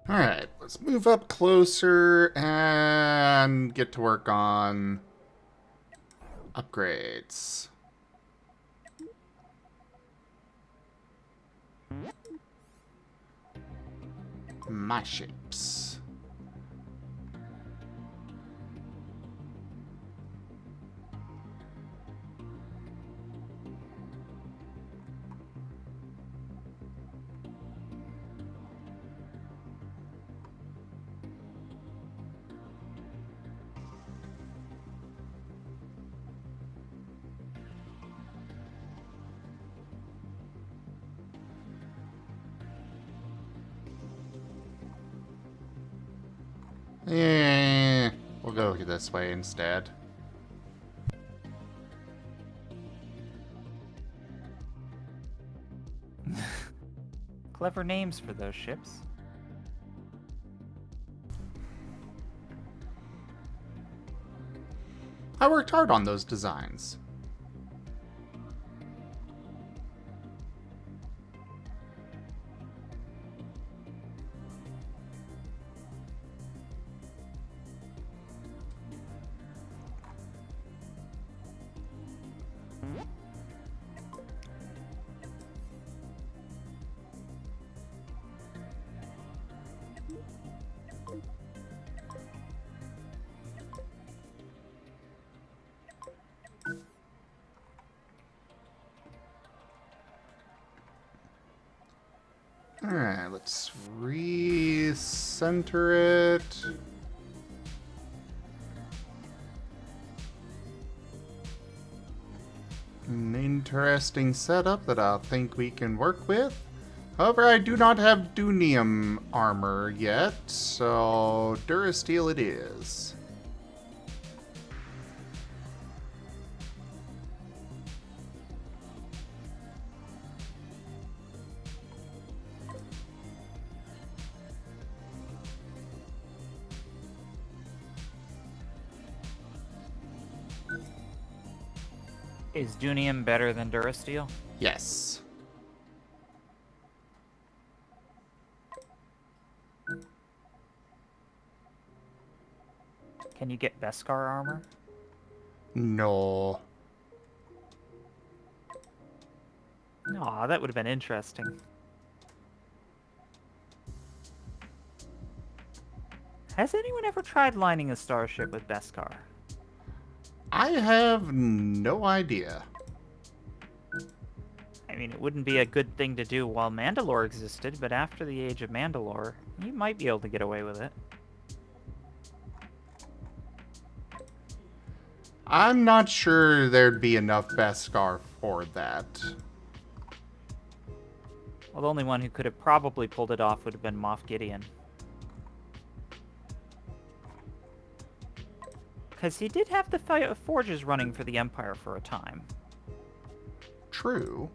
Alright, let's move up closer and get to work on upgrades. My ships. We'll go this way instead. Clever names for those ships. I worked hard on those designs. Alright, let's recenter it. An interesting setup that I think we can work with. However, I do not have Dunium armor yet, so Durasteel it is. Is Dunium better than Durasteel? Yes. Can you get Beskar armor? No. Aw, that would have been interesting. Has anyone ever tried lining a starship with Beskar? I have no idea. I mean, it wouldn't be a good thing to do while Mandalore existed, but after the age of Mandalore, you might be able to get away with it. I'm not sure there'd be enough Beskar for that. Well, the only one who could have probably pulled it off would have been Moff Gideon. Because he did have the forges running for the Empire for a time. True.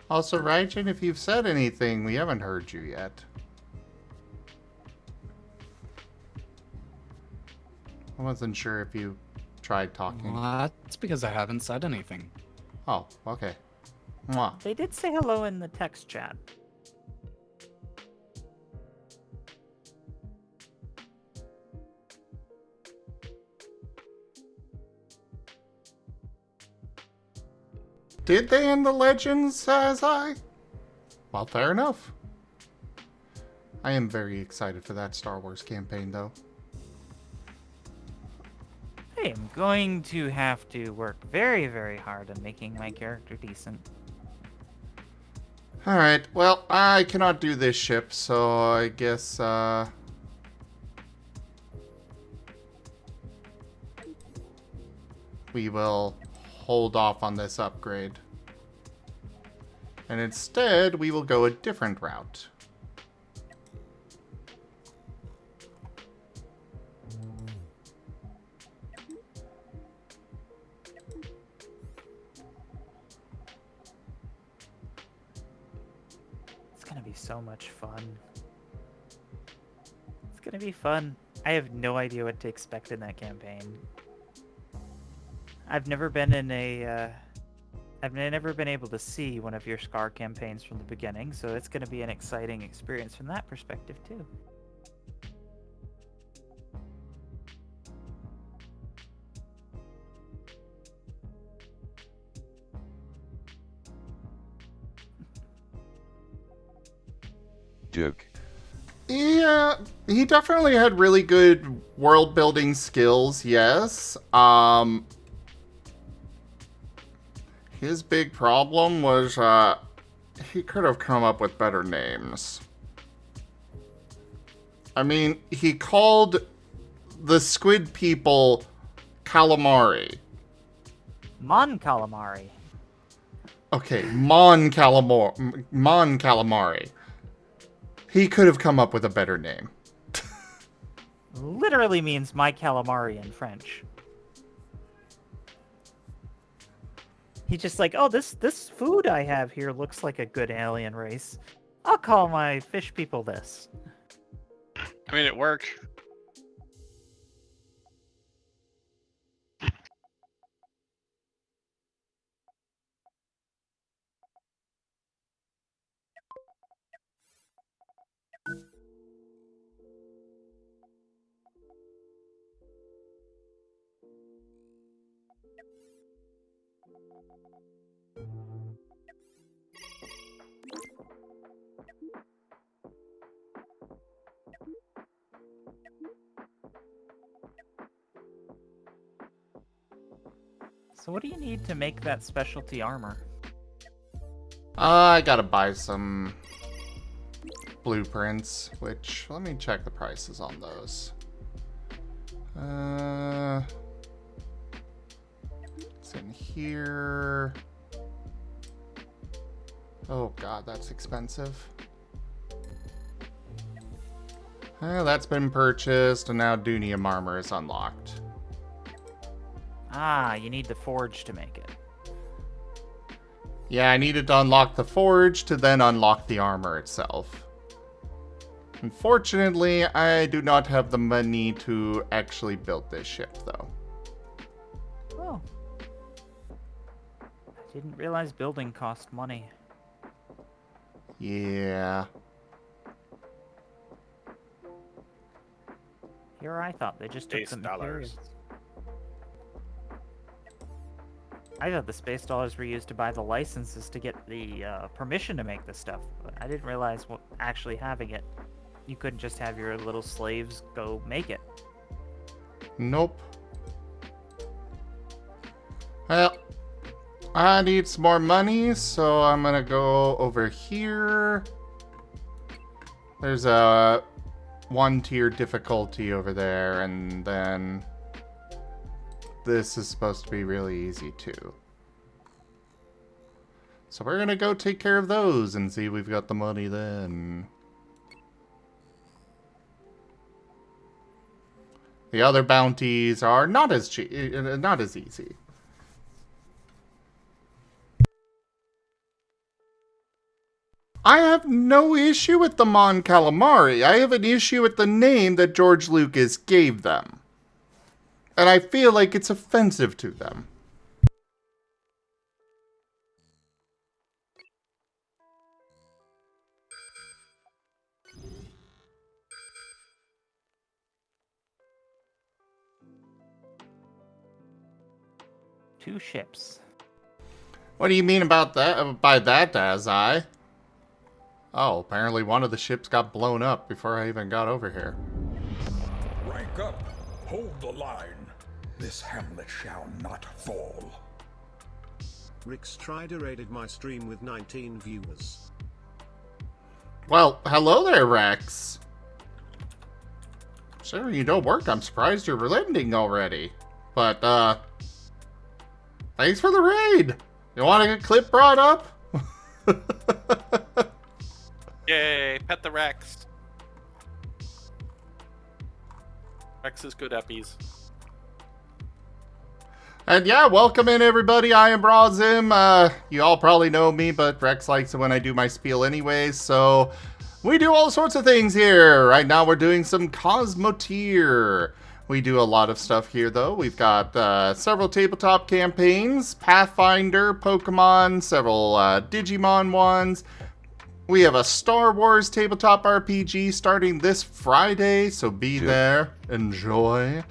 Also, Raijin, if you've said anything, we haven't heard you yet. I wasn't sure if you tried talking. That's because I haven't said anything. Oh, okay. Mwah. They did say hello in the text chat. Did they in the Legends, as I? Well, fair enough. I am very excited for that Star Wars campaign, though. I am going to have to work very, very hard on making my character decent. Alright, well, I cannot do this ship, so I guess, we will hold off on this upgrade. And instead, we will go a different route. It's gonna be so much fun. It's gonna be fun. I have no idea what to expect in that campaign. I've never been in a I've never been able to see one of your Scar campaigns from the beginning, so it's going to be an exciting experience from that perspective, too. Duke. Yeah, he definitely had really good world building skills, yes. His big problem was, he could have come up with better names. I mean, he called the squid people calamari. Mon Calamari. Okay, Mon Calamari. He could have come up with a better name. Literally means my calamari in French. He's just like, oh, this food I have here looks like a good alien race. I'll call my fish people this. I mean, it worked. So what do you need to make that specialty armor? I gotta buy some blueprints, which, let me check the prices on those. It's in here. Oh god, that's expensive. That's been purchased, and now Dunium armor is unlocked. Ah, you need the forge to make it. Yeah, I needed to unlock the forge to then unlock the armor itself. Unfortunately, I do not have the money to actually build this ship, though. Oh. I didn't realize building cost money. Yeah. Here I thought they just took Space some dollars. materials. I thought the space dollars were used to buy the licenses to get the permission to make this stuff. But I didn't realize what actually having it. You couldn't just have your little slaves go make it. Nope. Well, I need some more money, so I'm gonna go over here. There's a 1-tier difficulty over there, and then this is supposed to be really easy too. So we're gonna go take care of those and see if we've got the money then. The other bounties are not as not as easy. I have no issue with the Mon Calamari. I have an issue with the name that George Lucas gave them. And I feel like it's offensive to them. Two ships. What do you mean about that? By that, Dazai? Oh, apparently one of the ships got blown up before I even got over here. Rank up. Hold the line. This hamlet shall not fall. Rick Strider raided my stream with 19 viewers. Well, hello there, Rex. Sure, you don't work. I'm surprised you're landing already. But, thanks for the raid. You want a clip brought up? Yay, pet the Rex. Rex is good eppies. And yeah, welcome in everybody. I am Brazim. You all probably know me, but Rex likes it when I do my spiel anyways. So we do all sorts of things here. Right now we're doing some Cosmoteer, We do a lot of stuff here, though. We've got several tabletop campaigns, Pathfinder, Pokemon, several Digimon ones. We have a Star Wars tabletop RPG starting this Friday, so be there. Enjoy.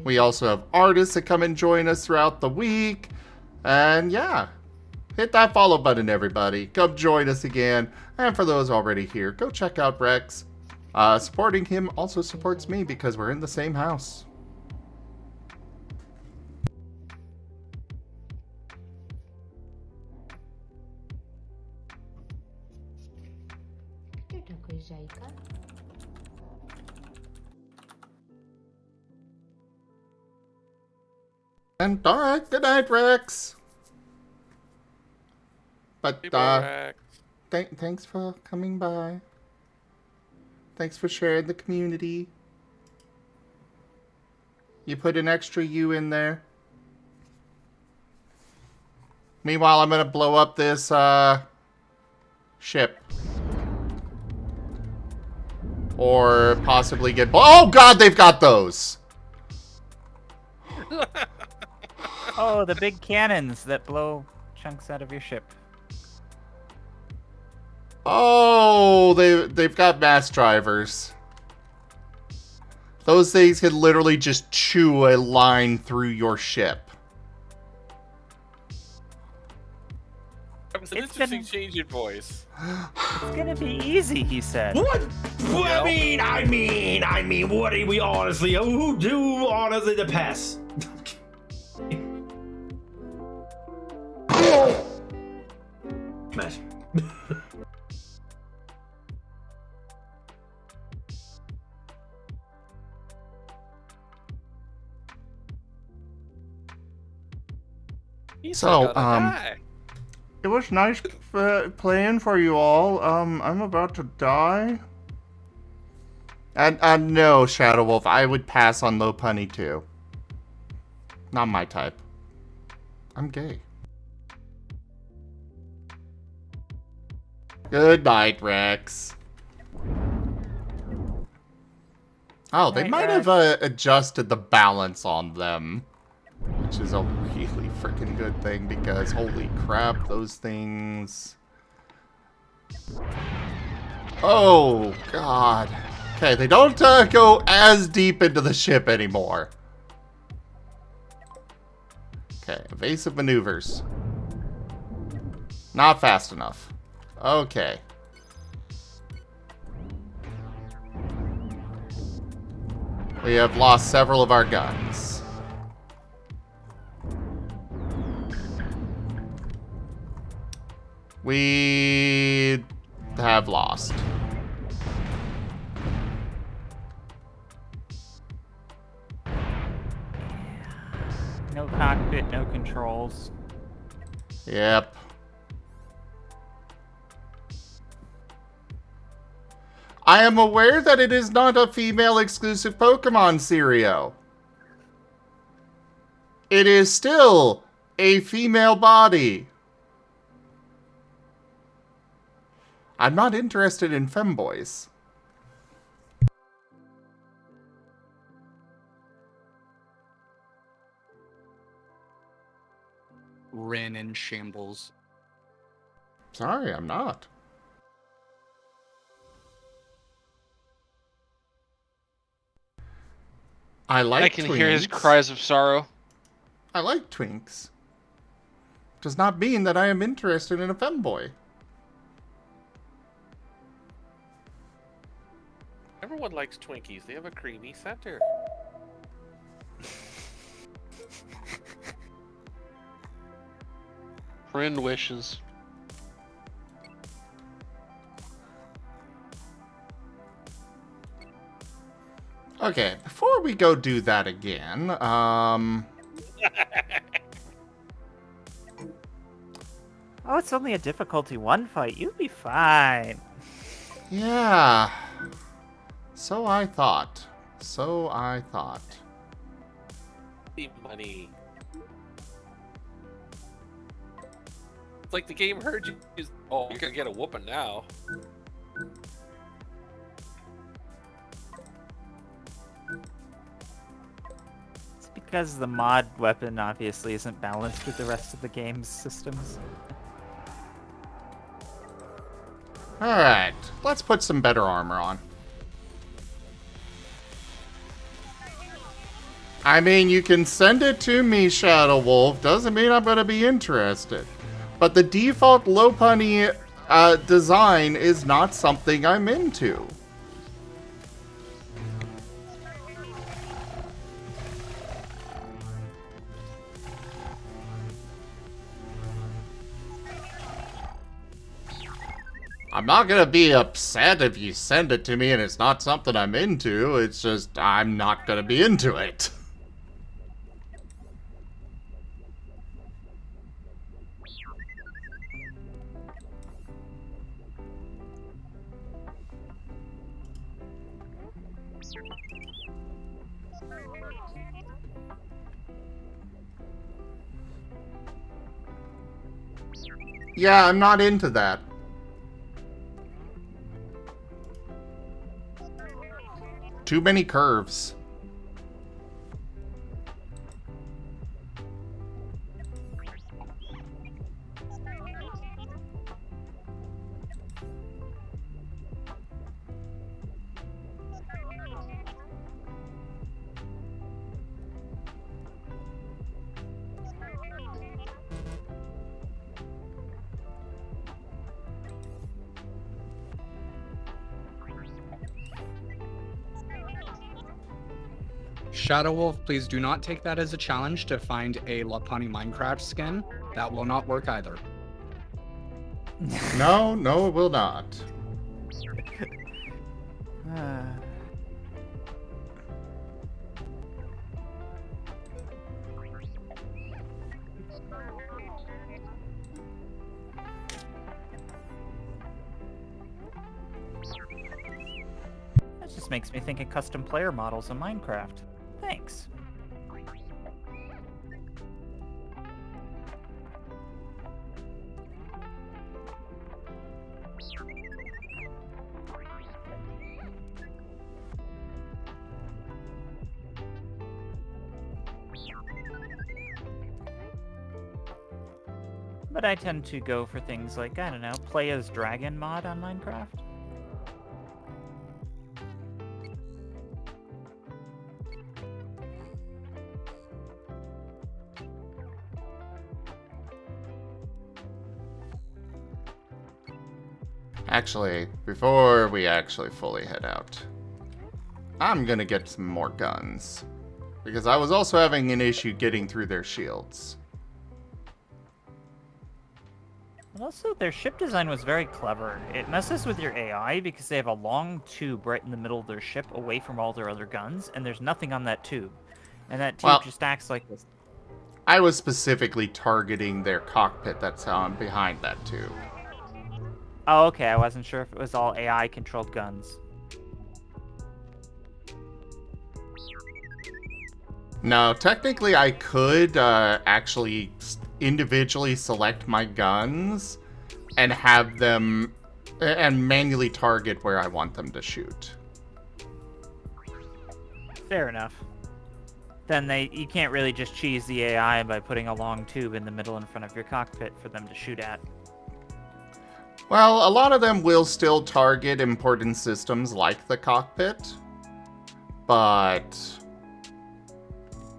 We also have artists that come and join us throughout the week. And yeah, hit that follow button, everybody. Come join us again. And for those already here, go check out Rex. Supporting him also supports me because we're in the same house. And alright, good night, Rex. But thanks for coming by. Thanks for sharing the community. You put an extra U in there. Meanwhile, I'm gonna blow up this ship. Or possibly get... Oh god, they've got those! Oh, the big cannons that blow chunks out of your ship. Oh, they've got mass drivers. Those things can literally just chew a line through your ship. That was an interesting change in voice. It's gonna be easy, he said. What? I mean, what do we honestly? Who do honestly the pass? Smash. So, it was nice playing for you all. I'm about to die. And no, Shadow Wolf, I would pass on Low Punny too. Not my type. I'm gay. Good night, Rex. Oh, they might have adjusted the balance on them. Which is a really freaking good thing because holy crap, those things... Oh, God. Okay, they don't go as deep into the ship anymore. Okay, evasive maneuvers. Not fast enough. Okay. We have lost several of our guns. We have lost. No cockpit, no controls. Yep. I am aware that it is not a female-exclusive Pokemon Serio. It is still a female body. I'm not interested in femboys. Rin in shambles. Sorry, I'm not. I can hear his cries of sorrow. I like twinks. Does not mean that I am interested in a femboy. Everyone likes Twinkies. They have a creamy center. Friend wishes. Okay, before we go do that again, Oh, it's only a difficulty 1 fight. You'll be fine. Yeah. So I thought. So I thought. Money. It's like the game heard you. Oh, you're gonna get a whooping now. because the mod weapon obviously isn't balanced with the rest of the game's systems. Alright, let's put some better armor on. I mean, you can send it to me, Shadow Wolf. Doesn't mean I'm gonna be interested. But the default Lopunny design is not something I'm into. I'm not gonna be upset if you send it to me and it's not something I'm into. It's just, I'm not gonna be into it. Yeah, I'm not into that. Too many curves. Shadow Wolf, please do not take that as a challenge to find a Lopunny Minecraft skin. That will not work either. No, no, it will not. That just makes me think of custom player models in Minecraft. Thanks. But I tend to go for things like, I don't know, play as dragon mod on Minecraft. Actually, before we actually fully head out, I'm gonna get some more guns. Because I was also having an issue getting through their shields. Also, their ship design was very clever. It messes with your AI because they have a long tube right in the middle of their ship away from all their other guns, and there's nothing on that tube. And that tube just acts like this. I was specifically targeting their cockpit that's behind that tube. Oh, okay, I wasn't sure if it was all AI-controlled guns. No, technically I could actually individually select my guns and have them and manually target where I want them to shoot. Fair enough. Then you can't really just cheese the AI by putting a long tube in the middle in front of your cockpit for them to shoot at. Well, a lot of them will still target important systems like the cockpit, but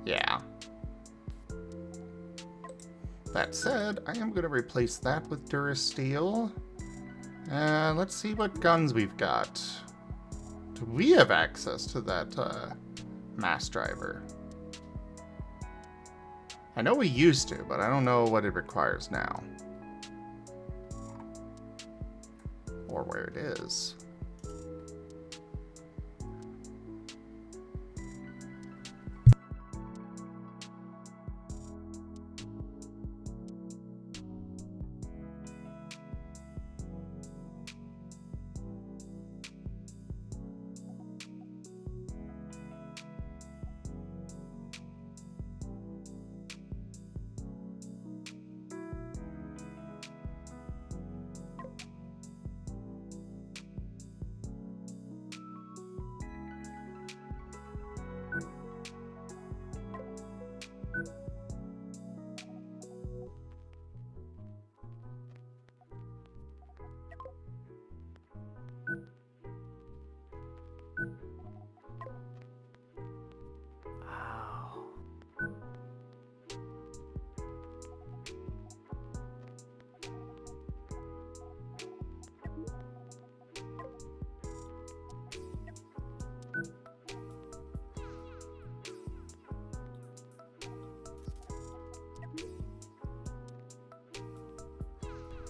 yeah. That said, I am going to replace that with Durasteel. And let's see what guns we've got. Do we have access to that mass driver? I know we used to, but I don't know what it requires now. Or where it is.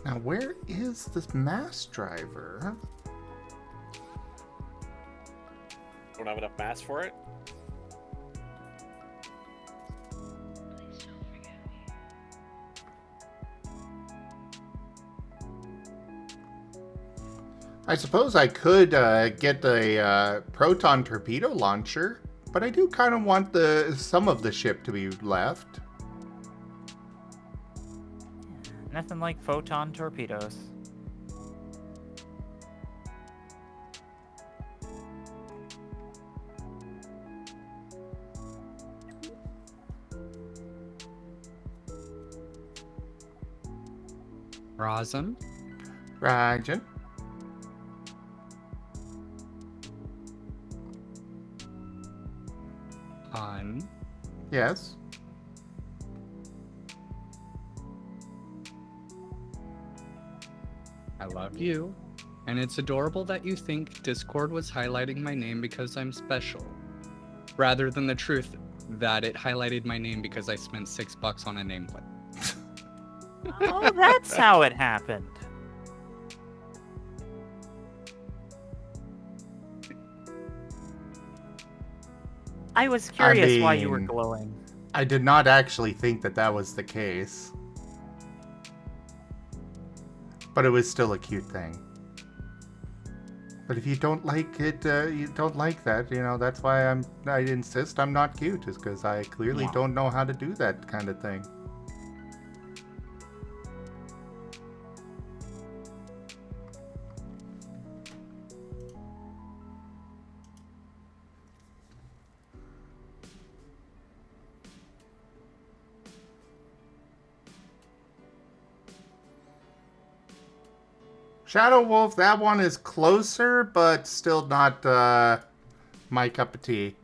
Now, where is this mass driver? Don't have enough mass for it? I suppose I could get a proton torpedo launcher, but I do kind of want some of the ship to be left. Nothing like photon torpedoes. Rosin. Rajan. On. Yes. I love you. And it's adorable that you think Discord was highlighting my name because I'm special, rather than the truth that it highlighted my name because I spent $6 on a nameplate. Oh, that's how it happened. I was curious why you were glowing. I did not actually think that that was the case. But it was still a cute thing. But if you don't like it, you don't like that, you know, that's why I insist I'm not cute, is because I clearly don't know how to do that kind of thing. Shadow Wolf, that one is closer, but still not my cup of tea.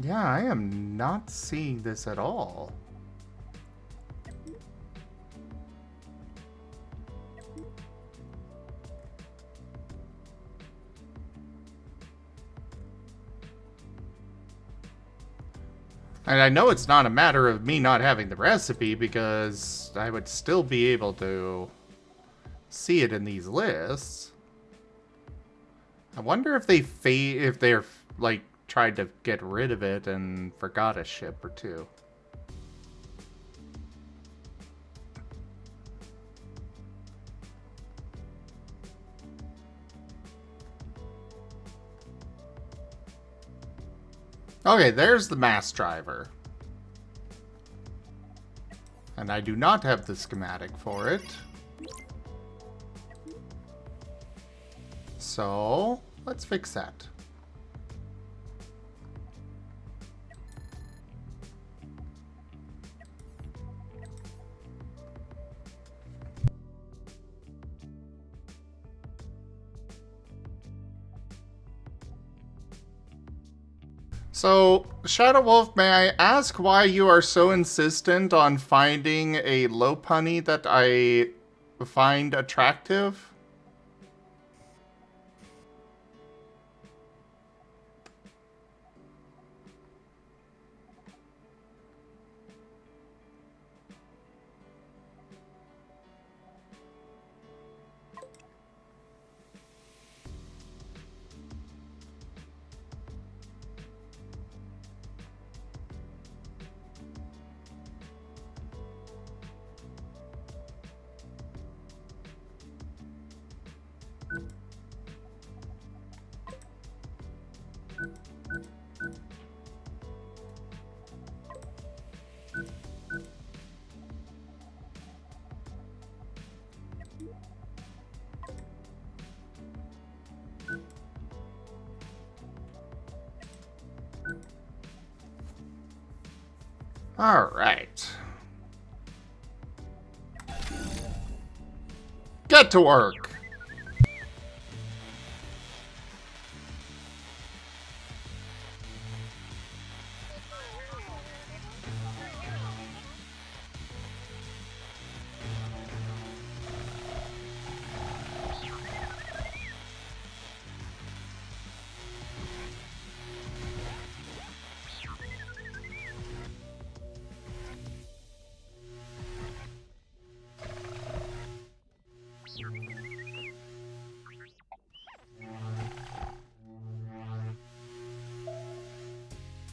Yeah, I am not seeing this at all. And I know it's not a matter of me not having the recipe, because I would still be able to see it in these lists. I wonder if they're like tried to get rid of it and forgot a ship or two. Okay, there's the mass driver. And I do not have the schematic for it. So, let's fix that. So, Shadow Wolf, may I ask why you are so insistent on finding a low punny that I find attractive? All right. Get to work.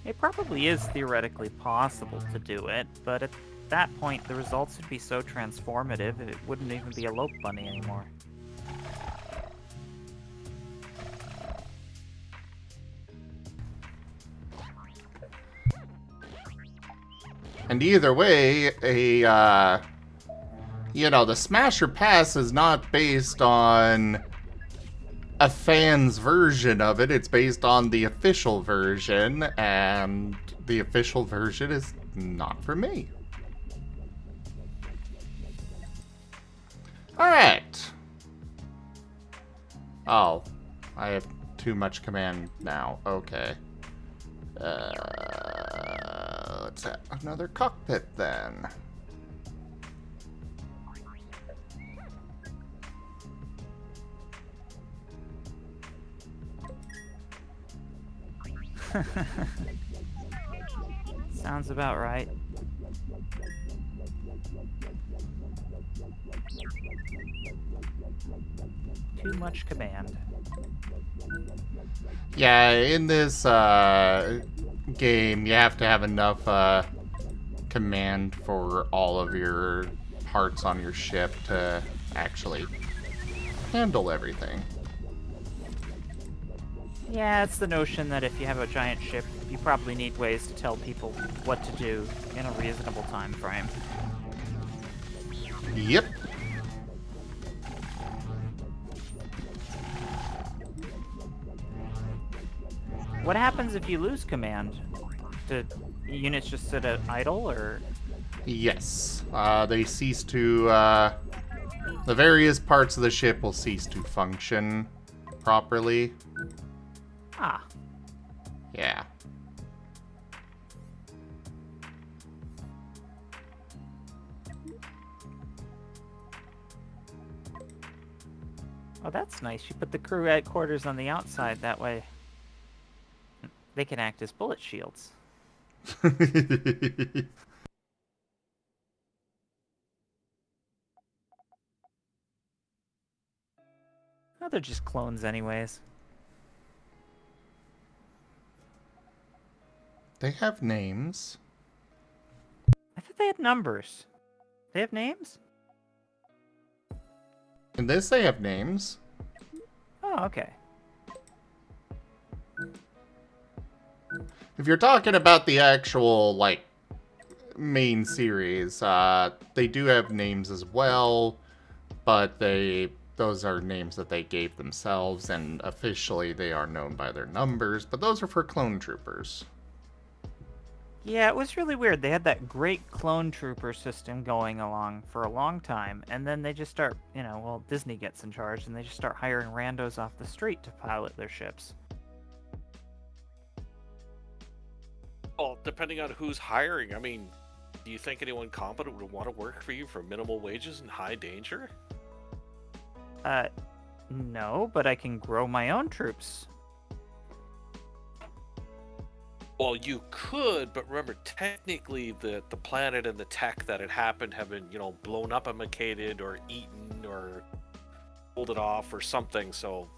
It probably is theoretically possible to do it, but at that point the results would be so transformative it wouldn't even be a Lope Bunny anymore. And either way, the Smasher Pass is not based on a fan's version of it. It's based on the official version, and the official version is not for me. Alright. Oh, I have too much command now. Okay. Let's have another cockpit then. Sounds about right. Too much command. Yeah, in this game, you have to have enough command for all of your parts on your ship to actually handle everything. Yeah, it's the notion that if you have a giant ship, you probably need ways to tell people what to do in a reasonable time frame. Yep. What happens if you lose command? Do units just sit at idle, or...? Yes. They cease to, the various parts of the ship will cease to function properly. Ah. Yeah. Oh, that's nice. You put the crew headquarters on the outside, that way they can act as bullet shields. Oh, they're just clones anyways. They have names. I thought they had numbers. They have names? In this, they have names. Oh, okay. If you're talking about the actual, like, main series, they do have names as well, but those are names that they gave themselves, and officially they are known by their numbers, but those are for clone troopers. Yeah, it was really weird. They had that great clone trooper system going along for a long time, and then they just start, well, Disney gets in charge, and they just start hiring randos off the street to pilot their ships. Well, depending on who's hiring, I mean, do you think anyone competent would want to work for you for minimal wages and high danger? No, but I can grow my own troops. Well, you could, but remember, technically, the planet and the tech that had happened have been, blown up, imitated, or eaten, or pulled it off, or something. So,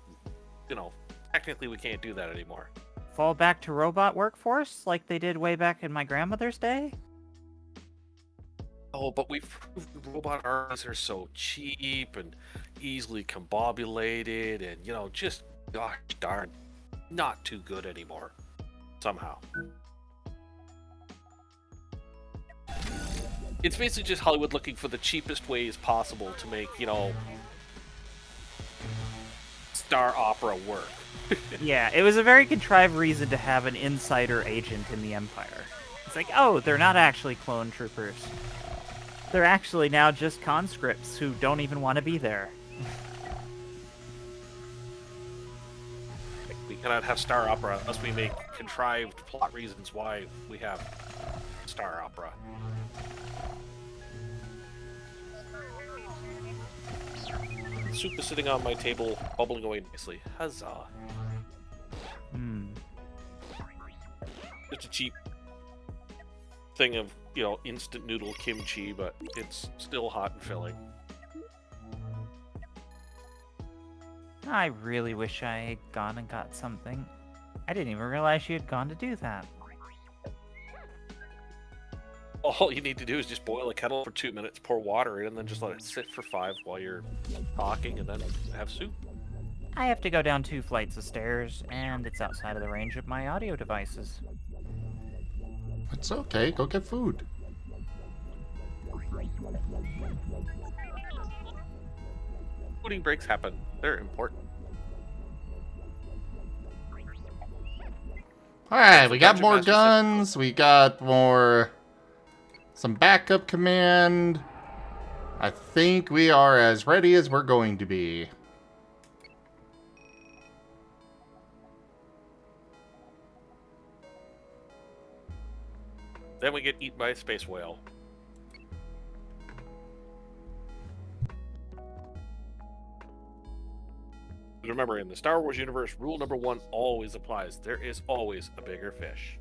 technically, we can't do that anymore. Fall back to robot workforce like they did way back in my grandmother's day? Oh, but we've proved robot arms are so cheap and easily combobulated, and just gosh darn, not too good anymore. Somehow. It's basically just Hollywood looking for the cheapest ways possible to make, star opera work. Yeah, it was a very contrived reason to have an insider agent in the Empire. It's like, oh, they're not actually clone troopers. They're actually now just conscripts who don't even want to be there. We cannot have star opera unless we make contrived plot reasons why we have star opera. The soup is sitting on my table, bubbling away nicely. Huzzah. It's a cheap thing of, instant noodle kimchi, but it's still hot and filling. I really wish I had gone and got something. I didn't even realize you had gone to do that. All you need to do is just boil a kettle for 2 minutes, pour water in, and then just let it sit for 5 while you're talking, and then have soup. I have to go down 2 flights of stairs, and it's outside of the range of my audio devices. It's okay. Go get food. Fooding breaks happen. They're important. Alright, we got Dungeon more Master guns. We got more... some backup command. I think we are as ready as we're going to be. Then we get eaten by a space whale. Remember, in the Star Wars universe, rule number 1 always applies. There is always a bigger fish.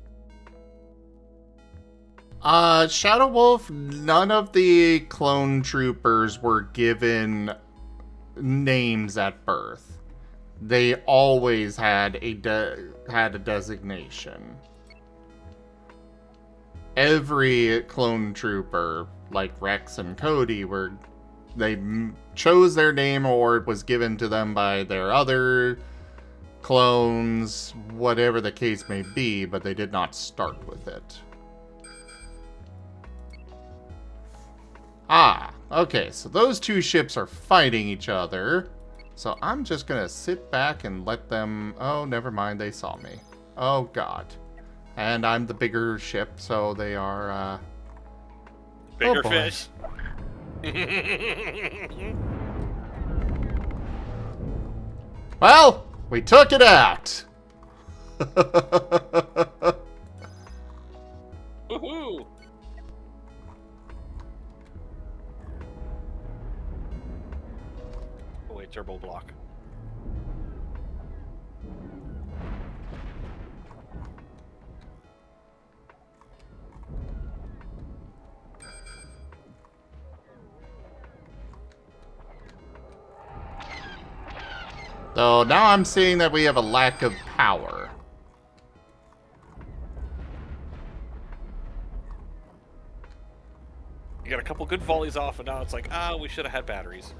Shadow Wolf, none of the clone troopers were given names at birth. They always had a designation. Every clone trooper, like Rex and Cody, they chose their name or it was given to them by their other clones, whatever the case may be, but they did not start with it. Ah, okay, so those two ships are fighting each other. So I'm just gonna sit back and let them... Oh, never mind, they saw me. Oh, God. And I'm the bigger ship, so they are, Bigger oh, fish. Well, we took it out. Woohoo! Oh wait, turbo block. So now I'm seeing that we have a lack of power. You got a couple good volleys off, and now it's like, we should have had batteries.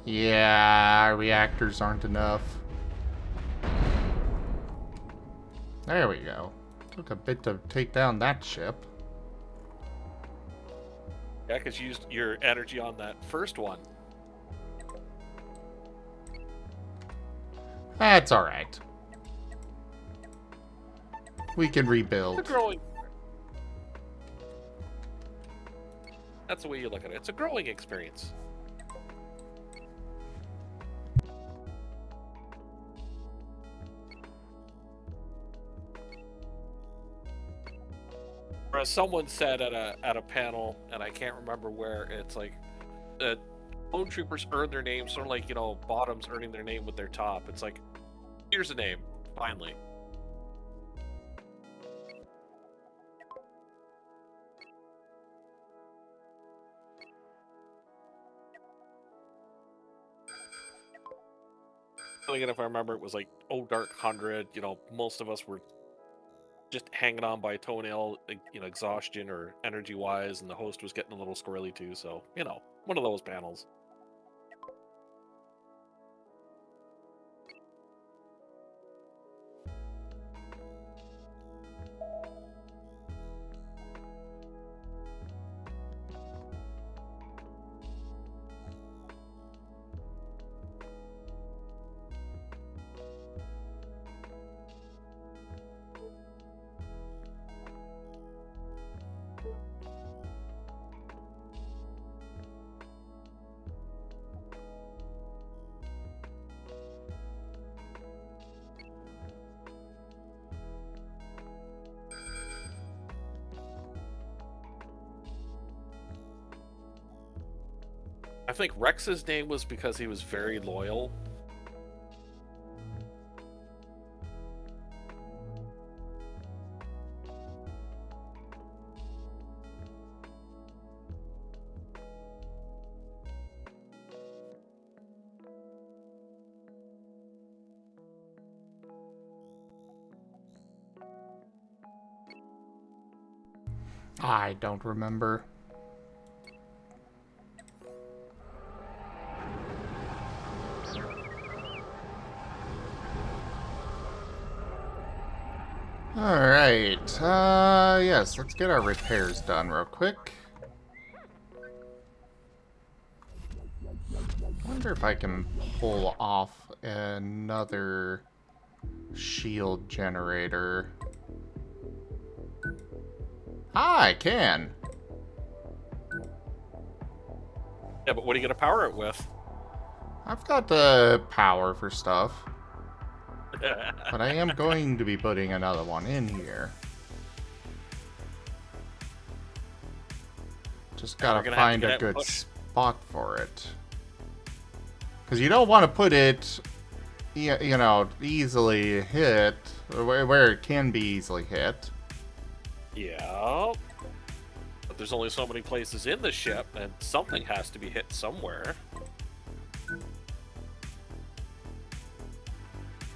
Yeah, our reactors aren't enough. There we go. Took a bit to take down that ship. Yeah, because you used your energy on that first one. That's alright. We can It's a rebuild. growing. That's the way you look at it. It's a growing experience. Or as someone said at a panel, and I can't remember where, it's like clone troopers earn their name sort of like, bottoms earning their name with their top. It's like, here's a name, finally. Again, if I remember, it was like, oh, Dark 100, most of us were just hanging on by a toenail, exhaustion or energy-wise, and the host was getting a little squirrely too, so, one of those panels. I think Rex's name was because he was very loyal. I don't remember. Alright, yes, let's get our repairs done real quick. I wonder if I can pull off another shield generator. Ah, I can. Yeah, but what are you gonna power it with? I've got the power for stuff. But I am going to be putting another one in here. Just gotta find a good spot for it. Because you don't want to put it, you know, easily hit, where it can be easily hit. Yeah. But there's only so many places in the ship, and something has to be hit somewhere.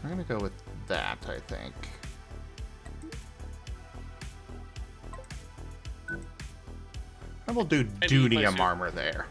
I'm gonna go with that, I think. And we'll do Dunium armor there.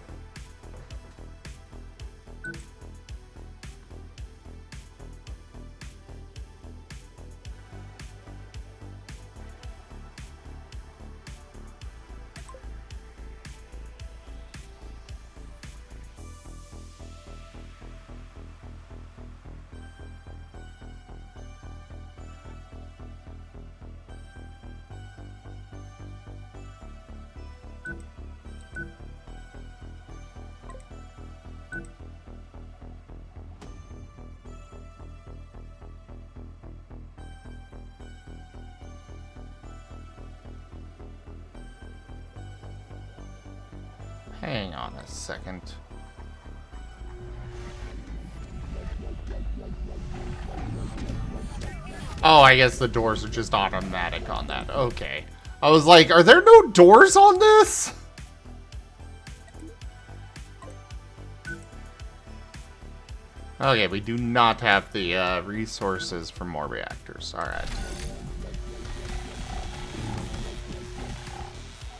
Hang on a second. Oh, I guess the doors are just automatic on that. Okay. I was like, are there no doors on this? Okay, we do not have the resources for more reactors. Alright.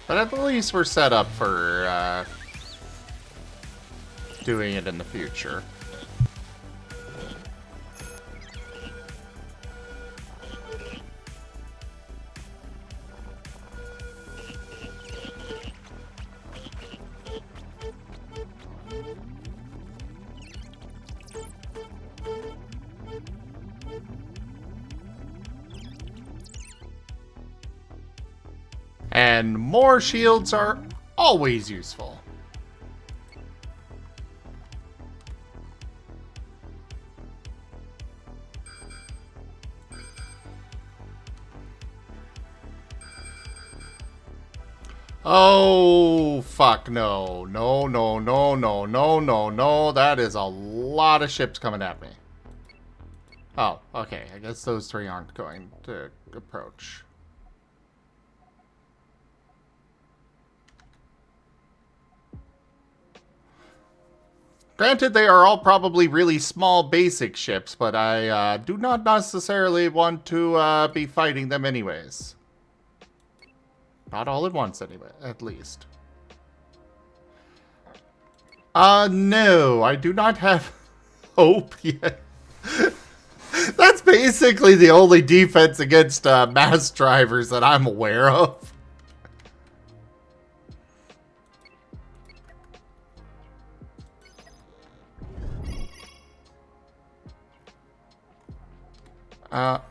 But at least we're set up for doing it in the future. And more shields are always useful. Oh, fuck no. No, no, no, no, no, no, no. That is a lot of ships coming at me. Oh, okay. I guess those three aren't going to approach. Granted, they are all probably really small basic ships, but I do not necessarily want to be fighting them anyways. Not all at once anyway, at least. No, I do not have hope yet. That's basically the only defense against mass drivers that I'm aware of.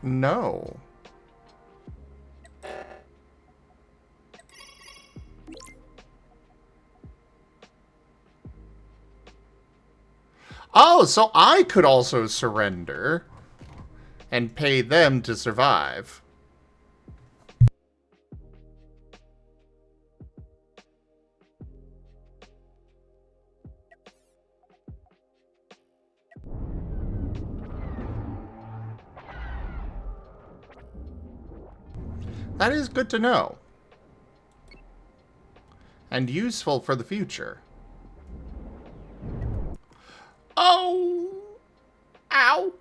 No. Oh, so I could also surrender and pay them to survive. That is good to know. And useful for the future. Oh! Ow!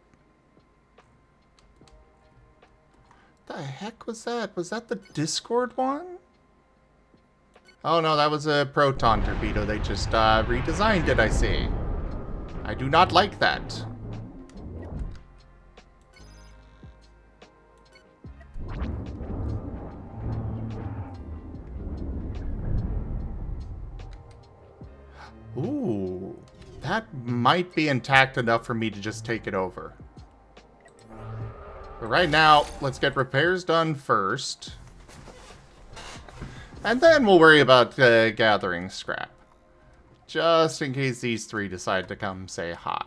The heck was that? Was that the Discord one? Oh no, that was a proton torpedo. They just redesigned it, I see. I do not like that. Ooh, that might be intact enough for me to just take it over. But right now, let's get repairs done first. And then we'll worry about gathering scrap. Just in case these three decide to come say hi.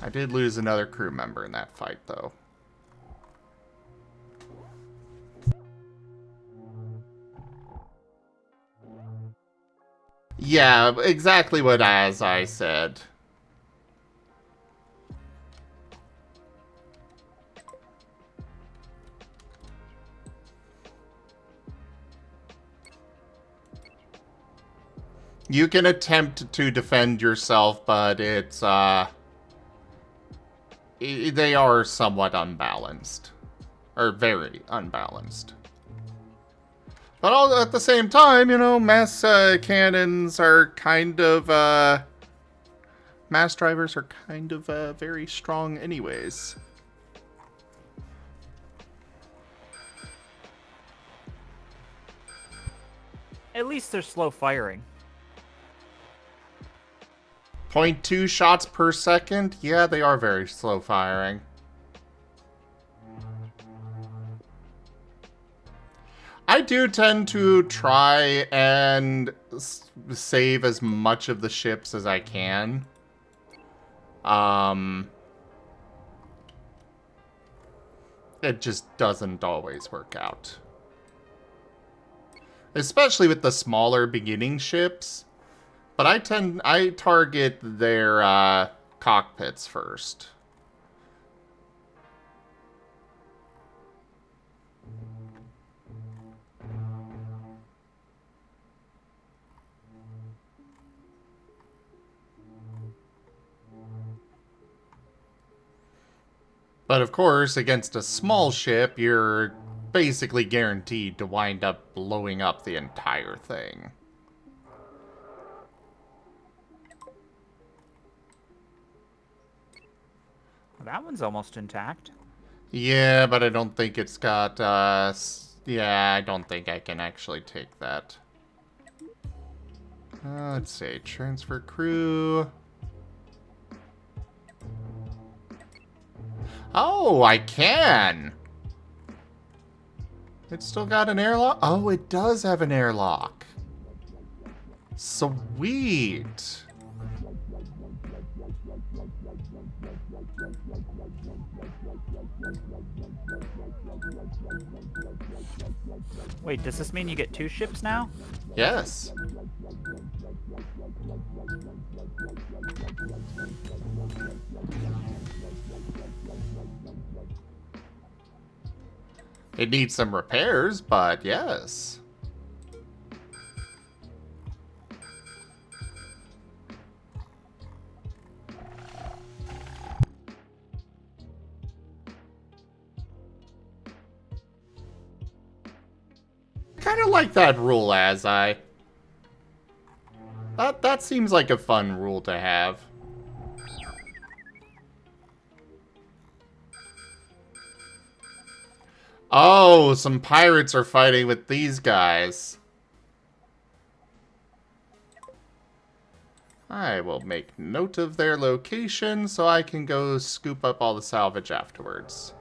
I did lose another crew member in that fight, though. Yeah, exactly what as I said. You can attempt to defend yourself, but it's, they are somewhat unbalanced. Or very unbalanced. But all, at the same time, you know, mass cannons are kind of, mass drivers are kind of very strong anyways. At least they're slow firing. 0.2 shots per second? Yeah, they are very slow firing. I do tend to try and save as much of the ships as I can. It just doesn't always work out. Especially with the smaller beginning ships. But I target their cockpits first. But of course, against a small ship, you're basically guaranteed to wind up blowing up the entire thing. That one's almost intact. Yeah, but I don't think it's got, yeah, I don't think I can actually take that. Let's see, transfer crew. Oh, I can! It's still got an airlock? Oh, it does have an airlock. Sweet! Wait, does this mean you get 2 ships now? Yes. It needs some repairs, but yes. Kind of like that rule, as I. That seems like a fun rule to have. Oh, some pirates are fighting with these guys. I will make note of their location so I can go scoop up all the salvage afterwards.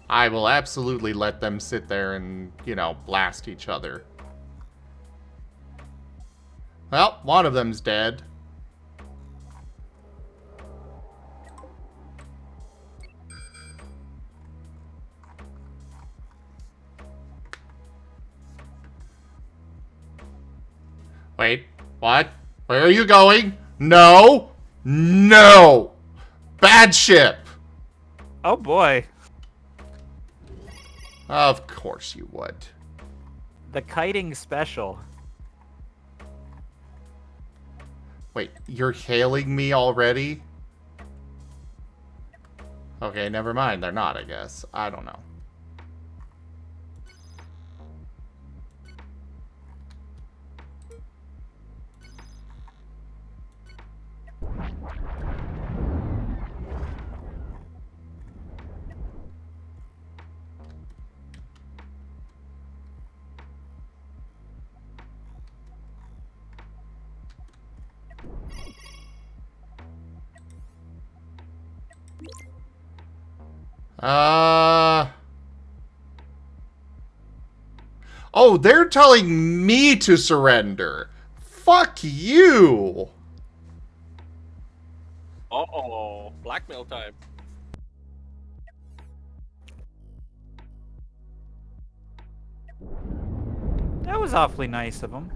I will absolutely let them sit there and, you know, blast each other. Well, one of them's dead. Wait, what? Where are you going? No! No! Bad ship! Oh boy. Of course you would. The kiting special. Wait, you're hailing me already? Okay, never mind. They're not, I guess. I don't know. Oh, they're telling me to surrender. Fuck you. Uh-oh. Blackmail time. That was awfully nice of him.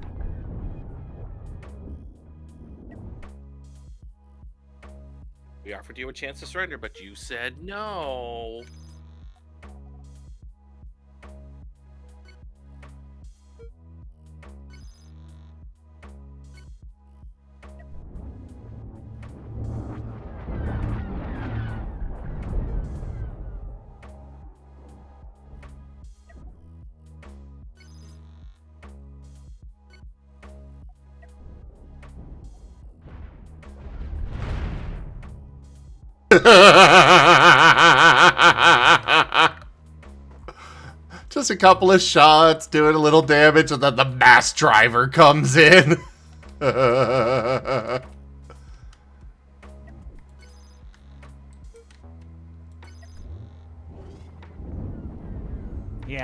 We offered you a chance to surrender, but you said no. Just a couple of shots, doing a little damage, and then the mass driver comes in. Yeah,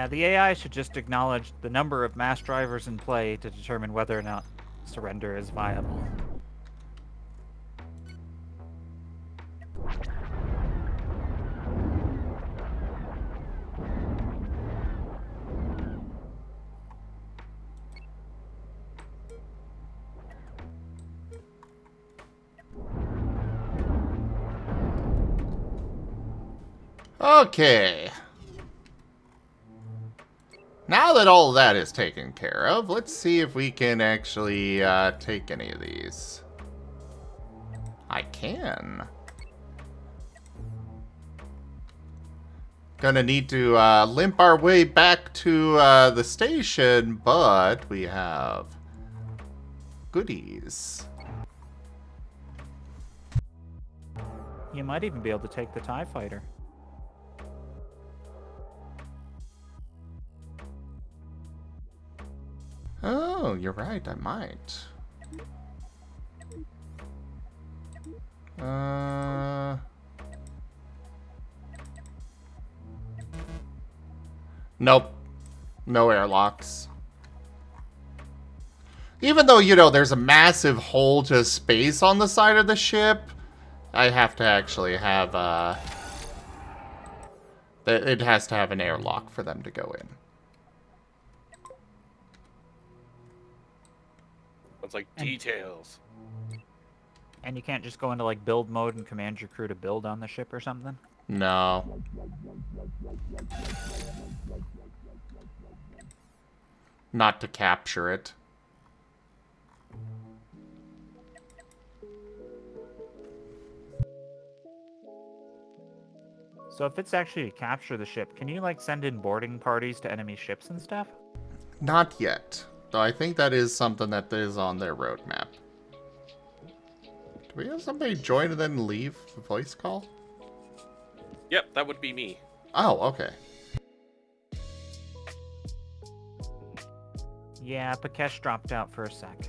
the AI should just acknowledge the number of mass drivers in play to determine whether or not surrender is viable. Okay. Now that all that is taken care of, let's see if we can actually take any of these. I can. Gonna need to limp our way back to the station, but we have goodies. You might even be able to take the TIE fighter. Oh, you're right, I might. Nope. No airlocks. Even though, you know, there's a massive hole to space on the side of the ship, I have to actually have, it has to have an airlock for them to go in. It's like details. And you can't just go into like build mode and command your crew to build on the ship or something? No. Not to capture it. So if it's actually to capture the ship, can you like send in boarding parties to enemy ships and stuff? Not yet. Though I think that is something that is on their roadmap. Do we have somebody join and then leave the voice call? Yep, that would be me. Oh, okay. Yeah, Pakesh dropped out for a sec.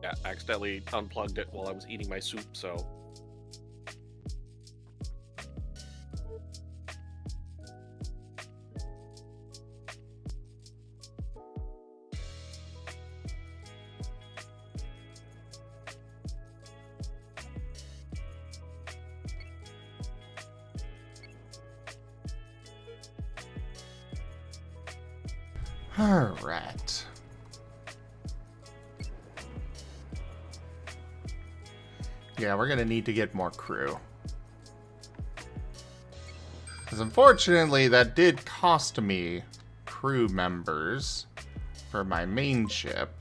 Yeah, I accidentally unplugged it while I was eating my soup, so... Alright. Yeah, we're gonna need to get more crew. Because unfortunately, that did cost me crew members for my main ship.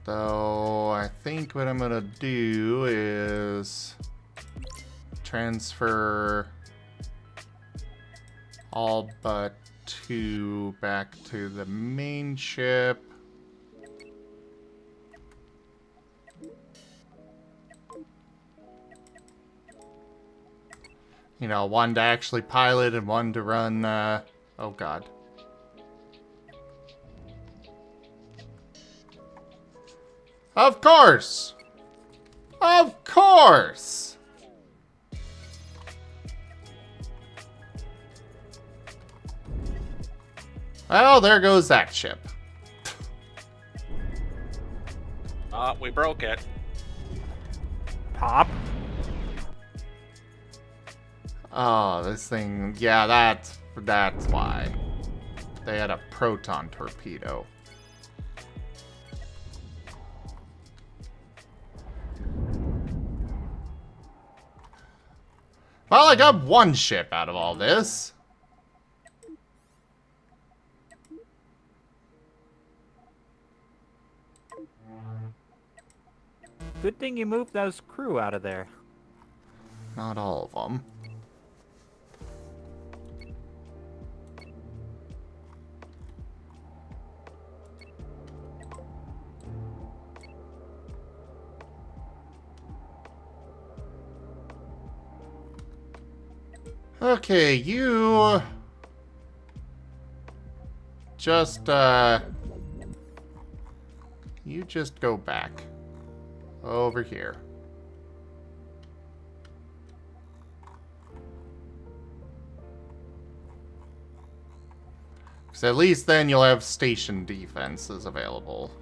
Though I think what I'm gonna do is transfer all but 2 back to the main ship. You know, one to actually pilot and one to run, oh god. Of course! Of course! Well, there goes that ship. We broke it. Pop. Oh, this thing, yeah, that's why. They had a proton torpedo. Well, I got one ship out of all this. Good thing you moved those crew out of there. Not all of them. Okay, you just go back over here. Because at least then you'll have station defenses available.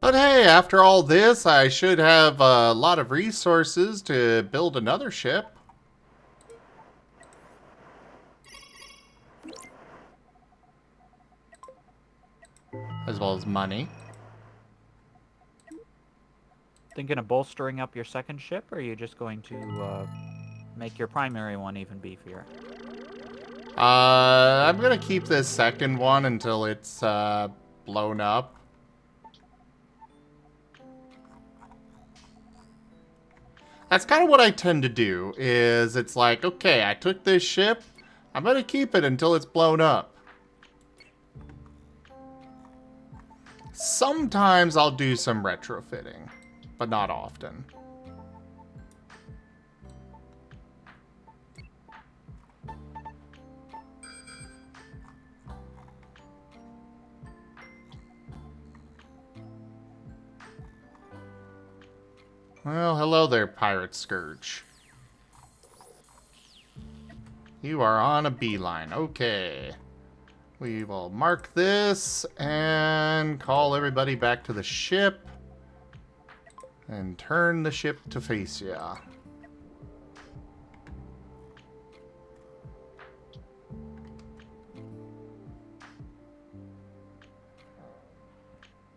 But hey, after all this, I should have a lot of resources to build another ship. As well as money. Thinking of bolstering up your second ship, or are you just going to make your primary one even beefier? I'm gonna keep this second one until it's blown up. That's kind of what I tend to do, is it's like, okay, I took this ship, I'm gonna keep it until it's blown up. Sometimes I'll do some retrofitting, but not often. Well, hello there, Pirate Scourge. You are on a beeline. Okay. We will mark this and call everybody back to the ship. And turn the ship to face ya.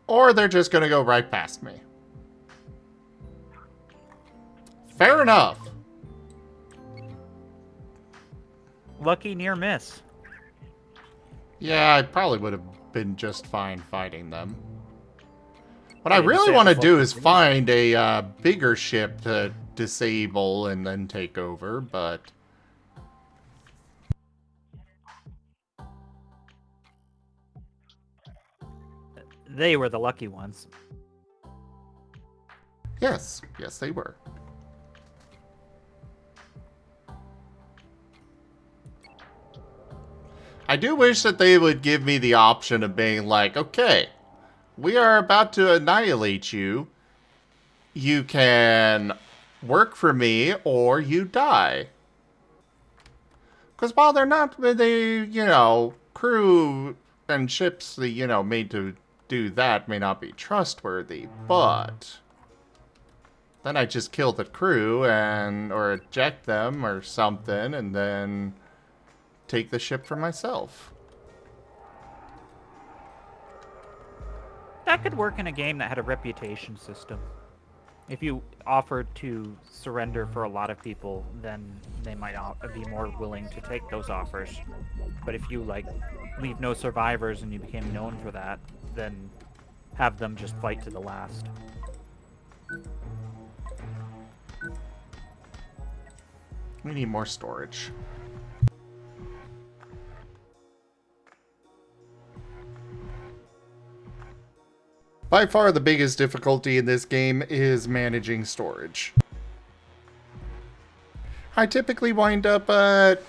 Or they're just gonna go right past me. Fair enough. Lucky near miss. Yeah, I probably would have been just fine fighting them. What I really want to do is find a bigger ship to disable and then take over, but They were the lucky ones. Yes, yes, they were. I do wish that they would give me the option of being like, okay, we are about to annihilate you. You can work for me or you die. Because while they're not, crew and ships, made to do that may not be trustworthy, but then I just kill the crew or eject them or something and then take the ship for myself. That could work in a game that had a reputation system. If you offered to surrender for a lot of people, then they might be more willing to take those offers. But if you, leave no survivors and you became known for that, then have them just fight to the last. We need more storage. By far the biggest difficulty in this game is managing storage. I typically wind up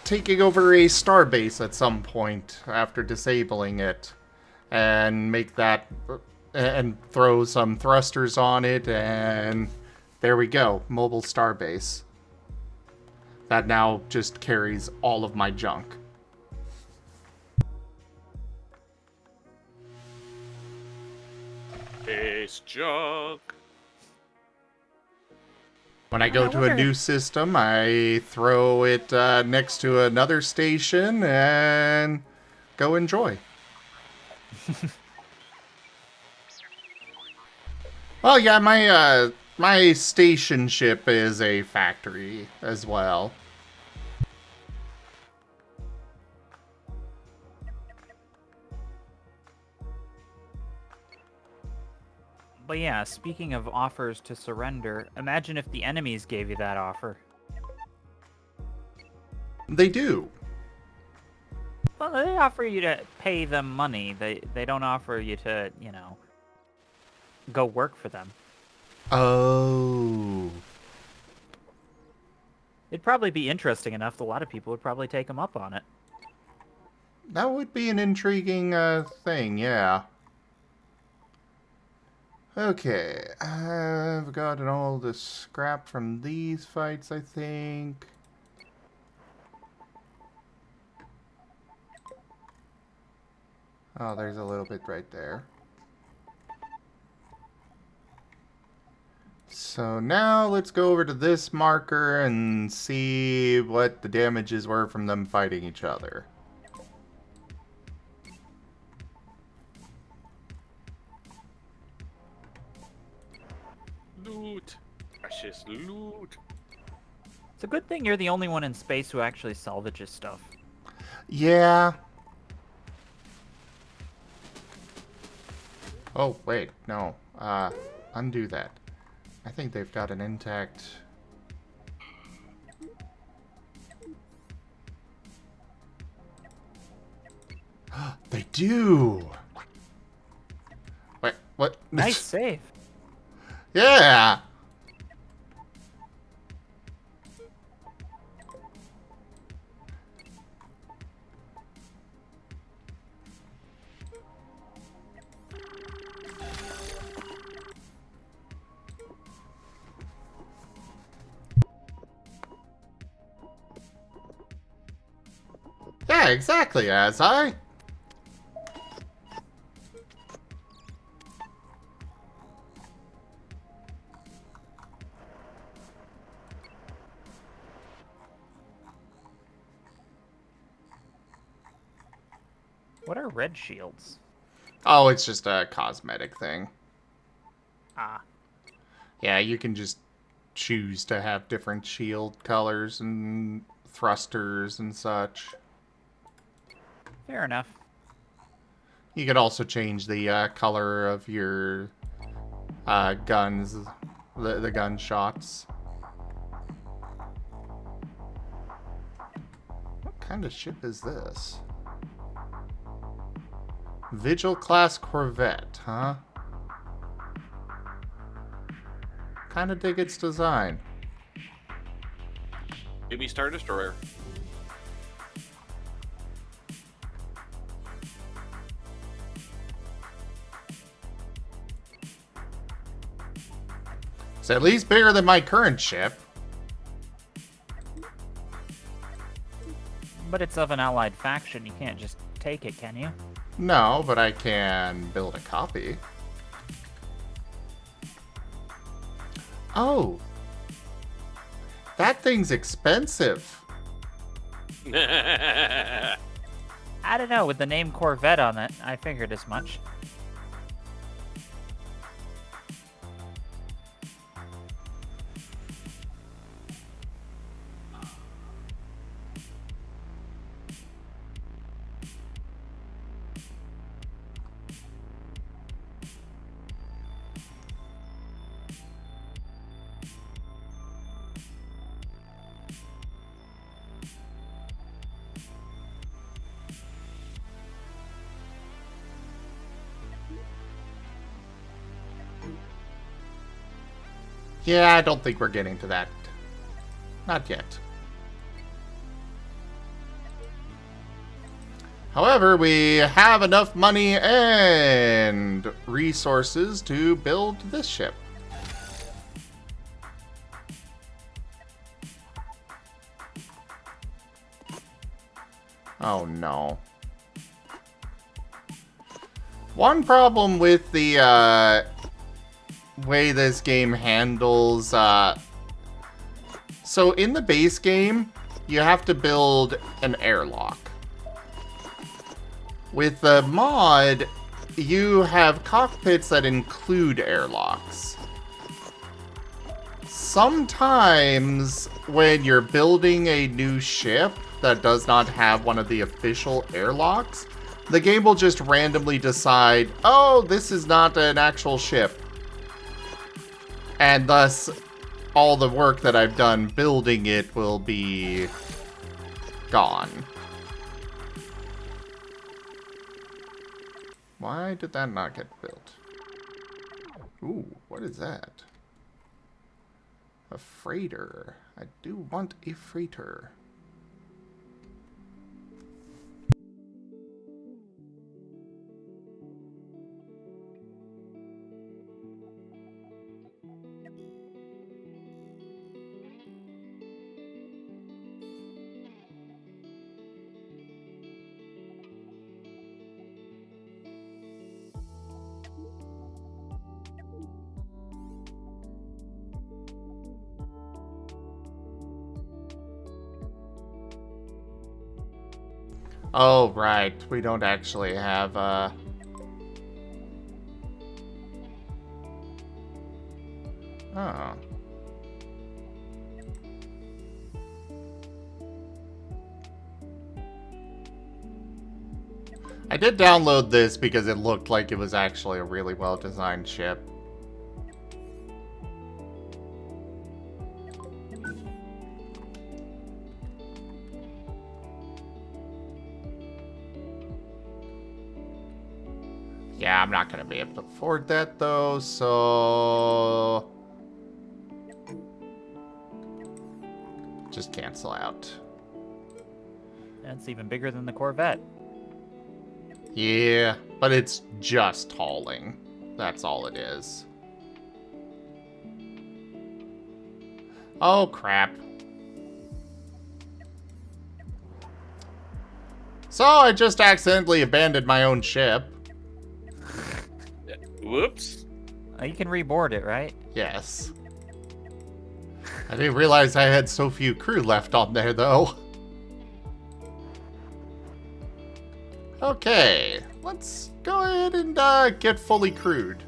taking over a starbase at some point after disabling it and make that and throw some thrusters on it, and there we go, mobile starbase. That now just carries all of my junk. Space junk. When I go to a new system, I throw it next to another station and go enjoy. Well, yeah, my station ship is a factory as well. But yeah, speaking of offers to surrender, imagine if the enemies gave you that offer. They do. Well, they offer you to pay them money. They don't offer you to, go work for them. Oh. It'd probably be interesting enough that a lot of people would probably take them up on it. That would be an intriguing thing, yeah. Okay, I've gotten all the scrap from these fights, I think. Oh, there's a little bit right there. So now let's go over to this marker and see what the damages were from them fighting each other. Loot. Precious loot. It's a good thing you're the only one in space who actually salvages stuff. Yeah. Oh, wait, no. Undo that. I think they've got an intact... They do! Wait, what? Nice save. Yeah! Yeah, exactly, as I... What are red shields? Oh, it's just a cosmetic thing. Ah. Yeah, you can just choose to have different shield colors and thrusters and such. Fair enough. You could also change the color of your guns, the gunshots. What kind of ship is this? Vigil class Corvette, huh? Kinda dig its design. Maybe Star Destroyer. It's at least bigger than my current ship. But it's of an allied faction. You can't just take it, can you? No, but I can build a copy. Oh. That thing's expensive. I don't know. With the name Corvette on it, I figured as much. Yeah, I don't think we're getting to that. Not yet. However, we have enough money and resources to build this ship. Oh no. One problem with the way this game handles so in the base game you have to build an airlock. With the mod you have cockpits that include airlocks. Sometimes when you're building a new ship that does not have one of the official airlocks, the game will just randomly decide, oh, this is not an actual ship. And thus, all the work that I've done building it will be gone. Why did that not get built? Ooh, what is that? A freighter. I do want a freighter. Oh, right. We don't actually have, Oh. I did download this because it looked like it was actually a really well-designed ship. Yeah, I'm not going to be able to afford that, though, so... just cancel out. That's even bigger than the Corvette. Yeah, but it's just hauling. That's all it is. Oh, crap. So I just accidentally abandoned my own ship. Whoops. You can reboard it, right? Yes. I didn't realize I had so few crew left on there, though. Okay, let's go ahead and get fully crewed.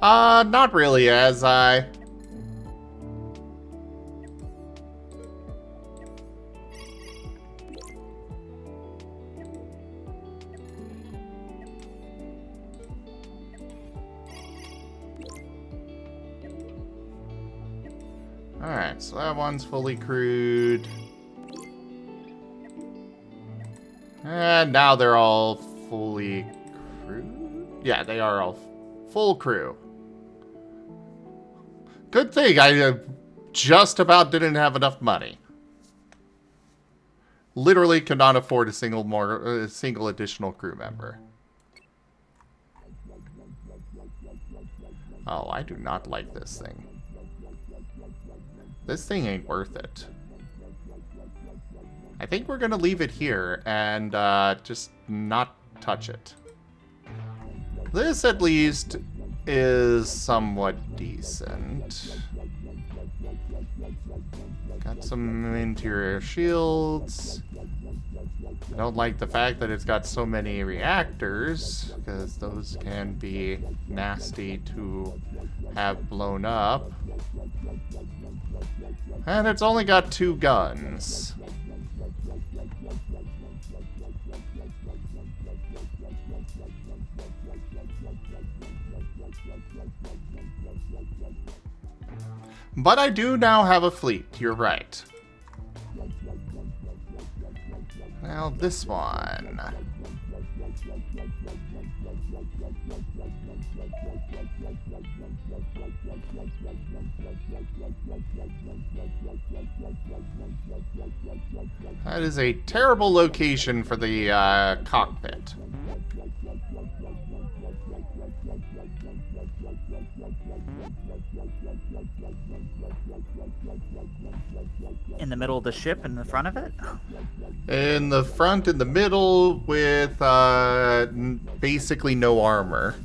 Not really, as I... Alright, so that one's fully crewed. And now they're all fully crewed? Yeah, they are all full crew. Good thing I just about didn't have enough money. Literally could not afford a single additional crew member. Oh, I do not like this thing. This thing ain't worth it. I think we're gonna leave it here and just not touch it. This, at least, is somewhat decent. Got some interior shields. I don't like the fact that it's got so many reactors, because those can be nasty to have blown up. And it's only got 2 guns. But I do now have a fleet, you're right. Now this one. That is a terrible location for the cockpit. In the middle of the ship, in the front of it? In the front, in the middle, with basically no armor.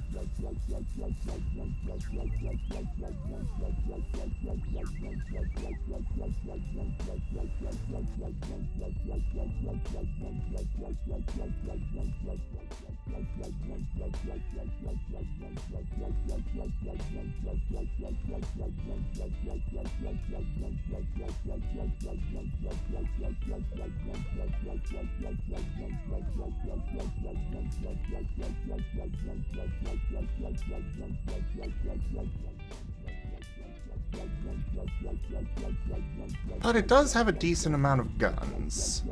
But it does have a decent amount of guns.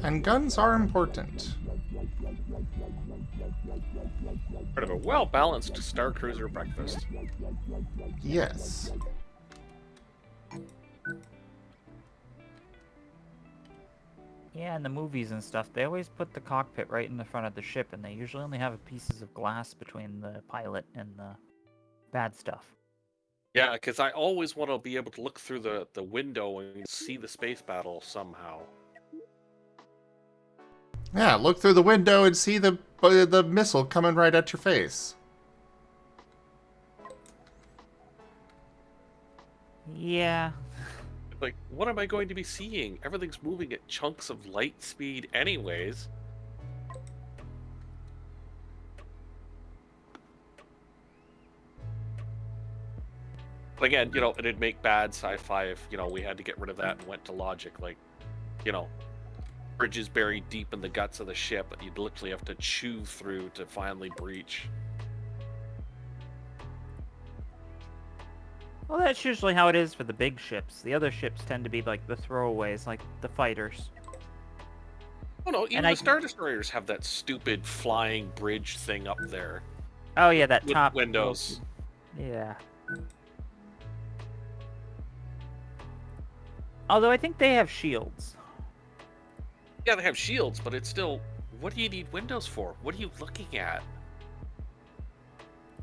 And guns are important. Part of a well-balanced Star Cruiser breakfast. Yes. Yeah, in the movies and stuff, they always put the cockpit right in the front of the ship, and they usually only have pieces of glass between the pilot and the bad stuff. Yeah, because I always want to be able to look through the window and see the space battle somehow. Yeah, look through the window and see the missile coming right at your face. Yeah. Like, what am I going to be seeing? Everything's moving at chunks of light speed anyways. But again, you know, it'd make bad sci-fi if, you know, we had to get rid of that and went to logic. Like, you know, bridges buried deep in the guts of the ship that you'd literally have to chew through to finally breach. Well, that's usually how it is for the big ships. The other ships tend to be like the throwaways, like the fighters. Oh no, even the Star Destroyers have that stupid flying bridge thing up there. Oh yeah, that with top windows. Yeah. Although I think they have shields. Yeah, they have shields, but it's still... What do you need windows for? What are you looking at?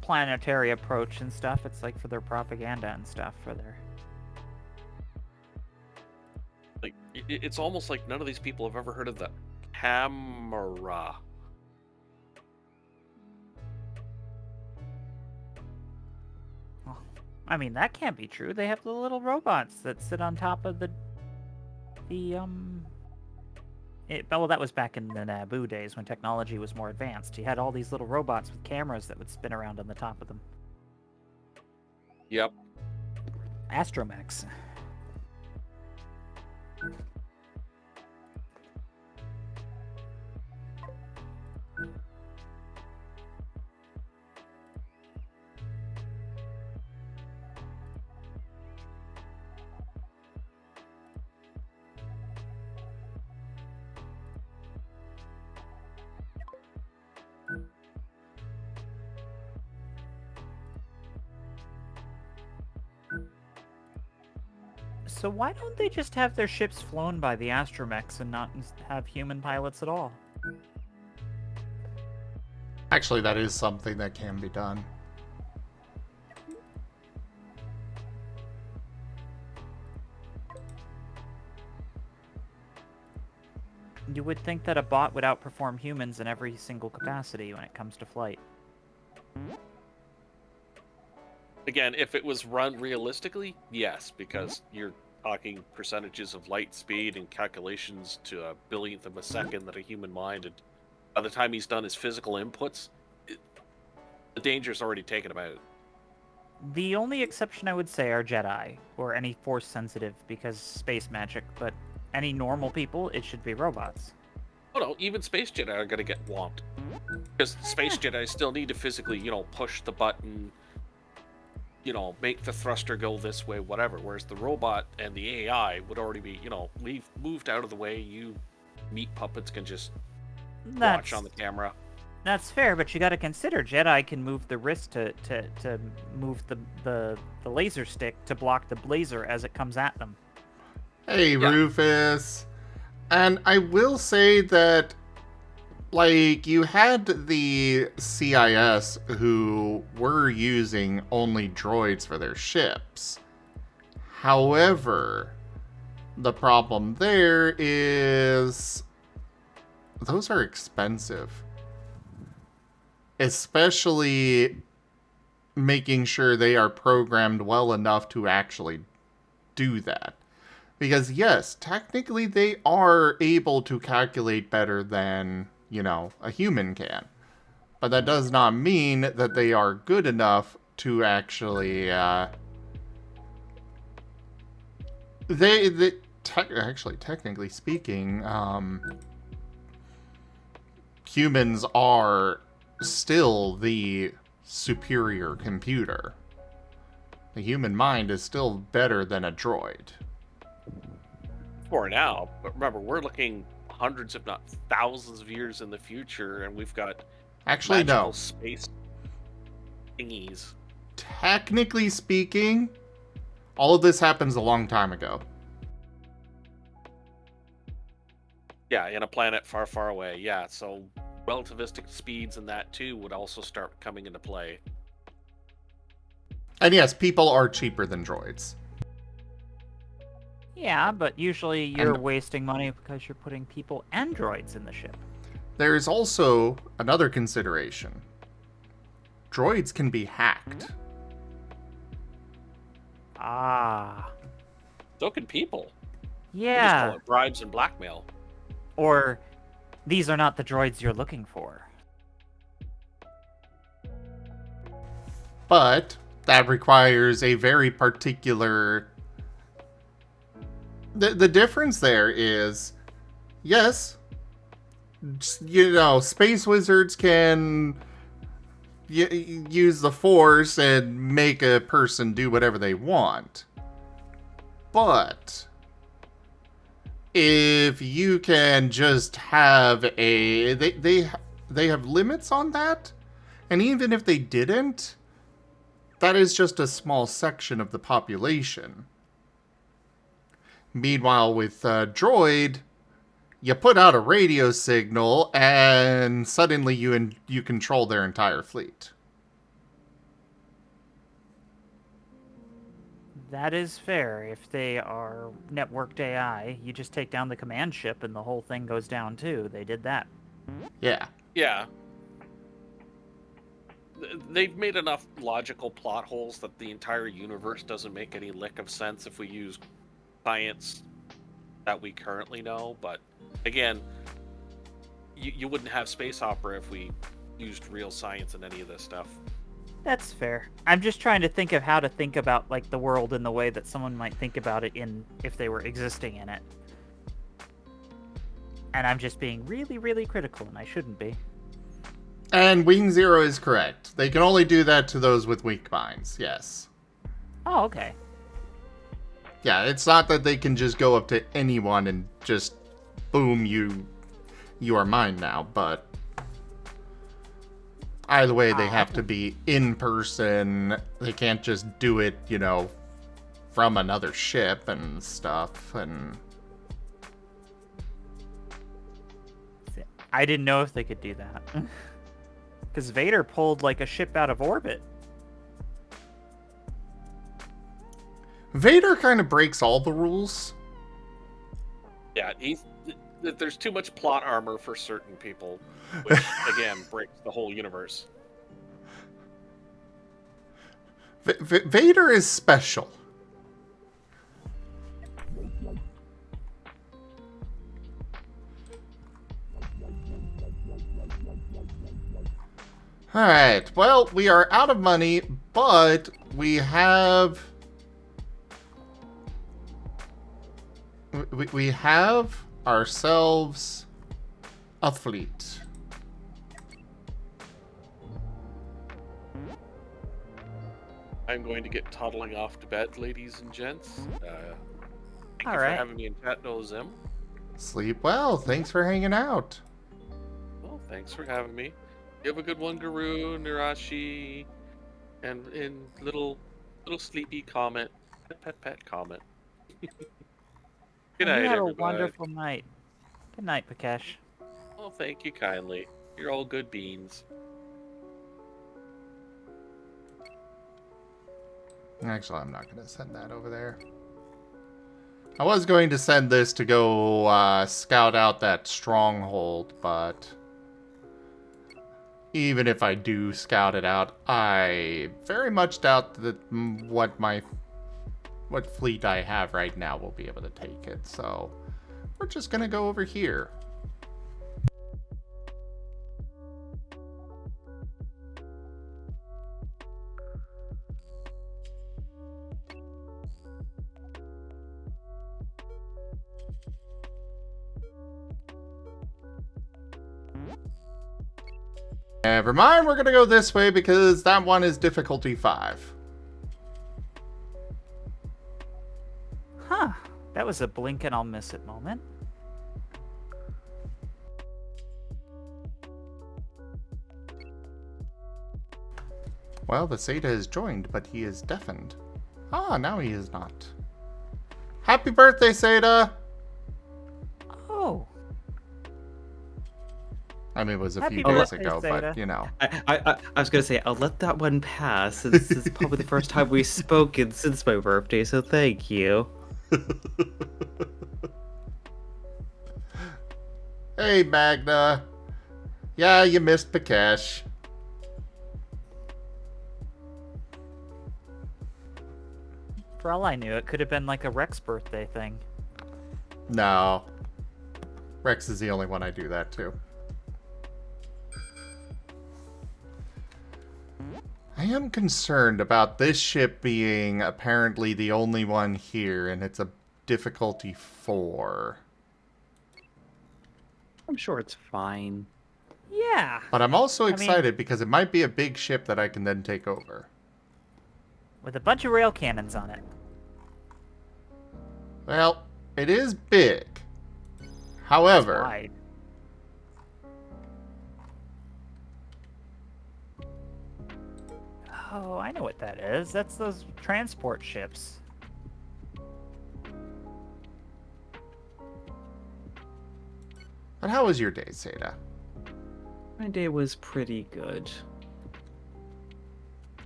Planetary approach and stuff. It's like for their propaganda and stuff. For their... Like, it's almost like none of these people have ever heard of the camera. Well, I mean, that can't be true. They have the little robots that sit on top of well, that was back in the Naboo days when technology was more advanced. You had all these little robots with cameras that would spin around on the top of them. Yep. Astromechs. So why don't they just have their ships flown by the astromechs and not have human pilots at all? Actually, that is something that can be done. You would think that a bot would outperform humans in every single capacity when it comes to flight. Again, if it was run realistically, yes, because you're talking percentages of light speed and calculations to a billionth of a second that a human mind, and by the time he's done his physical inputs, the danger's already taken him out. The only exception I would say are Jedi, or any Force sensitive, because space magic, but any normal people, it should be robots. Oh no, even space Jedi are gonna get whomped. Because space Jedi still need to physically, push the button, make the thruster go this way, whatever. Whereas the robot and the AI would already be, we've moved out of the way. You meat puppets can just watch on the camera. That's fair, but you gotta consider Jedi can move the wrist to move the laser stick to block the blazer as it comes at them. Hey, yeah. Rufus. And I will say that, you had the CIS who were using only droids for their ships. However, the problem there is those are expensive. Especially making sure they are programmed well enough to actually do that. Because yes, technically they are able to calculate better than, a human can. But that does not mean that they are good enough to actually, technically speaking, humans are still the superior computer. The human mind is still better than a droid. For now, but remember, we're looking hundreds, if not thousands of years in the future, and we've got magical space thingies. Technically speaking, all of this happens a long time ago. Yeah, in a planet far, far away. Yeah, so relativistic speeds and that too would also start coming into play. And yes, people are cheaper than droids. Yeah, but usually you're wasting money because you're putting people and droids in the ship. There is also another consideration. Droids can be hacked. Ah. So can people. Yeah. You just call it bribes and blackmail. Or, these are not the droids you're looking for. But that requires a very particular... The difference there is, yes, space wizards can use the Force and make a person do whatever they want. But if you can just have they have limits on that, and even if they didn't, that is just a small section of the population. Meanwhile, with Droid, you put out a radio signal, and suddenly you control their entire fleet. That is fair. If they are networked AI, you just take down the command ship and the whole thing goes down too. They did that. Yeah. Yeah. They've made enough logical plot holes that the entire universe doesn't make any lick of sense if we use science that we currently know. But again, you wouldn't have space opera if we used real science in any of this stuff. That's fair. I'm just trying to think of how to think about the world in the way that someone might think about it if they were existing in it. And I'm just being really, really critical, and I shouldn't be. And Wing Zero is correct. They can only do that to those with weak minds, yes. Oh, okay. Yeah, it's not that they can just go up to anyone and just, boom, you are mine now, but either way, they have to be in person. They can't just do it, from another ship and stuff, and... I didn't know if they could do that. Because Vader pulled like a ship out of orbit. Vader kind of breaks all the rules. Yeah, there's too much plot armor for certain people, which again breaks the whole universe. Vader is special. Alright, well, we are out of money, but we have... We have ourselves a fleet. I'm going to get toddling off to bed, ladies and gents. Thank you All for right. having me in chat, no Zim. Sleep well. Thanks for hanging out. Well, thanks for having me. You have a good one, Guru, Nirashi, and little sleepy comment, pet comment. Good night, You have everybody. a wonderful night. Good night, Pakesh. Well, thank you kindly. You're all good beans. Actually, I'm not going to send that over there. I was going to send this to go scout out that stronghold, but even if I do scout it out, I very much doubt that what fleet I have right now will be able to take it. So we're just going to go over here. Never mind, we're gonna go this way because that one is difficulty 5. Huh. That was a blink and I'll miss it moment. Well, the Zeta is joined, but he is deafened. Ah, now he is not. Happy birthday, Zeta! Oh. I mean, it was a Happy few days birthday, ago, Zeta. but, you know. I was gonna say, I'll let that one pass. This is probably the first time we've spoken since my birthday, so thank you. Hey, Magna. Yeah, you missed Pakesh. For all I knew, it could have been like a Rex birthday thing. No. Rex is the only one I do that to. I am concerned about this ship being apparently the only one here, and it's a difficulty 4. I'm sure it's fine. Yeah. But I'm also I mean- excited because it might be a big ship that I can then take over. With a bunch of rail cannons on it. Well, it is big. However, Wide. Oh, I know what that is. That's those transport ships. but how was your day, Zeta? My day was pretty good.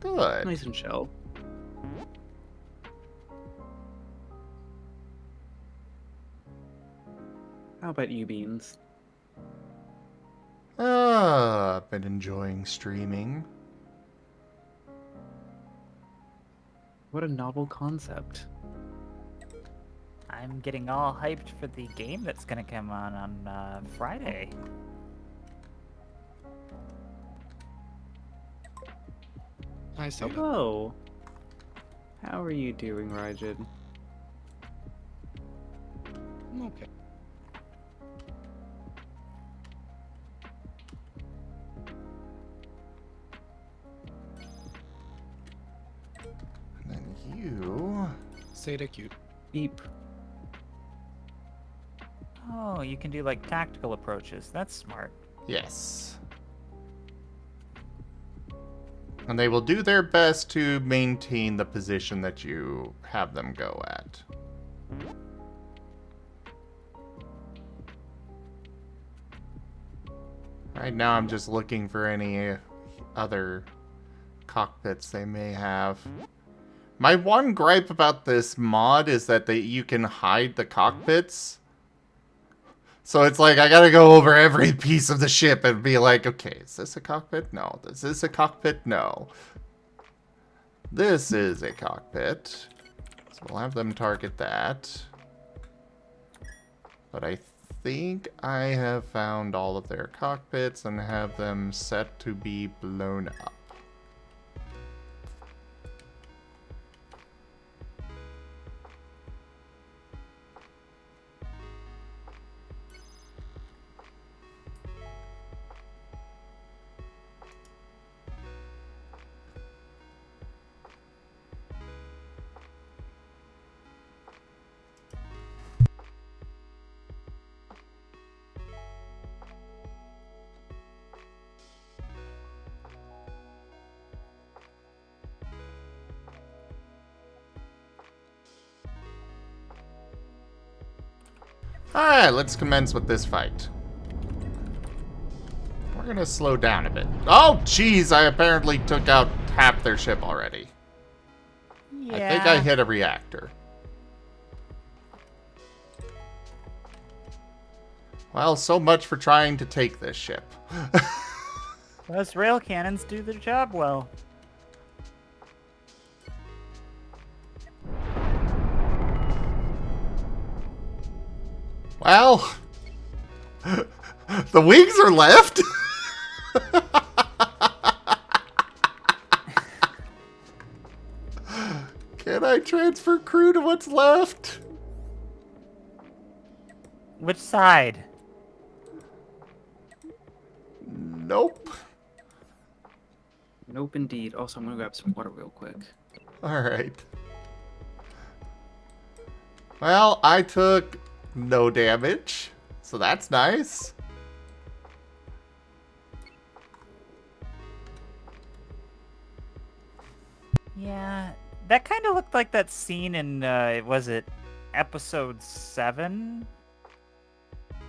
Good. Nice and chill. How about you, Beans? I've been enjoying streaming. What a novel concept. I'm getting all hyped for the game that's gonna come on Friday. Hi, Zeta. Hello. How are you doing, Rajan? I'm okay. And then you... Zeta cute. Beep. Oh, you can do like tactical approaches. That's smart. Yes. And they will do their best to maintain the position that you have them go at. Right now I'm just looking for any other cockpits they may have. My one gripe about this mod is that you can hide the cockpits. So it's like I gotta go over every piece of the ship and be like, okay, is this a cockpit? No. Is this a cockpit? No. This is a cockpit. So we'll have them target that. But I think I have found all of their cockpits and have them set to be blown up. Alright, let's commence with this fight. We're gonna slow down a bit. Oh, jeez, I apparently took out half their ship already. Yeah. I think I hit a reactor. Well, so much for trying to take this ship. Those rail cannons do their job well. Well, the wings are left. Can I transfer crew to what's left? Which side? Nope. Nope, indeed. Also, I'm gonna grab some water real quick. Alright. Well, I took no damage, so that's nice. Yeah, that kind of looked like that scene in, was it episode 7?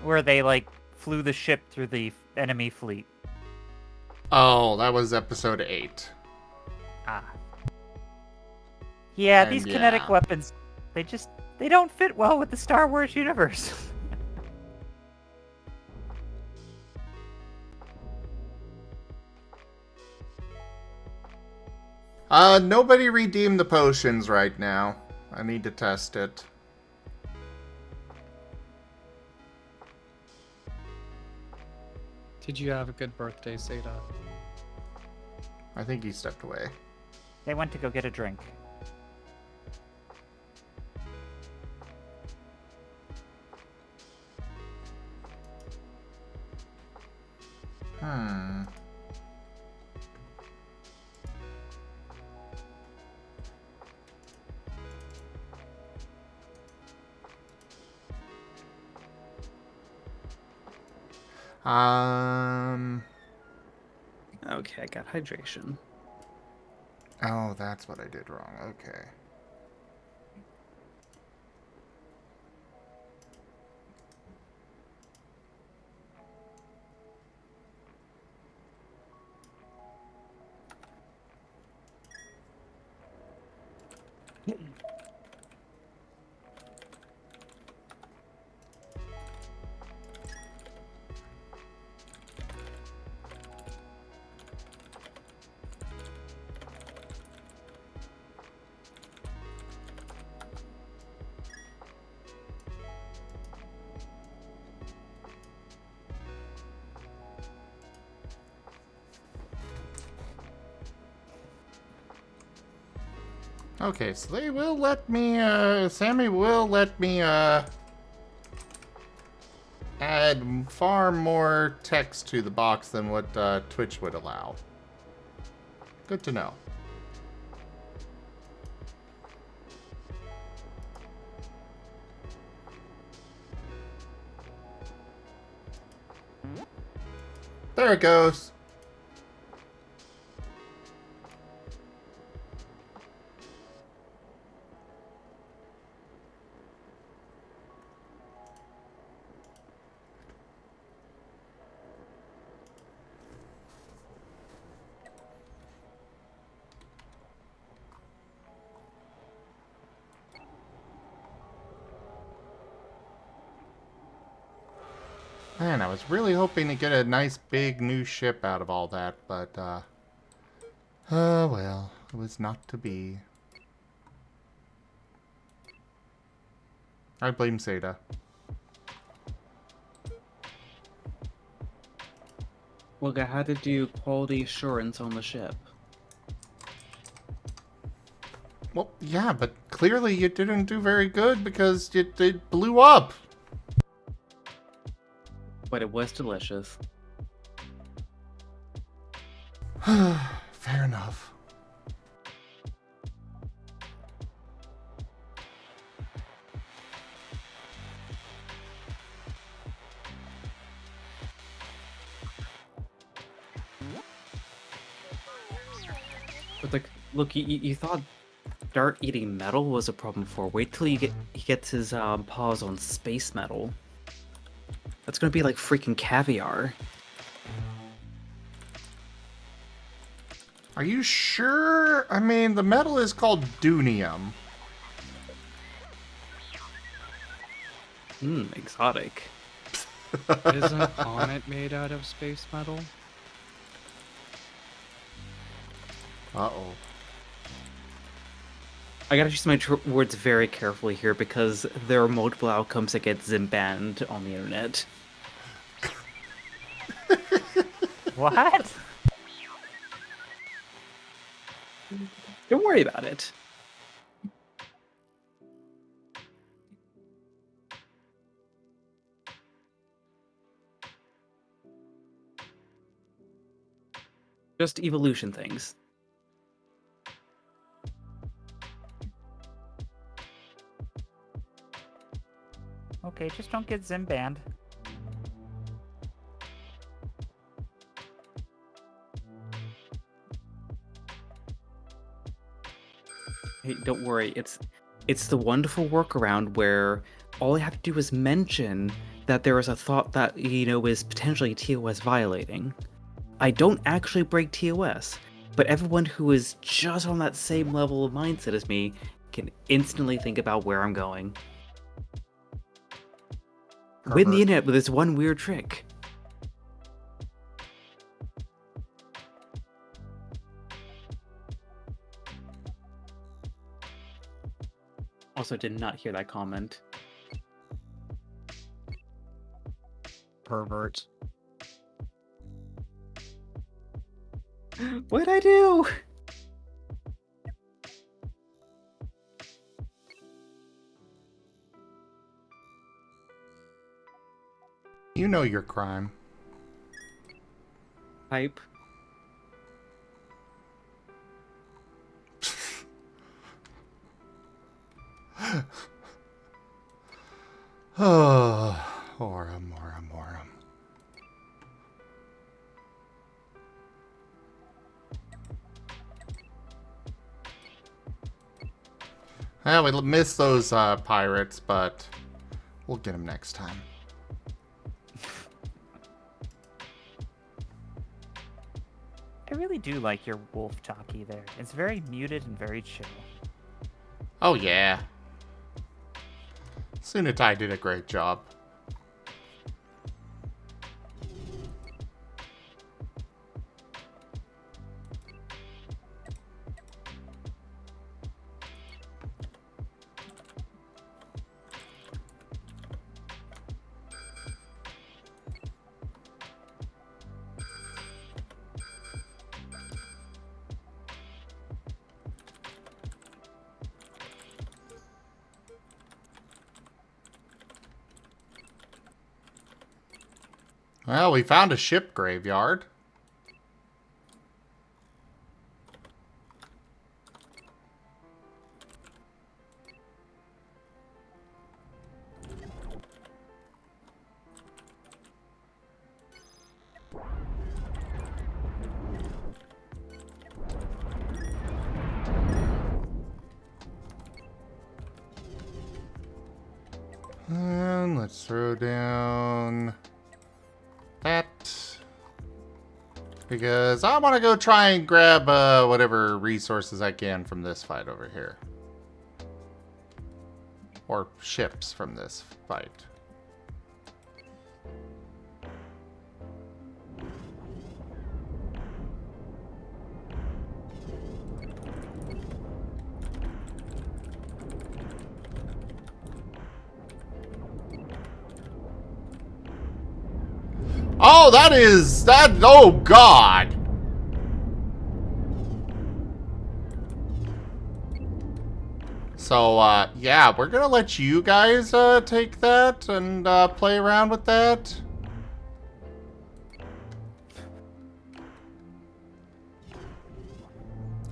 Where they, like, flew the ship through the enemy fleet. Oh, that was episode 8. Ah. Yeah, And these kinetic weapons, they don't fit well with the Star Wars universe. Nobody redeemed the potions right now. I need to test it. Did you have a good birthday, Seda? I think he stepped away. They went to go get a drink. Hmm. Okay, I got hydration. Oh, that's what I did wrong. Okay. Okay, so they will let me, Sammy will let me, add far more text to the box than what, Twitch would allow. Good to know. There it goes. Man, I was really hoping to get a nice big new ship out of all that, but, oh well, it was not to be. I blame Seda. Look, I had to do quality assurance on the ship. Well, yeah, but clearly you didn't do very good because it blew up. But it was delicious. Fair enough. But like, look, you thought Dart eating metal was a problem before. Wait till he gets his paws on space metal. That's gonna be like freaking caviar. Are you sure? I mean, the metal is called dunium. Exotic. Isn't Comet made out of space metal? Uh-oh. I gotta choose my words very carefully here because there are multiple outcomes that get Zim banned on the internet. What? Don't worry about it. Just evolution things. Okay, just don't get Zim banned. Hey, don't worry. It's the wonderful workaround where all I have to do is mention that there is a thought that, is potentially TOS violating. I don't actually break TOS, but everyone who is just on that same level of mindset as me can instantly think about where I'm going. Win the internet with this one weird trick. Also, did not hear that comment. Pervert. What'd I do? You know your crime. Hype. Oh, Aurum. Well, we missed those pirates, but we'll get them next time. I really do like your wolf talkie there. It's very muted and very chill. Oh, yeah. Sunatai did a great job. Well, we found a ship graveyard. And let's throw down that. Because I want to go try and grab whatever resources I can from this fight over here. Or ships from this fight. Oh, that, oh God. So, yeah, we're gonna let you guys, take that and, play around with that.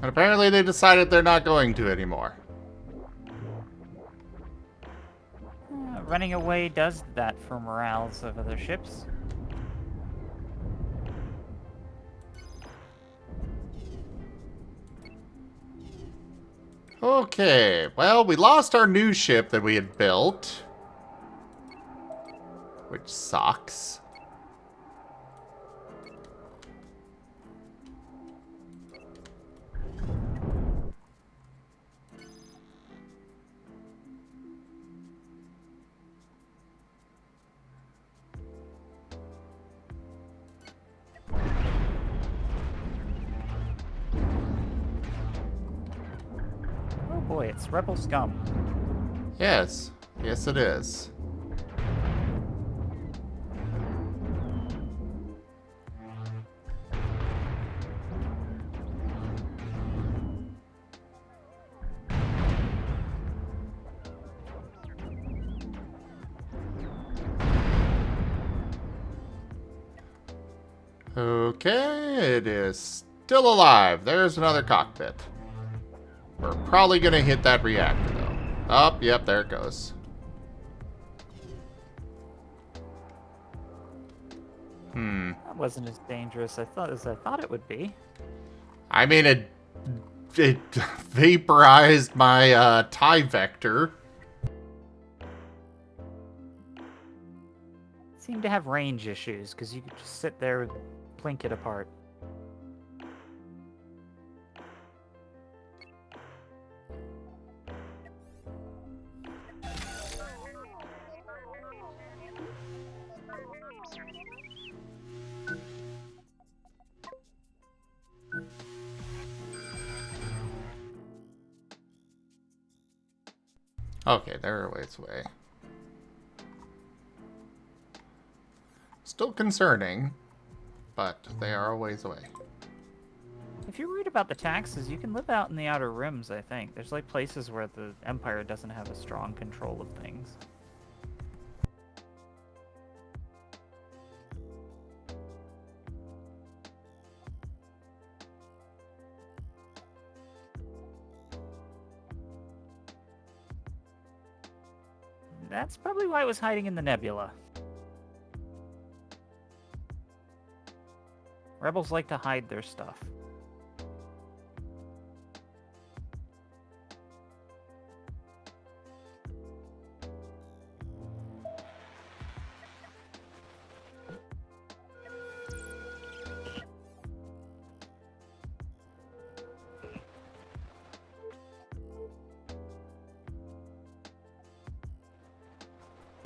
And apparently they decided they're not going to anymore. Running away does that for morales of other ships. Okay, well, we lost our new ship that we had built. Which sucks. Oh boy, it's rebel scum. Yes, yes it is. Okay, it is still alive. There's another cockpit. We're probably gonna hit that reactor, though. Oh, yep, there it goes. That wasn't as dangerous as I thought it would be. I mean, it vaporized my, TIE vector. Seemed to have range issues, because you could just sit there and blink it apart. Okay, they're a ways away. Still concerning, but they are a ways away. If you're worried about the taxes, you can live out in the Outer Rims, I think. There's like places where the Empire doesn't have a strong control of things. That's probably why it was hiding in the nebula. Rebels like to hide their stuff.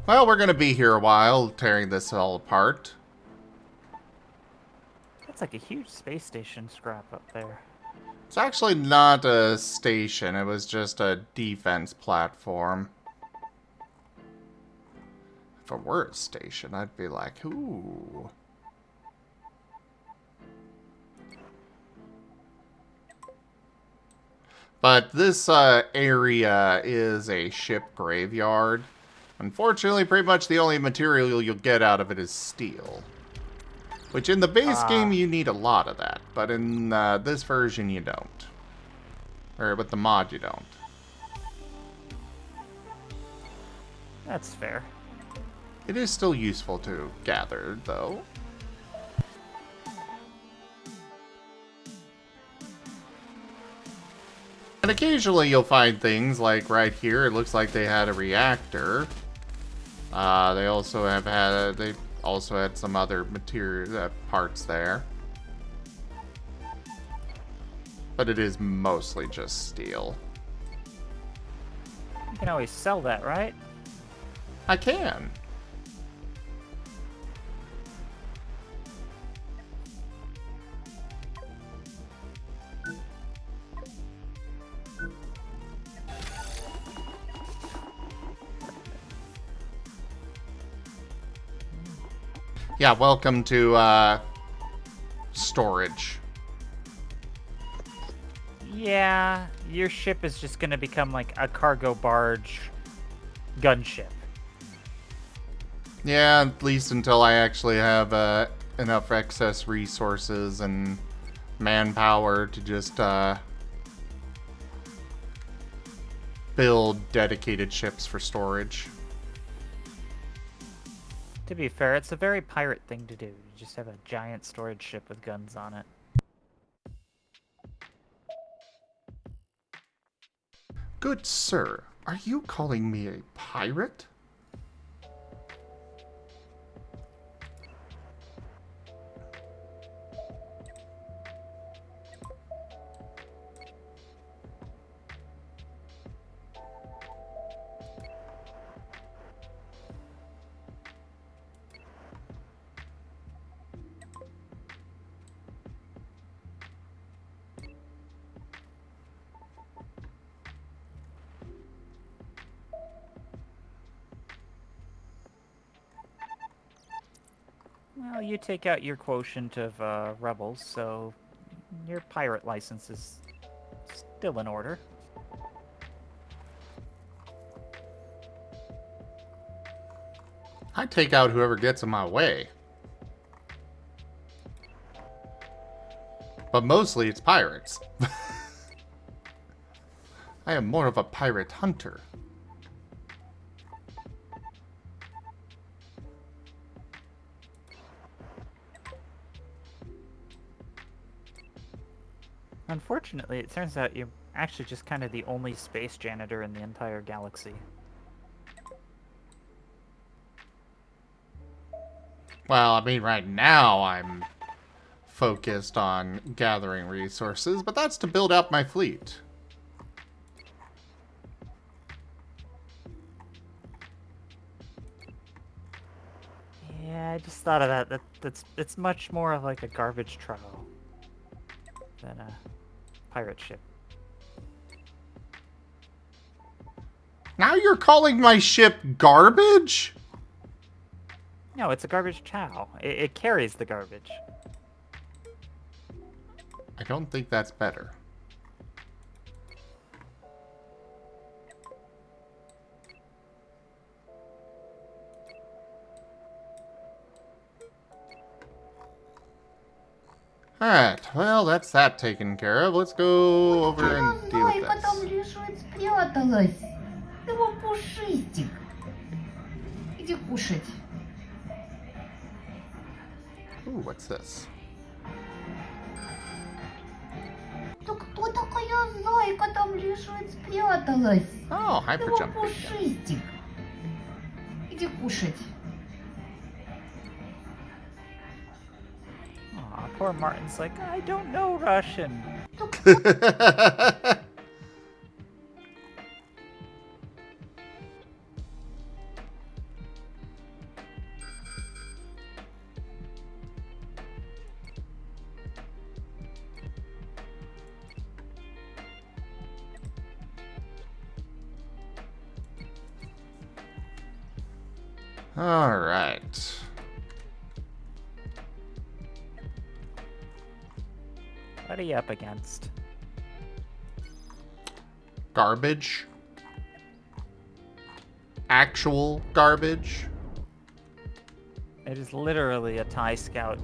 Well, we're gonna be here a while, tearing this all apart. That's like a huge space station scrap up there. It's actually not a station, it was just a defense platform. If it were a station, I'd be like, ooh. But this area is a ship graveyard. Unfortunately, pretty much the only material you'll get out of it is steel. Which in the base game, you need a lot of that. But in this version, you don't. Or with the mod, you don't. That's fair. It is still useful to gather, though. And occasionally you'll find things like right here, it looks like they had a reactor. They also had some other material parts there. But it is mostly just steel. You can always sell that, right? I can. Yeah, welcome to, storage. Yeah, your ship is just gonna become like a cargo barge gunship. Yeah, at least until I actually have, enough excess resources and manpower to just, build dedicated ships for storage. To be fair, it's a very pirate thing to do. You just have a giant storage ship with guns on it. Good sir, are you calling me a pirate? Well, you take out your quotient of rebels, so your pirate license is still in order. I take out whoever gets in my way. But mostly it's pirates. I am more of a pirate hunter. Unfortunately, it turns out you're actually just kind of the only space janitor in the entire galaxy. Well, I mean, right now I'm focused on gathering resources, but that's to build up my fleet. Yeah, I just thought of that. It's much more of like a garbage trowel than a pirate ship. Now you're calling my ship garbage? No, it's a garbage chow. It carries the garbage. I don't think that's better. Alright, well, that's that taken care of. Let's go over and deal with this. там лежит, спряталась. Его пушистик. Иди кушать. Ooh, what's this? Да кто такая зайка там лежит, спряталась? Oh, hyper Его jump. пушистик. Иди кушать. Aw, poor Martin's like, I don't know Russian. All right. What are you up against? Garbage. Actual garbage. It is literally a TIE scout.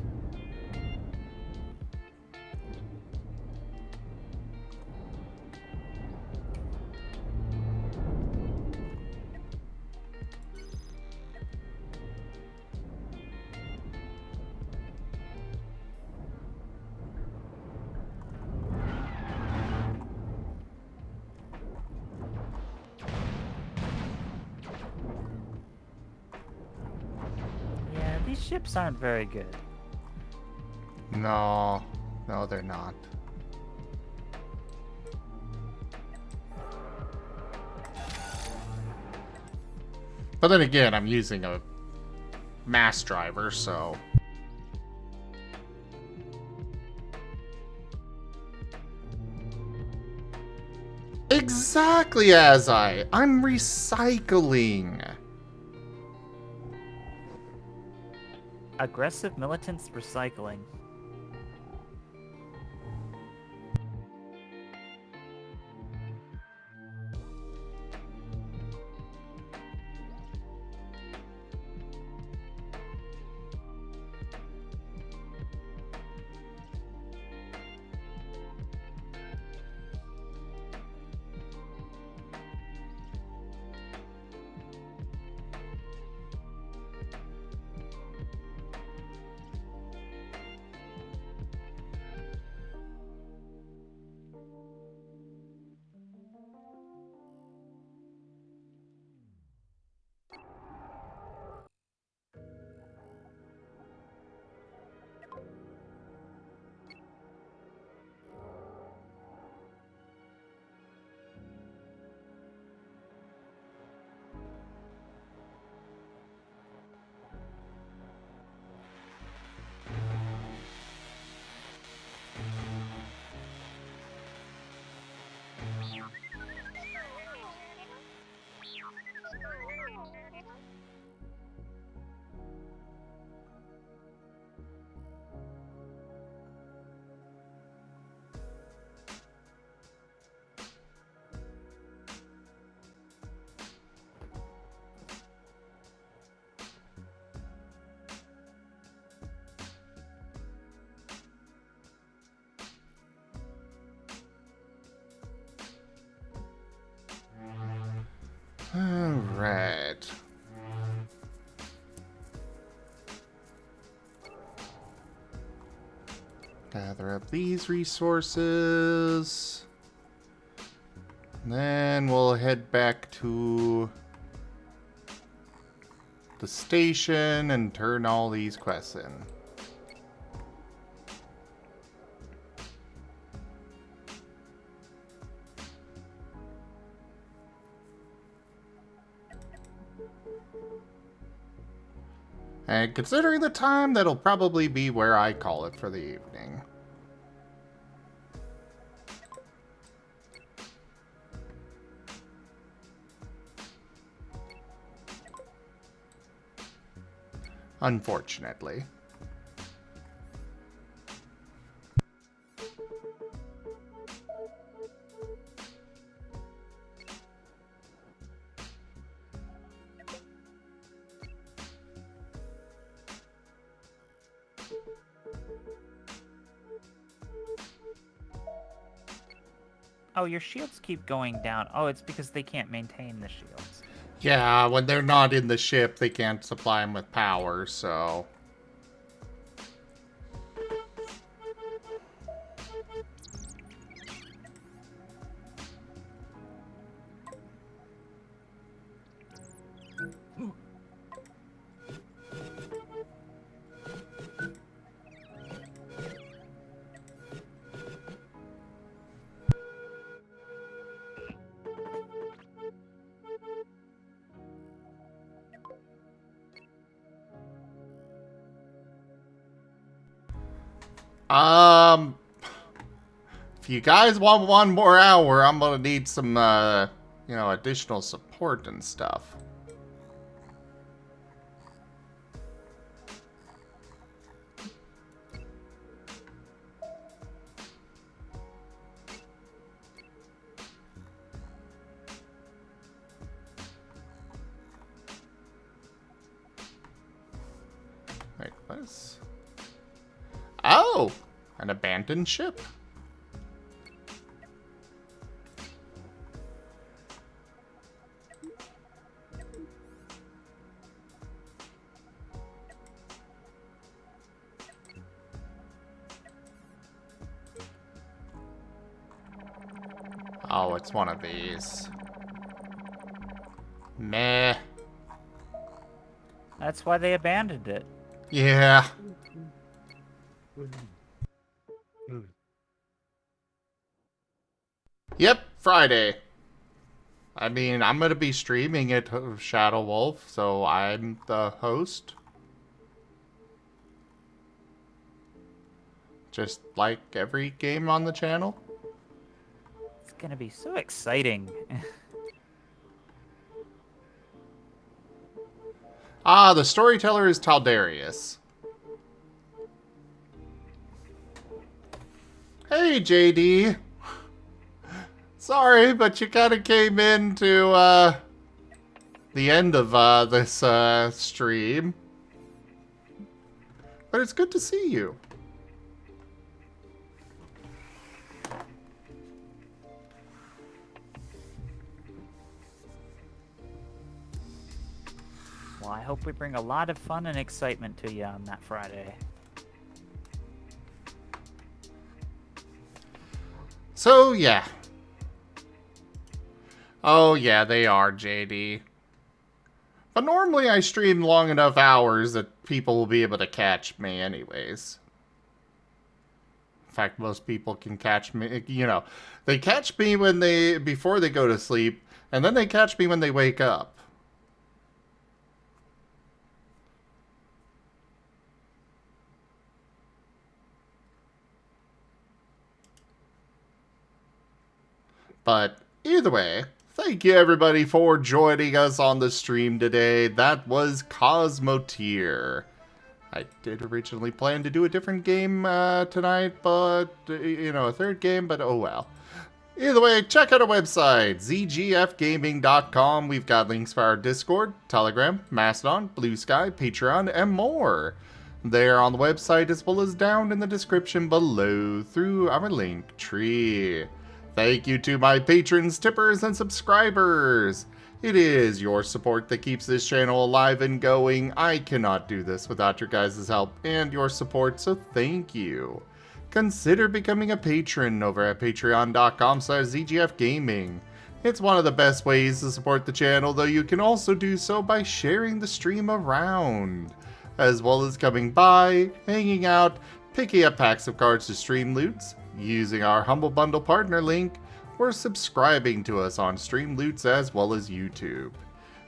Yeah, these ships aren't very good. No, they're not. But then again, I'm using a mass driver, so... Exactly, I'm recycling. Aggressive militants recycling. Alright. Gather up these resources. Then we'll head back to the station and turn all these quests in. And considering the time, that'll probably be where I call it for the evening. Unfortunately. Oh, your shields keep going down. Oh, it's because they can't maintain the shields. Yeah, when they're not in the ship, they can't supply them with power, so... If you guys want one more hour, I'm gonna need some, you know, additional support and stuff. Wait, what is... Oh! An abandoned ship. Oh, it's one of these. Meh. That's why they abandoned it. Yeah. Yep, Friday. I mean, I'm gonna be streaming it, Shadow Wolf, so I'm the host. Just like every game on the channel. It's gonna be so exciting. Ah, the storyteller is Taldarius. Hey, JD. Sorry, but you kind of came into the end of this stream. But it's good to see you. Well, I hope we bring a lot of fun and excitement to you on that Friday. So, yeah. Oh, yeah, they are, JD. But normally I stream long enough hours that people will be able to catch me anyways. In fact, most people can catch me, you know. They catch me before they go to sleep, and then they catch me when they wake up. But either way, thank you everybody for joining us on the stream today. That was Cosmoteer. I did originally plan to do a different game tonight, but, you know, a third game, but oh well. Either way, check out our website, zgfgaming.com. We've got links for our Discord, Telegram, Mastodon, Blue Sky, Patreon, and more. They're on the website as well as down in the description below through our link tree. Thank you to my patrons, tippers, and subscribers. It is your support that keeps this channel alive and going. I cannot do this without your guys' help and your support, so thank you. Consider becoming a patron over at patreon.com/zgfgaming. It's one of the best ways to support the channel, though you can also do so by sharing the stream around, as well as coming by, hanging out, picking up packs of cards to stream loots, using our Humble Bundle partner link, or subscribing to us on Stream Loots as well as YouTube.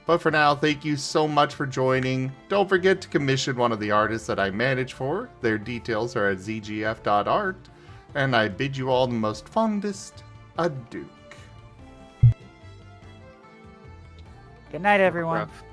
But for now, thank you so much for joining. Don't forget to commission one of the artists that I manage for. Their details are at zgf.art. And I bid you all the most fondest adieu. Good night, everyone. Rough.